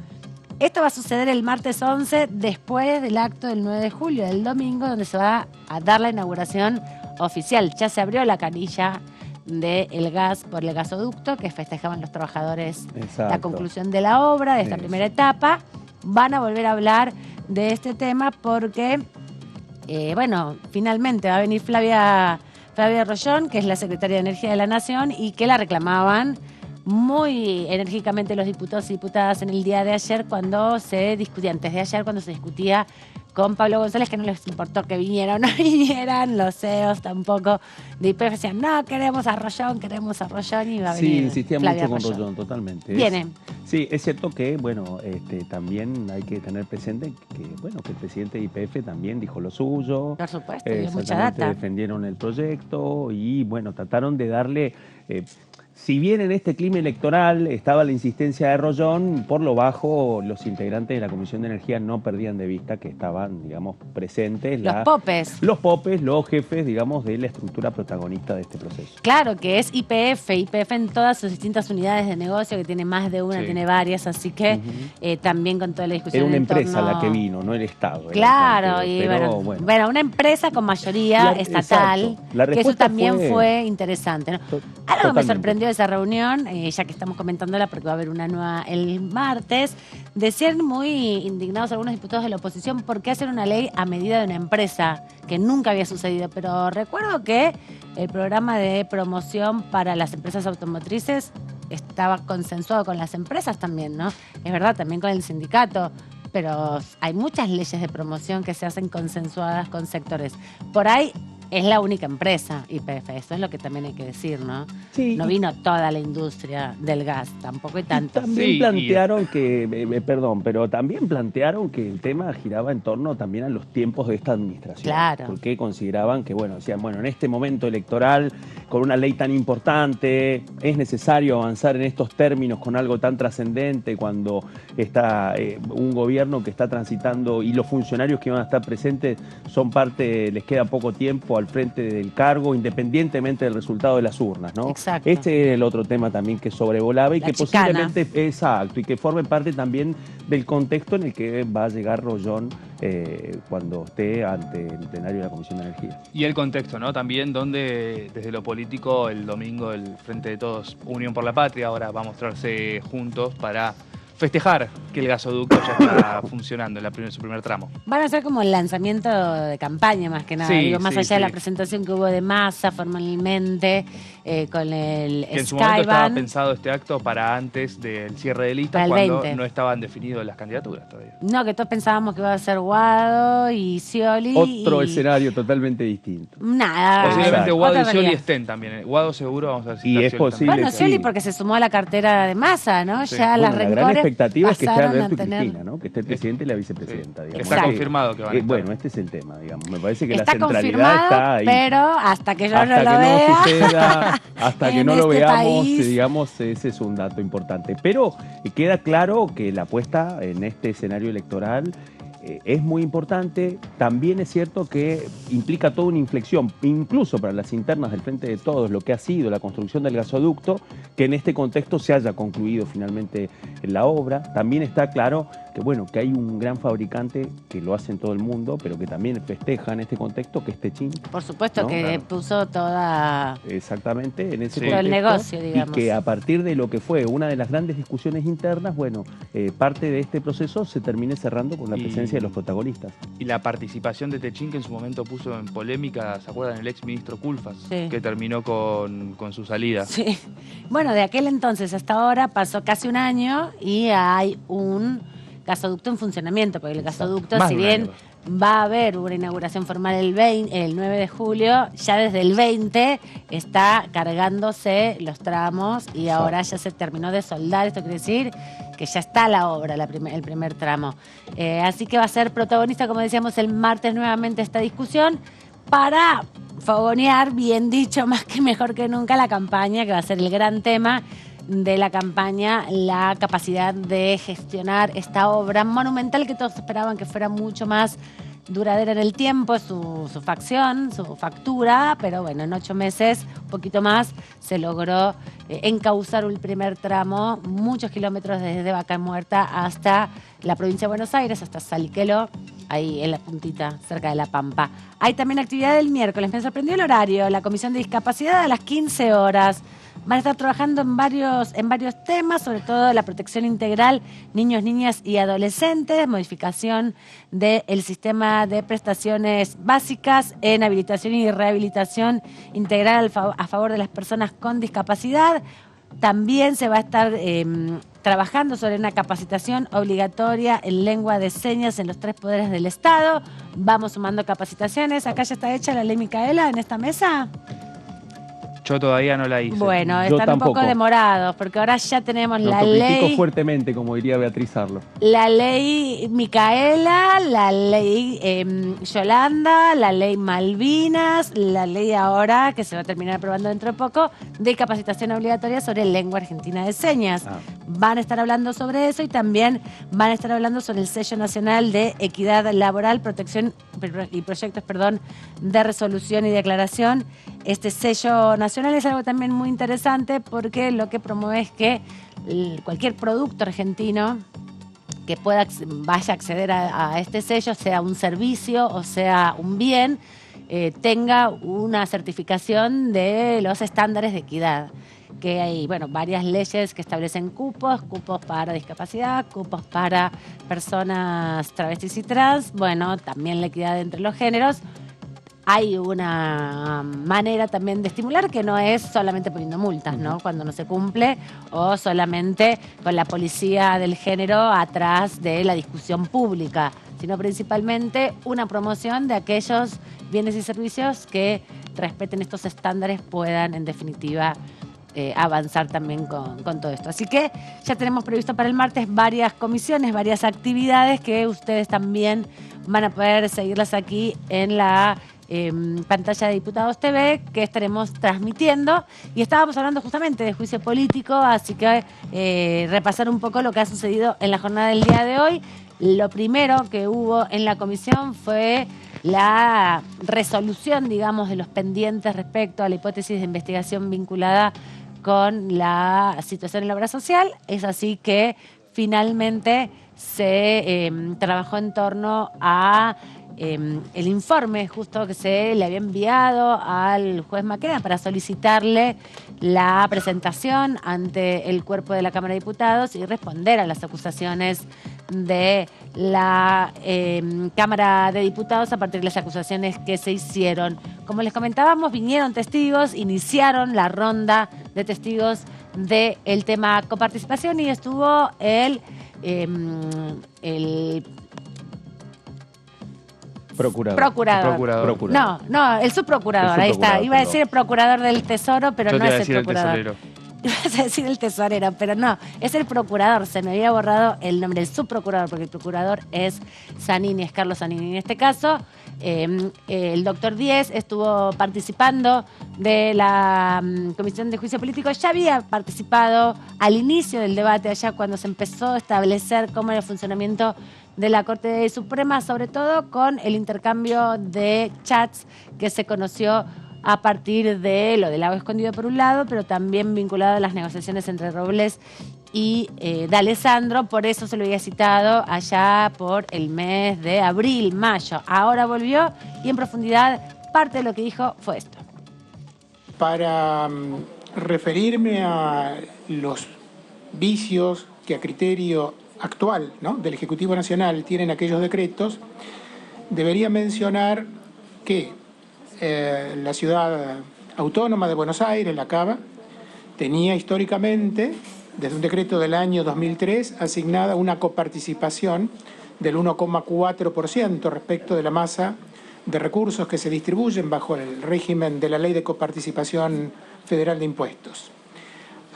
Esto va a suceder el martes 11, después del acto del 9 de julio, del domingo, donde se va a dar la inauguración oficial. Ya se abrió la canilla del gas por el gasoducto, que festejaban los trabajadores la conclusión de la obra, de esta primera etapa. Van a volver a hablar de este tema porque, finalmente va a venir Flavia Rollón, que es la secretaria de Energía de la Nación, y que la reclamaban muy enérgicamente los diputados y diputadas en el día de ayer cuando se discutía, antes de ayer cuando se discutía con Pablo González, que no les importó que viniera o no vinieran, los CEOs tampoco de YPF decían, no, queremos a Rollón, y va a venir. Sí, insistía Flavia mucho con Rollón, totalmente. Viene. Sí, es cierto que, también hay que tener presente que el presidente de YPF también dijo lo suyo. Por supuesto, dio mucha data. Defendieron el proyecto y, trataron de darle... si bien en este clima electoral estaba la insistencia de Rollón, por lo bajo los integrantes de la Comisión de Energía no perdían de vista que estaban, presentes. Los popes, los jefes, de la estructura protagonista de este proceso. Claro, que es YPF en todas sus distintas unidades de negocio, que tiene más de una, tiene varias, así que también con toda la discusión. Era una empresa la que vino, no el Estado. Claro, una empresa con mayoría estatal, que eso también fue interesante, ¿no? Algo que me sorprendió de esa reunión, ya que estamos comentándola porque va a haber una nueva el martes, decían muy indignados algunos diputados de la oposición por qué hacer una ley a medida de una empresa, que nunca había sucedido, pero recuerdo que el programa de promoción para las empresas automotrices estaba consensuado con las empresas también, ¿no? Es verdad, también con el sindicato, pero hay muchas leyes de promoción que se hacen consensuadas con sectores. Por ahí es la única empresa YPF, eso es lo que también hay que decir, ¿no? Sí. No vino toda la industria del gas, tampoco hay tanto. También plantearon que, perdón, pero también plantearon que el tema giraba en torno también a los tiempos de esta administración. Claro. Porque consideraban que, bueno, decían, bueno, en este momento electoral, con una ley tan importante, es necesario avanzar en estos términos con algo tan trascendente cuando está un gobierno que está transitando y los funcionarios que van a estar presentes son parte, les queda poco tiempo al frente del cargo, independientemente del resultado de las urnas, ¿no? Exacto. Este es el otro tema también que sobrevolaba y La que chicana. posiblemente, exacto, y que forme parte también del contexto en el que va a llegar Rollón cuando esté ante el plenario de la Comisión de Energía. Y el contexto, ¿no? También donde desde lo político el domingo el Frente de Todos, Unión por la Patria, ahora va a mostrarse juntos para festejar que el gasoducto ya está funcionando en su primer tramo. Van a ser como el lanzamiento de campaña más que nada, Sí, digo, más sí, allá de la sí. presentación que hubo de Massa formalmente con el Que en su momento estaba Skyban. pensado este acto para antes del cierre de listas, Para el cuando 20. no estaban definidas las candidaturas todavía. No, que todos pensábamos que iba a ser Guado y Scioli. Otro y escenario totalmente distinto. nada. Posiblemente Guado y otra Scioli realidad. estén también. Guado seguro, vamos a ver si Y está es Scioli posible también. Bueno, Scioli porque se sumó a la cartera de Massa, ¿no? Sí. Ya Bueno, las la gran rencores expectativa es que esté pasaron Alberto a y tener... Cristina, ¿no? Que esté el presidente y la vicepresidenta. Digamos. está confirmado que van a estar. Bueno, este es el tema, digamos. Me parece que Está la centralidad confirmado, está ahí. pero hasta que yo Hasta no que lo no vea. suceda, hasta que en no lo este veamos, país. digamos, ese es un dato importante. Pero queda claro que la apuesta en este escenario electoral es muy importante. También es cierto que implica toda una inflexión, incluso para las internas del Frente de Todos, lo que ha sido la construcción del gasoducto, que en este contexto se haya concluido finalmente la obra. También está claro que, bueno, que hay un gran fabricante que lo hace en todo el mundo, pero que también festeja en este contexto, que es Techin. Por supuesto ¿no? que Claro. puso toda... Exactamente, en ese Todo contexto. el negocio, digamos. Y que a partir de lo que fue una de las grandes discusiones internas, bueno, parte de este proceso se termine cerrando con la presencia de los protagonistas. Y la participación de Techin, que en su momento puso en polémica, ¿se acuerdan? El ex ministro Culfas, Sí. que terminó con su salida. Sí. Bueno, de aquel entonces hasta ahora pasó casi un año y hay un gasoducto en funcionamiento, porque el gasoducto, Más si de un bien año. va a haber una inauguración formal el 9 de julio, ya desde el 20 está cargándose los tramos y ahora ya se terminó de soldar. Esto quiere decir que ya está la obra, el primer tramo. Así que va a ser protagonista, como decíamos, el martes nuevamente esta discusión para fogonear, bien dicho, más que mejor que nunca, la campaña, que va a ser el gran tema de la campaña, la capacidad de gestionar esta obra monumental que todos esperaban que fuera mucho más duradera en el tiempo, su facción, su factura, pero bueno, en 8 meses, un poquito más, se logró encauzar el primer tramo, muchos kilómetros desde Vaca Muerta hasta la provincia de Buenos Aires, hasta Salqueló, ahí en la puntita, cerca de La Pampa. Hay también actividad del miércoles, me sorprendió el horario, la Comisión de Discapacidad a las 15 horas. Van a estar trabajando en varios temas, sobre todo la protección integral, niños, niñas y adolescentes, modificación del sistema de prestaciones básicas en habilitación y rehabilitación integral a favor de las personas con discapacidad. También se va a estar trabajando sobre una capacitación obligatoria en lengua de señas en los 3 poderes del Estado. Vamos sumando capacitaciones. Acá ya está hecha la ley Micaela en esta mesa. Yo todavía no la hice. Bueno, Yo están un poco tampoco. demorados, porque ahora ya tenemos Lo la critico ley, fuertemente, como diría Beatriz Arlo. la ley Micaela, la ley Yolanda, la ley Malvinas, la ley ahora, que se va a terminar aprobando dentro de poco, de capacitación obligatoria sobre lengua argentina de señas. Van a estar hablando sobre eso y también van a estar hablando sobre el sello nacional de equidad laboral, protección y proyectos, de resolución y declaración. Este sello nacional es algo también muy interesante porque lo que promueve es que cualquier producto argentino que vaya a acceder a este sello, sea un servicio o sea un bien, tenga una certificación de los estándares de equidad. Que hay, varias leyes que establecen cupos para discapacidad, cupos para personas travestis y trans, también la equidad entre los géneros. Hay una manera también de estimular que no es solamente poniendo multas, ¿no? Cuando no se cumple, o solamente con la policía del género atrás de la discusión pública, sino principalmente una promoción de aquellos bienes y servicios que respeten estos estándares puedan, en definitiva, avanzar también con todo esto. Así que ya tenemos previsto para el martes varias comisiones, varias actividades que ustedes también van a poder seguirlas aquí en la pantalla de Diputados TV, que estaremos transmitiendo. Y estábamos hablando justamente de juicio político, así que repasar un poco lo que ha sucedido en la jornada del día de hoy. Lo primero que hubo en la comisión fue la resolución, digamos, de los pendientes respecto a la hipótesis de investigación vinculada con la situación en la obra social. Es así que finalmente se trabajó en torno a el informe justo que se le había enviado al juez Maqueda para solicitarle la presentación ante el cuerpo de la Cámara de Diputados y responder a las acusaciones de la Cámara de Diputados a partir de las acusaciones que se hicieron. Como les comentábamos, vinieron testigos, iniciaron la ronda de testigos del tema coparticipación y estuvo el Procurador. No, el subprocurador, ahí está. Iba a decir el procurador del Tesoro, pero no es el procurador. Ibas a decir el tesorero, pero no, es el procurador. Se me había borrado el nombre, el subprocurador, porque el procurador es Zanini, es Carlos Zanini. En este caso, el doctor Díez estuvo participando de la Comisión de Juicio Político. Ya había participado al inicio del debate, allá cuando se empezó a establecer cómo era el funcionamiento de la Corte Suprema, sobre todo con el intercambio de chats que se conoció a partir de lo del Lago Escondido por un lado, pero también vinculado a las negociaciones entre Robles y D'Alessandro. Por eso se lo había citado allá por el mes de abril, mayo. Ahora volvió y en profundidad parte de lo que dijo fue esto. Para referirme a los vicios que a criterio actual, ¿no?, del Ejecutivo Nacional tienen aquellos decretos, debería mencionar que la ciudad autónoma de Buenos Aires, la CABA, tenía históricamente, desde un decreto del año 2003, asignada una coparticipación del 1,4% respecto de la masa de recursos que se distribuyen bajo el régimen de la Ley de Coparticipación Federal de Impuestos.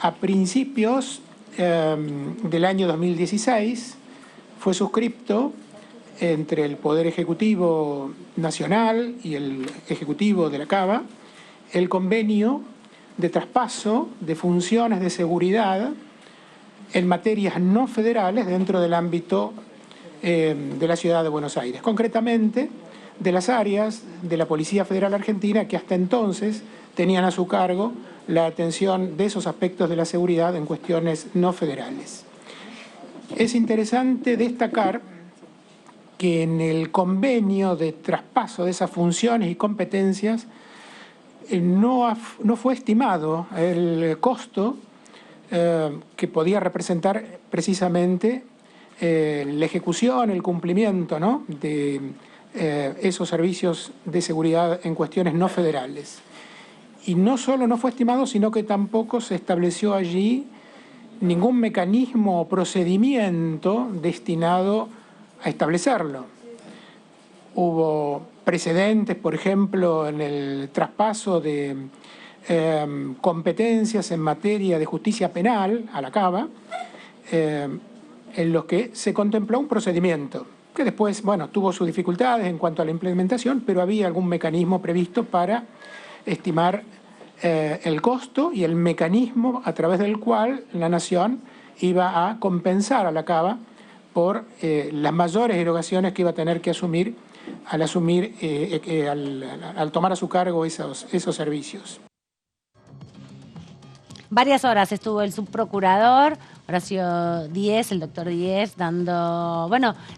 A principios del año 2016 fue suscripto entre el Poder Ejecutivo Nacional y el Ejecutivo de la CABA el convenio de traspaso de funciones de seguridad en materias no federales dentro del ámbito de la ciudad de Buenos Aires, concretamente de las áreas de la Policía Federal Argentina que hasta entonces tenían a su cargo la atención de esos aspectos de la seguridad en cuestiones no federales. Es interesante destacar que en el convenio de traspaso de esas funciones y competencias no fue estimado el costo que podía representar precisamente la ejecución, el cumplimiento, ¿no?, de esos servicios de seguridad en cuestiones no federales. Y no solo no fue estimado, sino que tampoco se estableció allí ningún mecanismo o procedimiento destinado a establecerlo. Hubo precedentes, por ejemplo, en el traspaso de competencias en materia de justicia penal a la CABA, en los que se contempló un procedimiento que después, bueno, tuvo sus dificultades en cuanto a la implementación, pero había algún mecanismo previsto para estimar el costo y el mecanismo a través del cual la Nación iba a compensar a la CABA por las mayores erogaciones que iba a tener que asumir al tomar a su cargo esos servicios. Varias horas estuvo el subprocurador Horacio Díez, el doctor Díez, dando,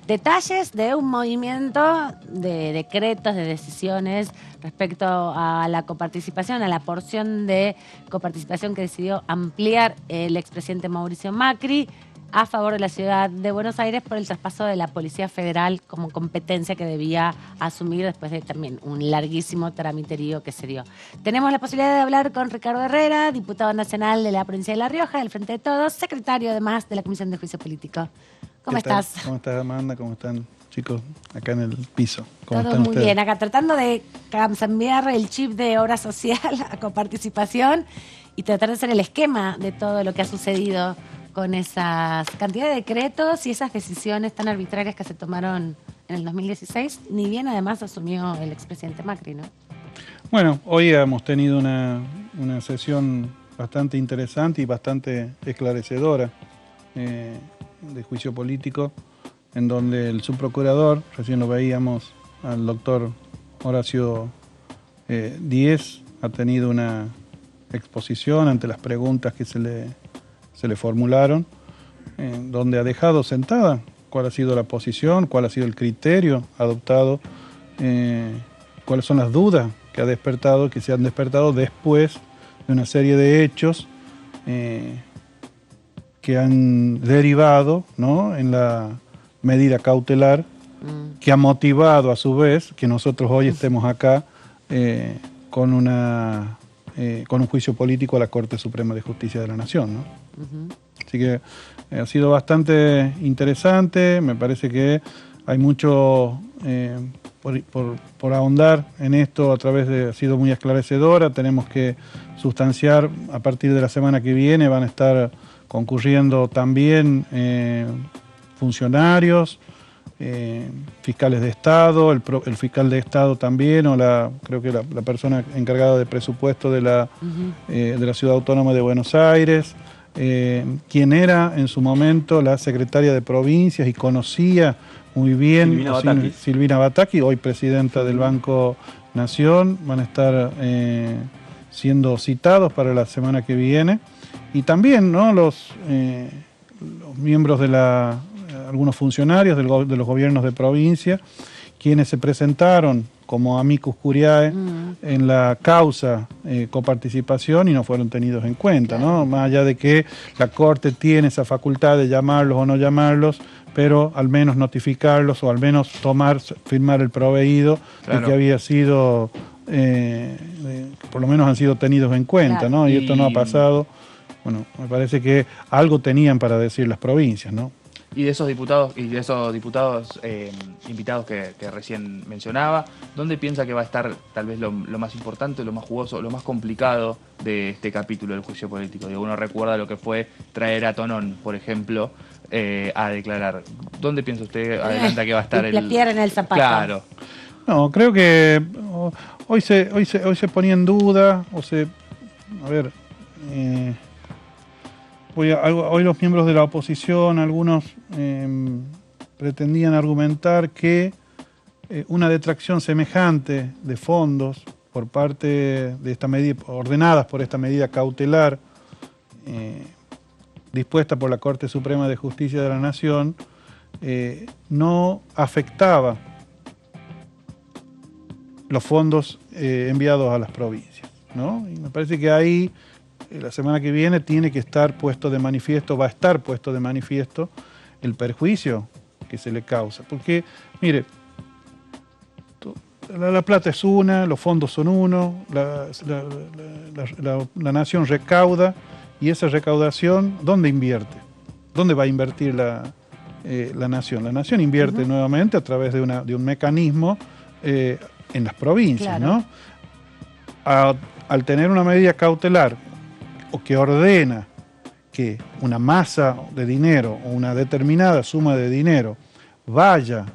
detalles de un movimiento de decretos, de decisiones respecto a la coparticipación, a la porción de coparticipación que decidió ampliar el expresidente Mauricio Macri a favor de la ciudad de Buenos Aires por el traspaso de la Policía Federal como competencia que debía asumir después de también un larguísimo tramiterío que se dio. Tenemos la posibilidad de hablar con Ricardo Herrera, diputado nacional de la provincia de La Rioja, del Frente de Todos, secretario además de la Comisión de Juicio Político. ¿Cómo estás? ¿Cómo estás, Amanda? ¿Cómo están, chicos, acá en el piso. ¿Cómo Todo están muy ustedes? bien. Acá tratando de cambiar el chip de obra social a coparticipación y tratar de hacer el esquema de todo lo que ha sucedido con esas cantidad de decretos y esas decisiones tan arbitrarias que se tomaron en el 2016, ni bien además asumió el expresidente Macri, ¿no? Bueno, hoy hemos tenido una sesión bastante interesante y bastante esclarecedora de juicio político, en donde el subprocurador, recién lo veíamos al doctor Horacio Díez, ha tenido una exposición ante las preguntas que se le formularon, donde ha dejado sentada cuál ha sido la posición, cuál ha sido el criterio adoptado, cuáles son las dudas que se han despertado después de una serie de hechos que han derivado, ¿no?, en la medida cautelar que ha motivado a su vez que nosotros hoy estemos acá con un juicio político a la Corte Suprema de Justicia de la Nación, ¿no? Así que ha sido bastante interesante, me parece que hay mucho por ahondar en esto ha sido muy esclarecedora. Tenemos que sustanciar a partir de la semana que viene, van a estar concurriendo también funcionarios, fiscales de Estado, el fiscal de Estado también, creo que la persona encargada de presupuesto de la Ciudad Autónoma de Buenos Aires, quien era en su momento la secretaria de Provincias y conocía muy bien Silvina Bataki, hoy presidenta del Banco Nación, van a estar siendo citados para la semana que viene, y también, ¿no?, los miembros de algunos funcionarios de los gobiernos de provincia, quienes se presentaron como amicus curiae en la causa coparticipación y no fueron tenidos en cuenta, ¿no? Más allá de que la Corte tiene esa facultad de llamarlos o no llamarlos, pero al menos notificarlos o al menos firmar el proveído de que había sido, por lo menos han sido tenidos en cuenta, ¿no? Y esto no ha pasado. Bueno, me parece que algo tenían para decir las provincias, ¿no? Y de esos diputados invitados que recién mencionaba, ¿dónde piensa que va a estar tal vez lo más importante, lo más jugoso, lo más complicado de este capítulo del juicio político? Digo, uno recuerda lo que fue traer a Tonón, por ejemplo, a declarar. ¿Dónde piensa usted, adelanta, que va a estar la piedra en el zapato? Claro. No, creo que hoy se ponía en duda, hoy los miembros de la oposición, algunos pretendían argumentar que una detracción semejante de fondos por parte de esta medida, ordenadas por esta medida cautelar dispuesta por la Corte Suprema de Justicia de la Nación, no afectaba los fondos enviados a las provincias, ¿no? Y me parece que ahí la semana que viene tiene que estar puesto de manifiesto, va a estar puesto de manifiesto el perjuicio que se le causa. Porque, mire, la plata es una, los fondos son uno, la nación recauda, y esa recaudación, ¿dónde invierte? ¿Dónde va a invertir la nación? La nación invierte nuevamente a través de un mecanismo en las provincias, ¿no? Al tener una medida cautelar o que ordena que una masa de dinero o una determinada suma de dinero vaya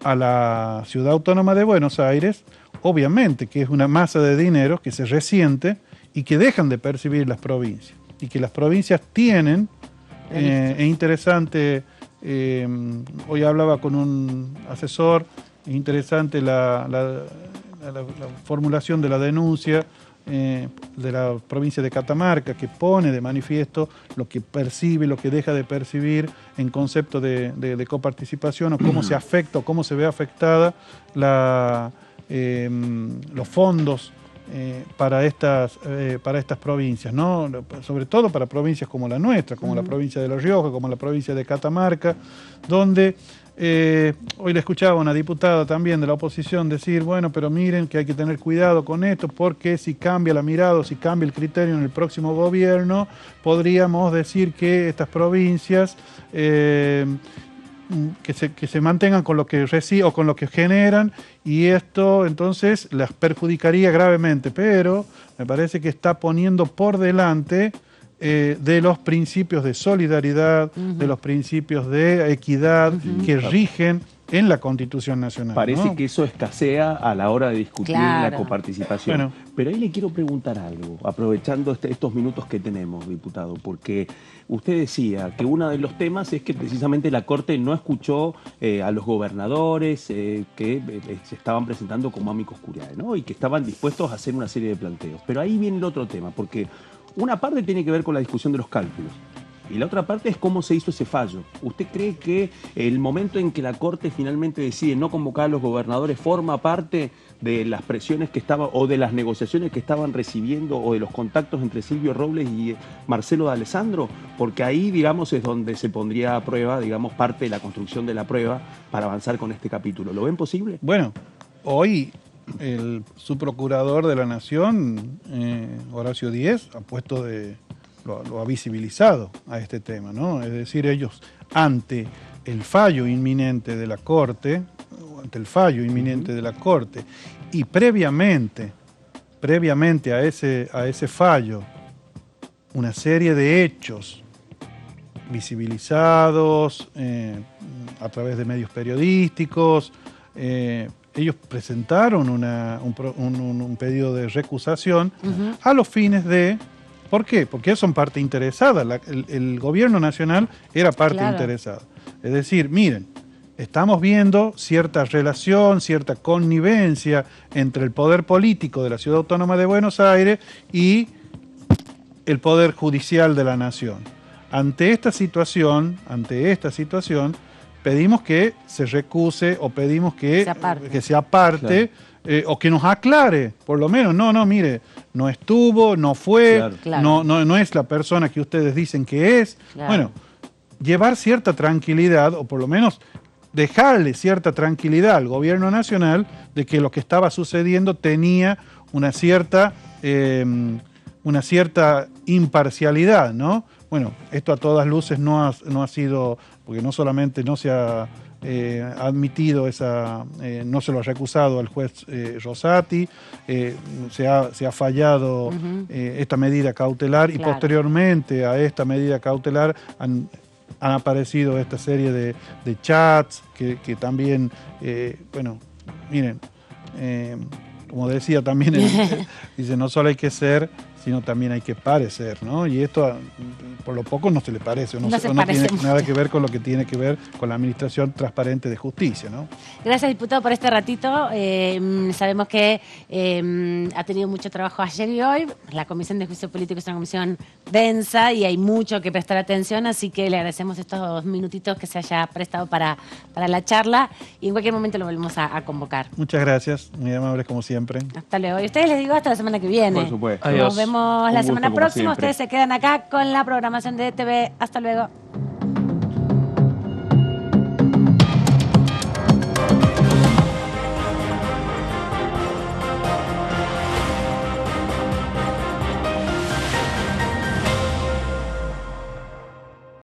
a la Ciudad Autónoma de Buenos Aires, obviamente que es una masa de dinero que se resiente y que dejan de percibir las provincias. Y que las provincias tienen, es interesante, hoy hablaba con un asesor, es interesante la formulación de la denuncia de la provincia de Catamarca, que pone de manifiesto lo que percibe, lo que deja de percibir en concepto de coparticipación, o cómo se afecta o cómo se ve afectada los fondos para estas provincias, ¿no? Sobre todo para provincias como la nuestra, como la provincia de La Rioja, como la provincia de Catamarca, donde hoy le escuchaba a una diputada también de la oposición decir, bueno, pero miren que hay que tener cuidado con esto, porque si cambia la mirada o si cambia el criterio en el próximo gobierno, podríamos decir que estas provincias que se mantengan con lo que reciben o con lo que generan, y esto entonces las perjudicaría gravemente, pero me parece que está poniendo por delante de los principios de solidaridad, de los principios de equidad que rigen en la Constitución Nacional. Parece ¿no? que eso escasea a la hora de discutir Claro. la coparticipación. Bueno. Pero ahí le quiero preguntar algo, aprovechando estos minutos que tenemos, diputado, porque usted decía que uno de los temas es que precisamente la Corte no escuchó a los gobernadores que se estaban presentando como amicus curiae, ¿no? Y que estaban dispuestos a hacer una serie de planteos. Pero ahí viene el otro tema, porque una parte tiene que ver con la discusión de los cálculos. Y la otra parte es cómo se hizo ese fallo. ¿Usted cree que el momento en que la Corte finalmente decide no convocar a los gobernadores forma parte de las presiones que estaban, o de las negociaciones que estaban recibiendo, o de los contactos entre Silvio Robles y Marcelo D'Alessandro? Porque ahí, digamos, es donde se pondría a prueba, digamos, parte de la construcción de la prueba para avanzar con este capítulo. ¿Lo ven posible? Bueno, hoy el subprocurador de la Nación, Horacio Díez, ha puesto lo ha visibilizado a este tema, ¿no? Es decir, ellos ante el fallo inminente de la Corte, y previamente a ese fallo, una serie de hechos visibilizados a través de medios periodísticos, ellos presentaron un pedido de recusación a los fines de... ¿Por qué? Porque son parte interesada. El gobierno nacional era parte interesada. Es decir, miren, estamos viendo cierta relación, cierta connivencia entre el poder político de la Ciudad Autónoma de Buenos Aires y el poder judicial de la nación. Ante esta situación, pedimos que se recuse o pedimos que se aparte. O que nos aclare, por lo menos, mire, no estuvo, no fue, no es la persona que ustedes dicen que es. Claro. Bueno, llevar cierta tranquilidad, o por lo menos dejarle cierta tranquilidad al gobierno nacional de que lo que estaba sucediendo tenía una cierta imparcialidad, ¿no? Bueno, esto a todas luces no ha sido, porque no solamente no se ha admitido no se lo ha recusado al juez Rosati, se ha fallado esta medida cautelar, y posteriormente a esta medida cautelar han aparecido esta serie de chats que también, miren, como decía también, dice, no solo hay que ser, sino también hay que parecer, ¿no? Y esto, por lo poco, no se le parece, no tiene nada que ver con lo que tiene que ver con la administración transparente de justicia, ¿no? Gracias, diputado, por este ratito. Sabemos que ha tenido mucho trabajo ayer y hoy. La Comisión de Juicio Político es una comisión densa y hay mucho que prestar atención, así que le agradecemos estos minutitos que se haya prestado para la charla, y en cualquier momento lo volvemos a convocar. Muchas gracias, muy amables como siempre. Hasta luego. Y ustedes les digo hasta la semana que viene. Por supuesto. Nos vemos la semana próxima. Siempre. Ustedes se quedan acá con la programación de ETV. Hasta luego.